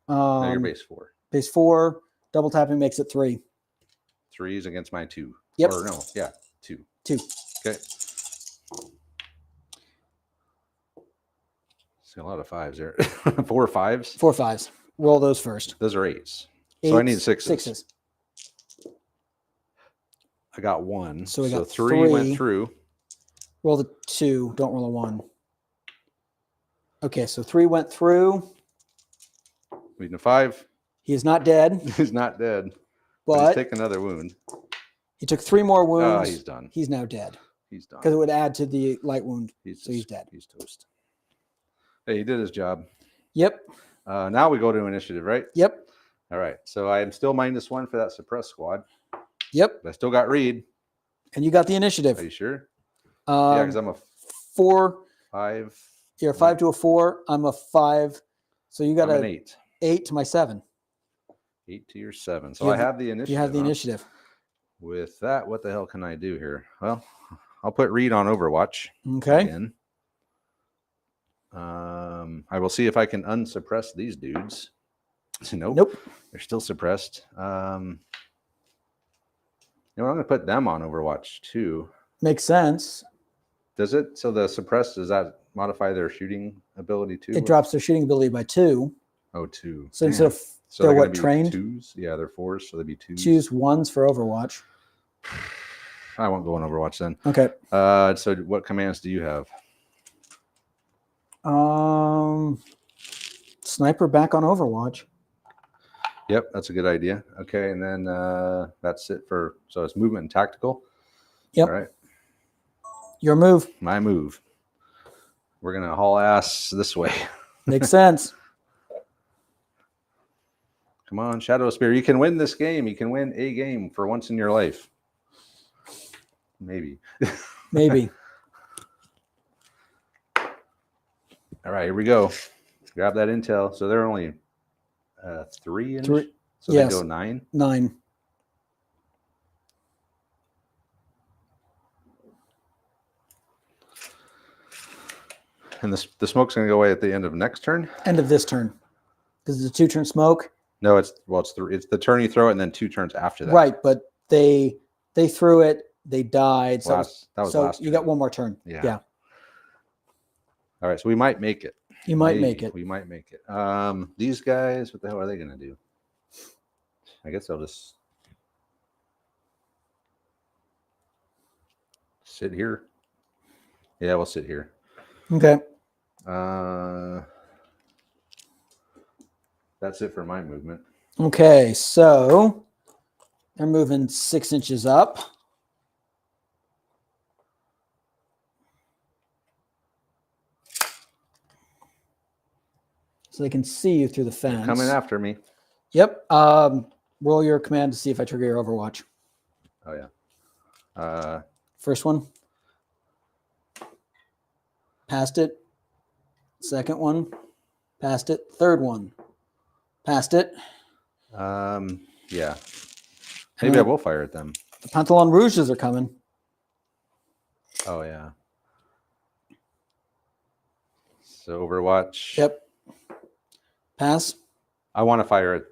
Now you're base 4. Base 4. Double tapping makes it 3. 3s against my 2. Yep. Or no, yeah, 2. 2. Okay. See a lot of 5s there. 4 5s. 4 5s. Roll those first. Those are 8s. So I need 6s. 6s. I got 1. So we got 3 went through. Roll the 2. Don't roll a 1. Okay, so 3 went through. We need a 5. He is not dead. He's not dead. But he's taking another wound. He took 3 more wounds. He's done. He's now dead. He's done. Because it would add to the light wound. He's dead. He's toast. Hey, he did his job. Yep. Now we go to initiative, right? Yep. All right. So I am still -1 for that suppress squad. Yep. But I still got Reed. And you got the initiative. Are you sure? Yeah, because I'm a 4. 5. You're a 5 to a 4. I'm a 5. So you got an 8. 8 to my 7. 8 to your 7. So I have the initiative. You have the initiative. With that, what the hell can I do here? Well, I'll put Reed on Overwatch. Okay. Again. I will see if I can unsuppress these dudes. Nope. Nope. They're still suppressed. I'm going to put them on Overwatch too. Makes sense. Does it? So the suppressed, does that modify their shooting ability too? It drops their shooting ability by 2. Oh, 2. So instead of they're what, gonna be trained? 2s? Yeah, they're 4s, so they'd be 2s. Choose 1s for Overwatch. I won't go on Overwatch then. Okay. So what commands do you have? Sniper back on Overwatch. Yep, that's a good idea. Okay, and then that's it for, so it's movement and tactical. Yep. All right. Your move. My move. We're going to haul ass this way. Makes sense. Come on, Shadow Spear. You can win this game. You can win a game for once in your life. Maybe. Maybe. All right, here we go. Grab that intel. So they're only 3 inch. 3. So yes. they go 9. 9. And the smoke's going to go away at the end of next turn. End of this turn, because it's a 2-turn smoke. No, it's 3. It's the turn you throw it, and then 2 turns after that. Right, but they threw it. They died. So that was so last you turn. got 1 more turn. Yeah. All right, so we might make it. You might make it. We might make it. These guys, what the hell are they going to do? I guess they'll just sit here. Yeah, we'll sit here. Okay. That's it for my movement. Okay, so they're moving 6 inches up. So they can see you through the fence. They're coming after me. Yep. Roll your command to see if I trigger your Overwatch. Oh, yeah. First one. Passed it. Second one. Passed it. Third one. Passed it. Yeah. Maybe I will fire at them. The Pantalon Rouges are coming. Oh, yeah. So Overwatch. Yep. Pass. I want to fire it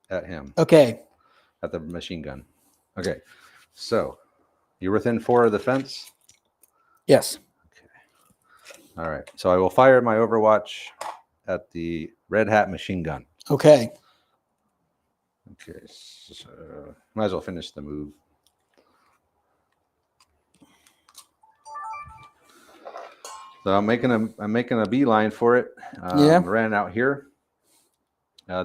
at him. Okay. At the machine gun. Okay. So you're within 4 of the fence? Yes. Okay. All right. So I will fire my Overwatch at the red hat machine gun. Okay. Okay. So might as well finish the move. So I'm making a beeline for it. Yeah. Ran out here.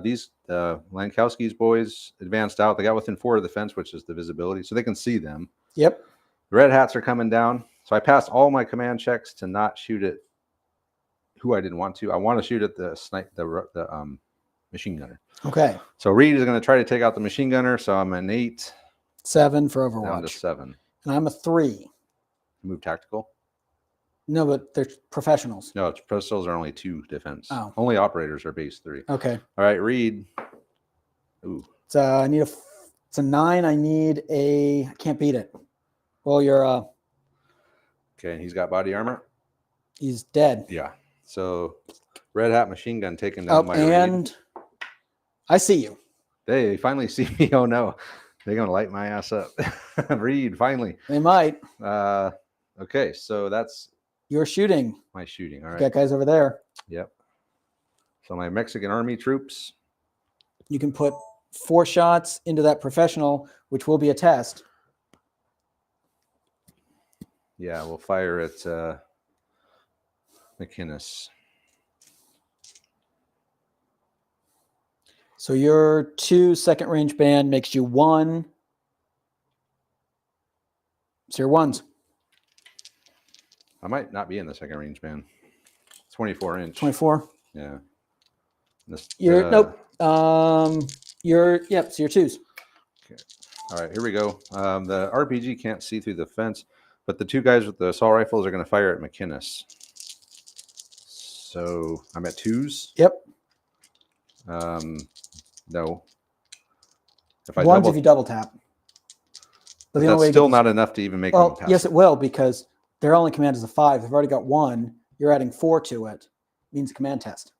These Lankowski's boys advanced out. They got within 4 of the fence, which is the visibility, so they can see them. Yep. The red hats are coming down. So I passed all my command checks to not shoot at who I didn't want to. I want to shoot at the machine gunner. Okay. So Reed is going to try to take out the machine gunner. So I'm an 8. 7 for Overwatch. Down to 7. And I'm a 3. Move tactical. No, but they're professionals. No, pistols are only 2 defense. Oh. Only operators are base 3. Okay. All right, Reed. Ooh. So I need it's a 9. I need I can't beat it. Roll your Okay, and he's got body armor. he's dead. Yeah. So red hat machine gun taking down my and Reed. I see you. They finally see me. Oh no. They're gonna light my ass up. Reed, finally. They might. Okay, so that's You're shooting. my shooting. All right. Got guys over there. Yep. So my Mexican army troops. You can put 4 shots into that professional, which will be a test. Yeah, we'll fire at McInnes. So your 2 second range band makes you 1. So your 1s. I might not be in the second range, man. 24 inch. 24. Yeah. This, Nope. So your 2s. Okay. All right, here we go. The RPG can't see through the fence, but the 2 guys with the assault rifles are going to fire at McInnes. So I'm at 2s. Yep. No. If I 1s if you double tap. But that's still not enough to even make them pass. Yes, it will, because their only command is a 5. They've already got 1. You're adding 4 to it. Means a command test.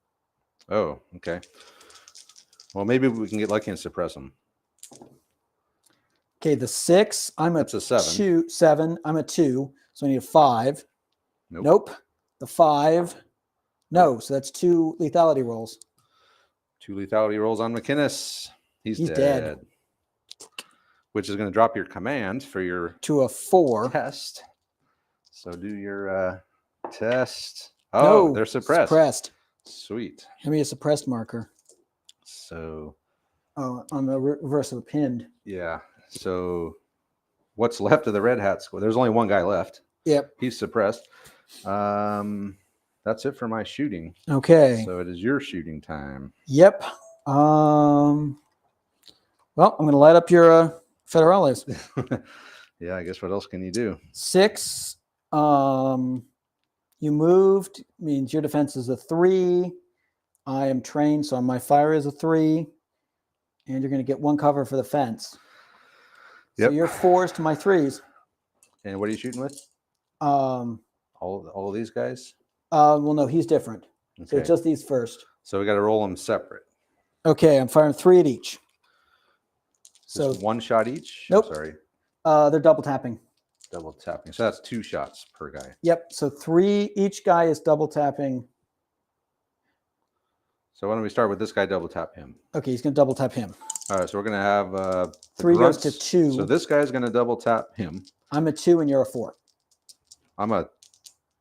Oh, okay. Well, maybe we can get lucky and suppress them. Okay, the 6. That's a 7. 7. I'm a 2. So I need a 5. Nope. The 5. No. So that's 2 lethality rolls. 2 lethality rolls on McInnes. He's dead. Which is going to drop your command for your to a 4 test. So do your test. Oh, no, they're suppressed. Sweet. Give me a suppressed marker. So. Oh, on the reverse of the pinned. Yeah. So what's left of the red hat squad? There's only 1 guy left. Yep. He's suppressed. That's it for my shooting. Okay. So it is your shooting time. Yep. Well, I'm going to light up your federales. Yeah, I guess what else can you do? 6. You moved, means your defense is a 3. I am trained, so my fire is a 3. And you're going to get 1 cover for the fence. Yep. So you're 4s to my 3s. And what are you shooting with? All of these guys? Well, no, he's different. Okay. So it's just these first. So we got to roll them separate. Okay, I'm firing 3 at each. So just 1 shot each? Nope. I'm sorry. They're double tapping. Double tapping. So that's 2 shots per guy. Yep. So 3, each guy is double tapping. So why don't we start with this guy, double tap him? Okay, he's going to double tap him. All right, so we're going to have 3 grunts. goes to 2. So this guy's going to double tap him. I'm a 2 and you're a 4. I'm a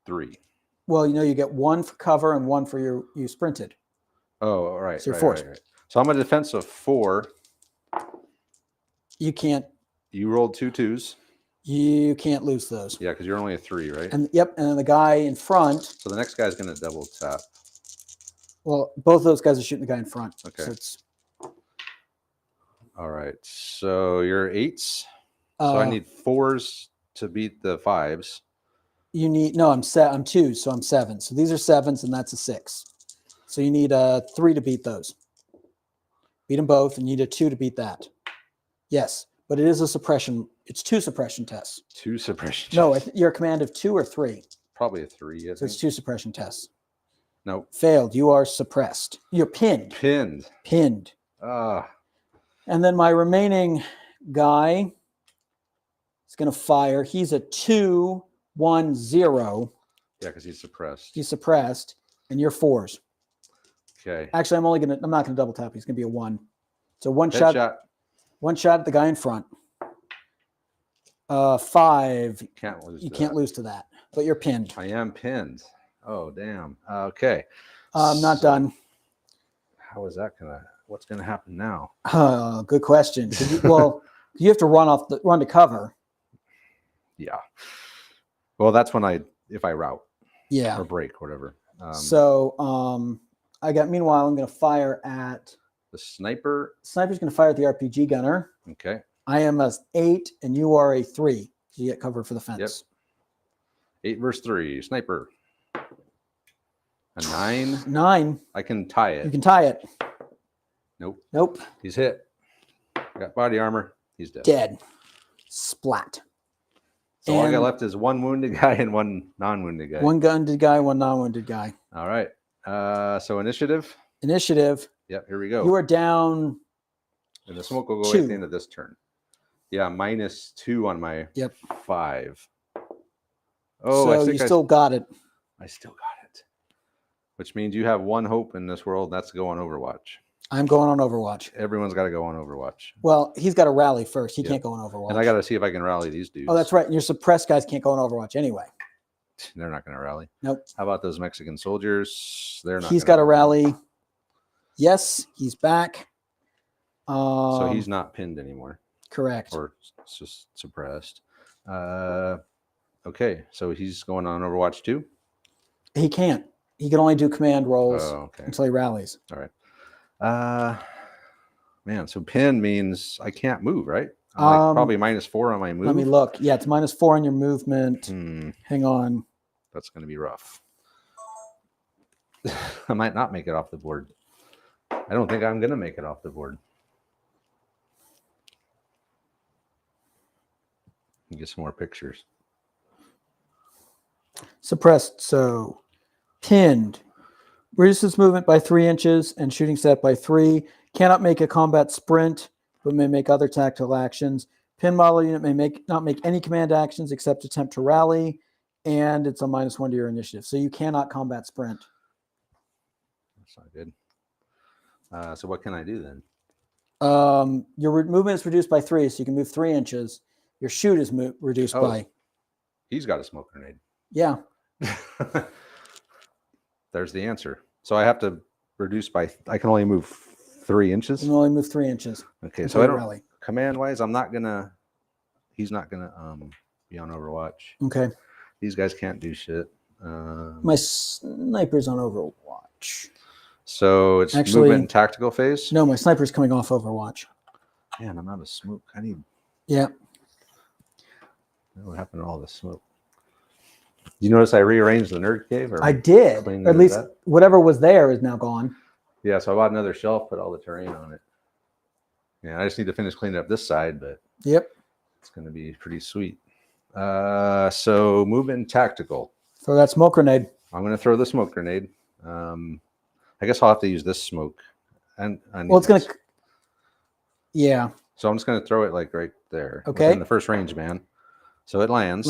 3. Well, you get 1 for cover and 1 for you sprinted. Oh, all right. So you're 4. Right. So I'm a defensive 4. You can't. You rolled 2 2s. You can't lose those. Yeah, because you're only a 3, right? And yep, and then the guy in front. So the next guy's going to double tap. Well, both of those guys are shooting the guy in front. Okay. So it's, all right. So you're 8s. So I need 4s to beat the 5s. You need I'm 2, so I'm 7. So these are 7s, and that's a 6. So you need a 3 to beat those. Beat them both, and you need a 2 to beat that. Yes, but it is a suppression. It's 2 suppression tests. 2 suppression tests. No, you're a command of 2 or 3. Probably a 3. So it's 2 suppression tests. Nope. Failed. You are suppressed. You're pinned. Pinned. Pinned. Ah. And then my remaining guy is going to fire. He's a 2-1-0. Yeah, because he's suppressed. He's suppressed, and you're 4s. Okay. Actually, I'm not gonna double tap. He's gonna be a 1. So one Headshot. one shot at the guy in front. 5. Can't lose. You to can't that. lose to that, but you're pinned. I am pinned. Oh damn. Okay. I'm not done. How is that gonna? What's gonna happen now? Good question. You have to run to cover. Yeah. Well, that's when if I route. Yeah. Or break, whatever. Meanwhile, I'm gonna fire at The sniper. Sniper's gonna fire at the RPG gunner. Okay. I am a 8 and you are a 3. So you get covered for the fence. Yep. 8 versus 3. Sniper. A 9. 9. I can tie it. You can tie it. Nope. He's hit. Got body armor. He's dead. Dead. Splat. So all I got left is one wounded guy and one non-wounded guy. One wounded guy, one non-wounded guy. All right. So initiative. Yep. Here we go. You are down. And the smoke will go away at the end of this turn. Yeah, -2 on my 5. Oh, so you still got it. I still got it. Which means you have one hope in this world. That's to go on Overwatch. I'm going on Overwatch. Everyone's got to go on Overwatch. Well, he's got to rally first. He can't go on Overwatch. And I got to see if I can rally these dudes. Oh, that's right. And your suppressed guys can't go on Overwatch anyway. They're not going to rally. Nope. How about those Mexican soldiers? They're not. He's got to rally. Yes, he's back. So he's not pinned anymore. Correct. Or just suppressed. Okay, so he's going on Overwatch too? He can't. He can only do command rolls until he rallies. All right. Man, so pin means I can't move, right? I'm like probably -4 on my move. Let me look. Yeah, it's -4 on your movement. Hang on. That's going to be rough. I might not make it off the board. I don't think I'm going to make it off the board. Get some more pictures. Suppressed. So pinned. Reduces movement by 3 inches and shooting set by 3. Cannot make a combat sprint, but may make other tactical actions. Pin model unit may not make any command actions except attempt to rally, and it's a -1 to your initiative. So you cannot combat sprint. That's not good. So what can I do then? Your movement is reduced by 3, so you can move 3 inches. Your shoot is reduced by. He's got a smoke grenade. Yeah. There's the answer. So I have to reduce by. I can only move 3 inches. You can only move 3 inches. Okay, so I don't. Rally. Command wise, I'm not gonna. He's not gonna be on Overwatch. Okay. These guys can't do shit. My sniper's on Overwatch. So it's movement and tactical phase? No, my sniper's coming off Overwatch. Man, I'm out of smoke. I need. Yeah. What happened to all this smoke? You notice I rearranged the nerd cave? Or I did. At least whatever was there is now gone. Yeah, so I bought another shelf, put all the terrain on it. Yeah, I just need to finish cleaning up this side, but it's going to be pretty sweet. So movement and tactical. Throw that smoke grenade. I'm going to throw the smoke grenade. I guess I'll have to use this smoke. And it's going to. Yeah. So I'm just going to throw it like right there. Okay. In the first range, man. So it lands.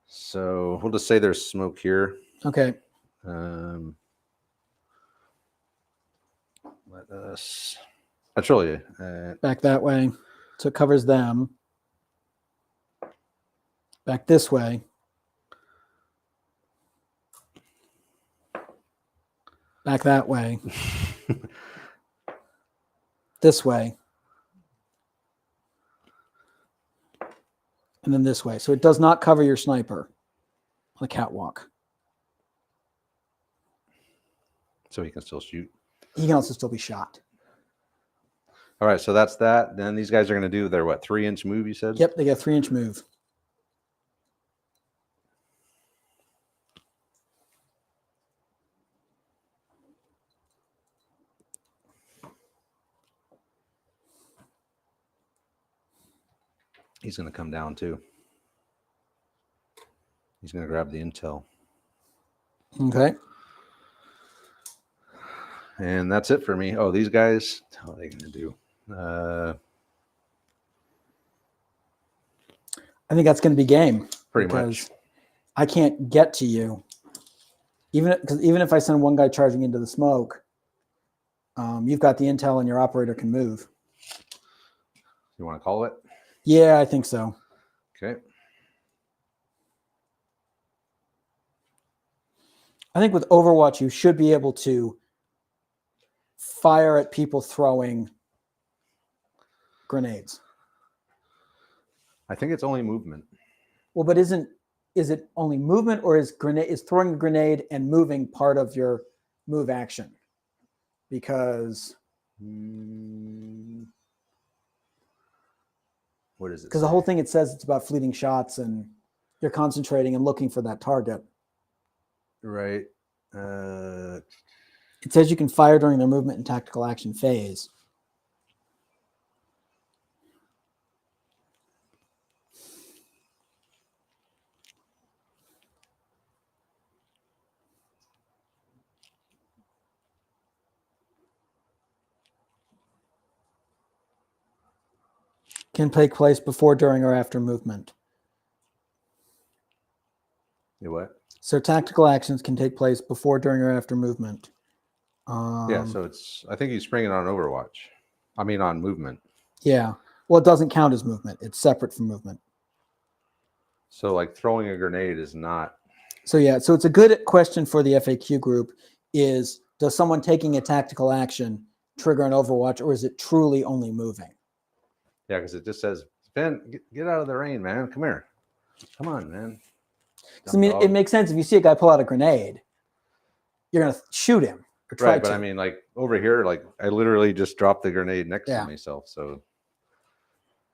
So we'll just say there's smoke here. Okay. Let us. That's really back that way, so it covers them. Back this way. Back that way. This way. And then this way. So it does not cover your sniper on the catwalk. So he can still shoot. He can also still be shot. All right, so that's that. Then these guys are going to do their, 3-inch move, you said? Yep, they got a 3-inch move. He's going to come down too. He's going to grab the intel. Okay. And that's it for me. Oh, these guys, how are they going to do? I think that's going to be game. Pretty much. I can't get to you. Even if I send one guy charging into the smoke, you've got the intel and your operator can move. You want to call it? Yeah, I think so. Okay. I think with Overwatch, you should be able to fire at people throwing grenades. I think it's only movement. Well, but is it only movement, or is throwing a grenade and moving part of your move action? Because what is it? Because the whole thing, it says it's about fleeting shots and you're concentrating and looking for that target. Right. It says you can fire during their movement and tactical action phase. Can take place before, during, or after movement. You what? So tactical actions can take place before, during, or after movement. Yeah, so I think he's springing on Overwatch. I mean, on movement. Yeah. Well, it doesn't count as movement. It's separate from movement. So like throwing a grenade is not. So yeah, so it's a good question for the FAQ group is, does someone taking a tactical action trigger an Overwatch, or is it truly only moving? Yeah, because it just says, Ben, get out of the rain, man. Come here. Come on, man. I mean, it makes sense if you see a guy pull out a grenade, you're going to shoot him. Or try right, but to. I mean, like over here, like I literally just dropped the grenade next to myself. So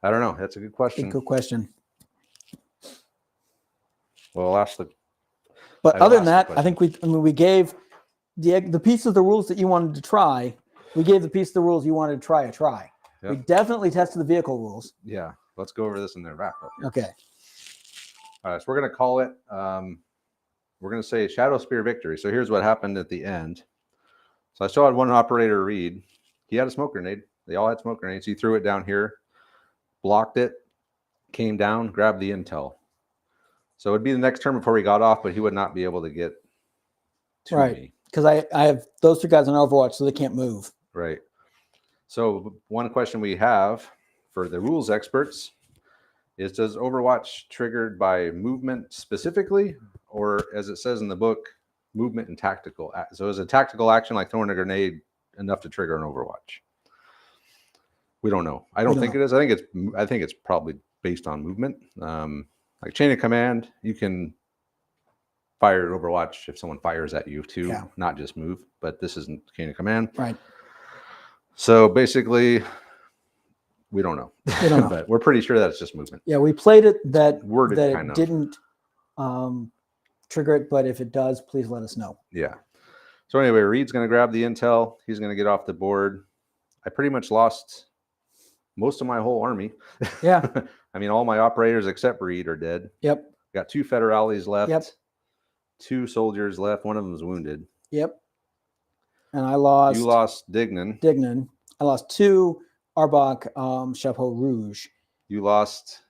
I don't know. That's a good question. Good question. Well, I'll ask the. But other than that, I think we gave the piece of the rules that you wanted to try. We gave the piece of the rules you wanted to try a try. Yep. We definitely tested the vehicle rules. Yeah, let's go over this in their wrap up. Okay. All right, so we're going to call it. We're going to say Shadow Spear victory. So here's what happened at the end. So I still had one operator read. He had a smoke grenade. They all had smoke grenades. He threw it down here, blocked it, came down, grabbed the intel. So it would be the next turn before he got off, but he would not be able to get to me. Because I have those two guys on Overwatch, so they can't move. Right. So one question we have for the rules experts is, does Overwatch triggered by movement specifically, or as it says in the book, movement and tactical? So is a tactical action like throwing a grenade enough to trigger an Overwatch? We don't know. I don't think it is. I think it's probably based on movement. Like chain of command, you can fire Overwatch if someone fires at you too, not just move. But this isn't chain of command, right? So basically, we don't know. We don't know. But we're pretty sure that it's just movement. Yeah, we played it that it didn't trigger it, but if it does, please let us know. Yeah. So anyway, Reed's going to grab the intel. He's going to get off the board. I pretty much lost most of my whole army. Yeah. I mean, all my operators except Reed are dead. Yep. Got 2 federales left. Yep. 2 soldiers left. One of them is wounded. Yep. And I lost. You lost Dignan. Dignan. I lost 2 Arbok Chapeau Rouge. You lost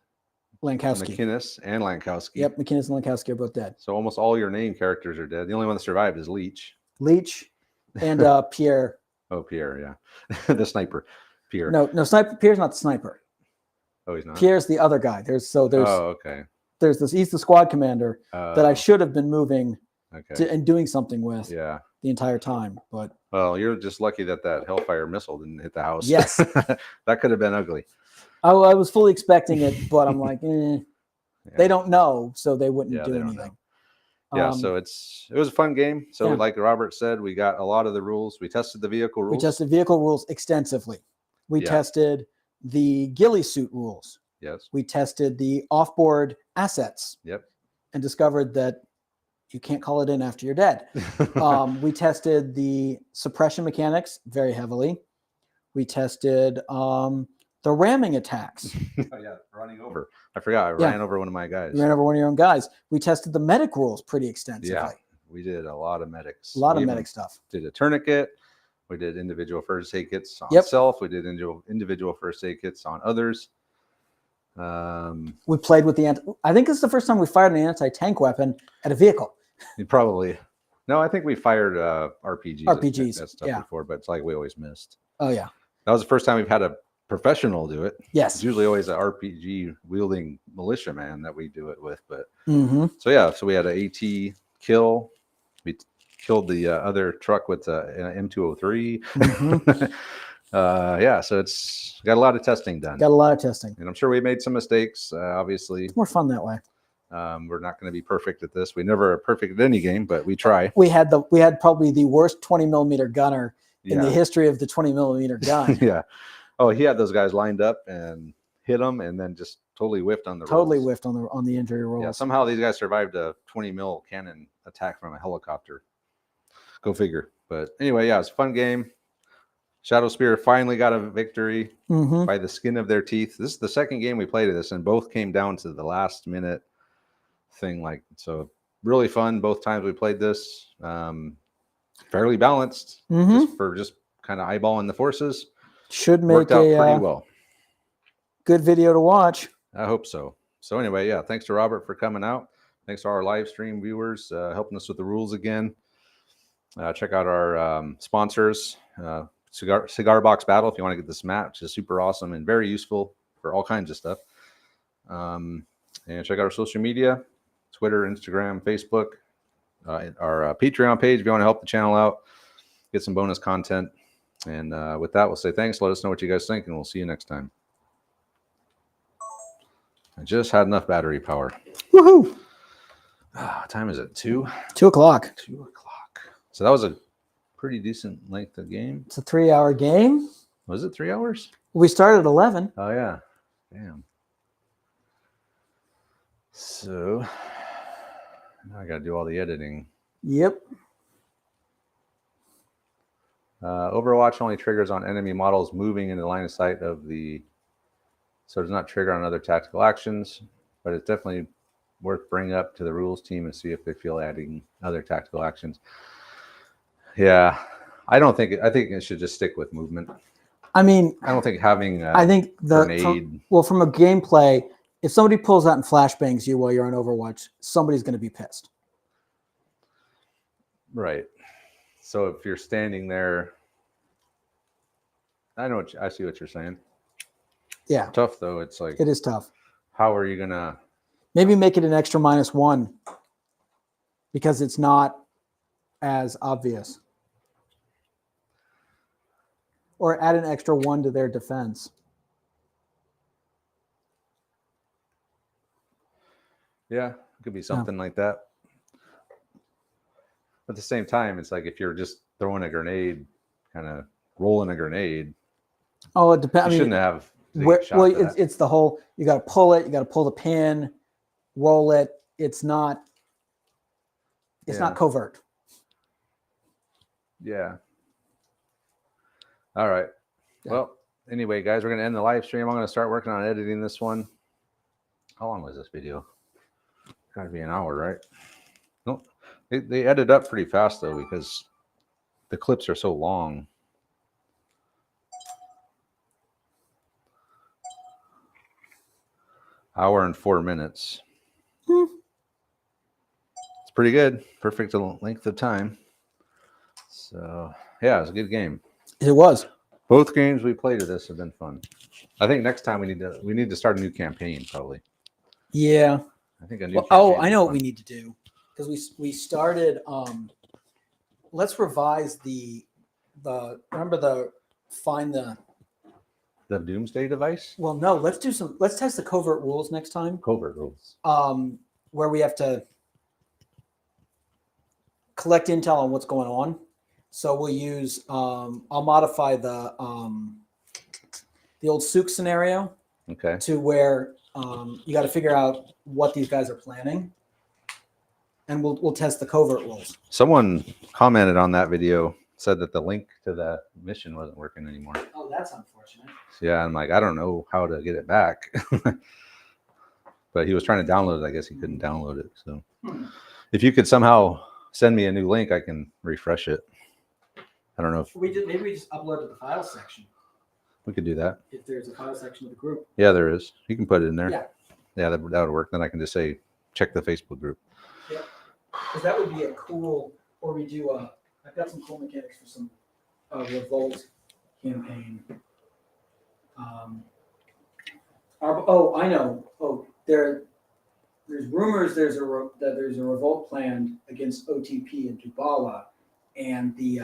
Lankowski. McInnes and Lankowski. Yep, McInnes and Lankowski are both dead. So almost all your name characters are dead. The only one that survived is Leech. Leech and Pierre. Oh, Pierre, yeah. The sniper. Pierre. No, sniper. Pierre's not the sniper. Oh, he's not? Pierre's the other guy. There's Oh, okay. There's this. He's the squad commander that I should have been moving and doing something with. Yeah. The entire time, but well, you're just lucky that Hellfire missile didn't hit the house. Yes. That could have been ugly. I was fully expecting it, but I'm like, they don't know, so they wouldn't do anything. Yeah, so it was a fun game. So like Robert said, we got a lot of the rules. We tested the vehicle rules. We tested vehicle rules extensively. We tested the ghillie suit rules. Yes. We tested the offboard assets. Yep. And discovered that you can't call it in after you're dead. We tested the suppression mechanics very heavily. We tested the ramming attacks. Oh, yeah, running over. I forgot. I ran over one of my guys. You ran over one of your own guys. We tested the medic rules pretty extensively. Yeah, We did a lot of medics. A lot We of even medic stuff. did a tourniquet. We did individual first aid kits on Yep. self. We did individual first aid kits on others. We played with I think this is the first time we fired an anti-tank weapon at a vehicle. You probably. No, I think we fired RPGs at stuff yeah. before, but it's like we always missed. Oh, yeah. That was the first time we've had a professional do it. Yes. It's usually always an RPG wielding militiaman that we do it with. But Mm-hmm. so, yeah, so we had an AT kill. We killed the other truck with an M203. Mm-hmm. Yeah, so it's got a lot of testing done. Got a lot of testing. And I'm sure we made some mistakes, obviously. It's more fun that way. We're not going to be perfect at this. We never are perfect at any game, but we try. We had probably the worst 20 millimeter gunner in the history of the 20 millimeter gun. Yeah. Oh, he had those guys lined up and hit them, and then just totally whiffed on the rolls. Whiffed on the injury rolls. Yeah. Somehow these guys survived a 20 mil cannon attack from a helicopter. Go figure. But anyway, yeah, it's a fun game. Shadow Spear finally got a victory by the skin of their teeth. This is the second game we played of this, and both came down to the last minute thing. So really fun. Both times we played this. Fairly balanced just kind of eyeballing the forces. Should make worked out pretty well. Good video to watch. I hope so. So anyway, yeah, thanks to Robert for coming out. Thanks to our live stream viewers helping us with the rules again. Check out our sponsors. Cigar Box Battle if you want to get this mat, which is super awesome and very useful for all kinds of stuff. And check out our social media, Twitter, Instagram, Facebook, our Patreon page if you want to help the channel out, get some bonus content. And with that, we'll say thanks. Let us know what you guys think, and we'll see you next time. I just had enough battery power. Woohoo! What time is it? 2? 2 o'clock. 2 o'clock. So that was a pretty decent length of game. It's a 3-hour game. Was it 3 hours? We started at 11. Oh, yeah. Damn. So now I got to do all the editing. Yep. Overwatch only triggers on enemy models moving in the line of sight of the... So it does not trigger on other tactical actions, but it's definitely worth bringing up to the rules team and see if they feel adding other tactical actions. Yeah, I think it should just stick with movement. I mean, I don't think having grenade. From a gameplay, if somebody pulls out and flashbangs you while you're on Overwatch, somebody's going to be pissed. Right. So if you're standing there, I see what you're saying. Yeah. Tough though. It's like it is tough. How are you gonna? Maybe make it an extra -1 because it's not as obvious. Or add an extra 1 to their defense. Yeah, it could be something like that. But at the same time, it's like if you're just throwing a grenade, kind of rolling a grenade. Oh, it depends. You shouldn't have. It's the whole. You got to pull it. You got to pull the pin, roll it. It's not. It's not covert. Yeah. All right. Yeah. Well, anyway, guys, we're going to end the live stream. I'm going to start working on editing this one. How long was this video? Got to be an hour, right? No, they edit up pretty fast, though, because the clips are so long. Hour and 4 minutes. It's pretty good. Perfect length of time. So, yeah, it was a good game. It was. Both games we played of this have been fun. I think next time we need to start a new campaign, probably. Yeah. I think a new. I know what we need to do because we started. Let's revise the Doomsday device. Well, no. Let's test the covert rules next time. Covert rules. Where we have to collect intel on what's going on. So we'll use. I'll modify the old Souk scenario. Okay. To where you got to figure out what these guys are planning, and we'll test the covert rules. Someone commented on that video, said that the link to the mission wasn't working anymore. Oh, that's unfortunate. So yeah, I'm like, I don't know how to get it back. But he was trying to download it. I guess he couldn't download it. So if you could somehow send me a new link, I can refresh it. I don't know if maybe we just upload to the file section. we could do that. If there's a file section of the group. Yeah, there is. You can put it in there. Yeah. Yeah, that would work. Then I can just say, check the Facebook group. Yeah. Because that would be a cool, or we do I've got some cool mechanics for some Revolt campaign. I know. Oh, there's rumors that there's a revolt planned against OTP in Dubawa, and the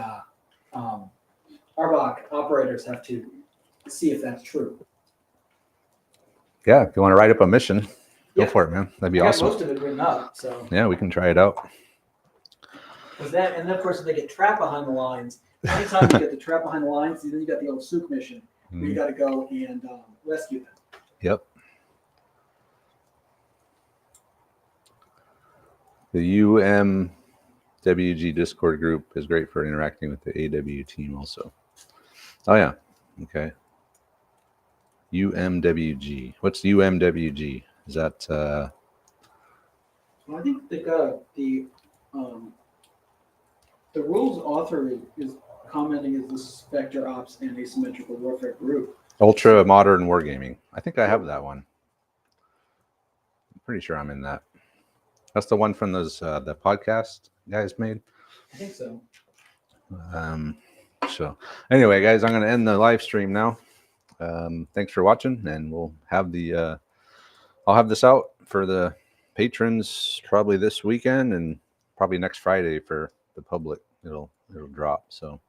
Arbok operators have to see if that's true. Yeah, if you want to write up a mission, go for it, man. That'd be awesome. Most of it written up, so. Yeah, we can try it out. And then of course, if they get trapped behind the lines, anytime you get the trap behind the lines, then you got the old Souk mission where you got to go and rescue them. Yep. The UMWG Discord group is great for interacting with the AW team also. Oh, yeah. Okay. UMWG. What's UMWG? Is that... Well, I think they've got the rules author is commenting as the Spectre Ops and Asymmetrical Warfare group. Ultra Modern Wargaming. I think I have that one. I'm pretty sure I'm in that. That's the one from those the podcast guys made. I think so. So anyway, guys, I'm going to end the live stream now. Thanks for watching, and we'll have the I'll have this out for the patrons probably this weekend, and probably next Friday for the public. It'll drop. So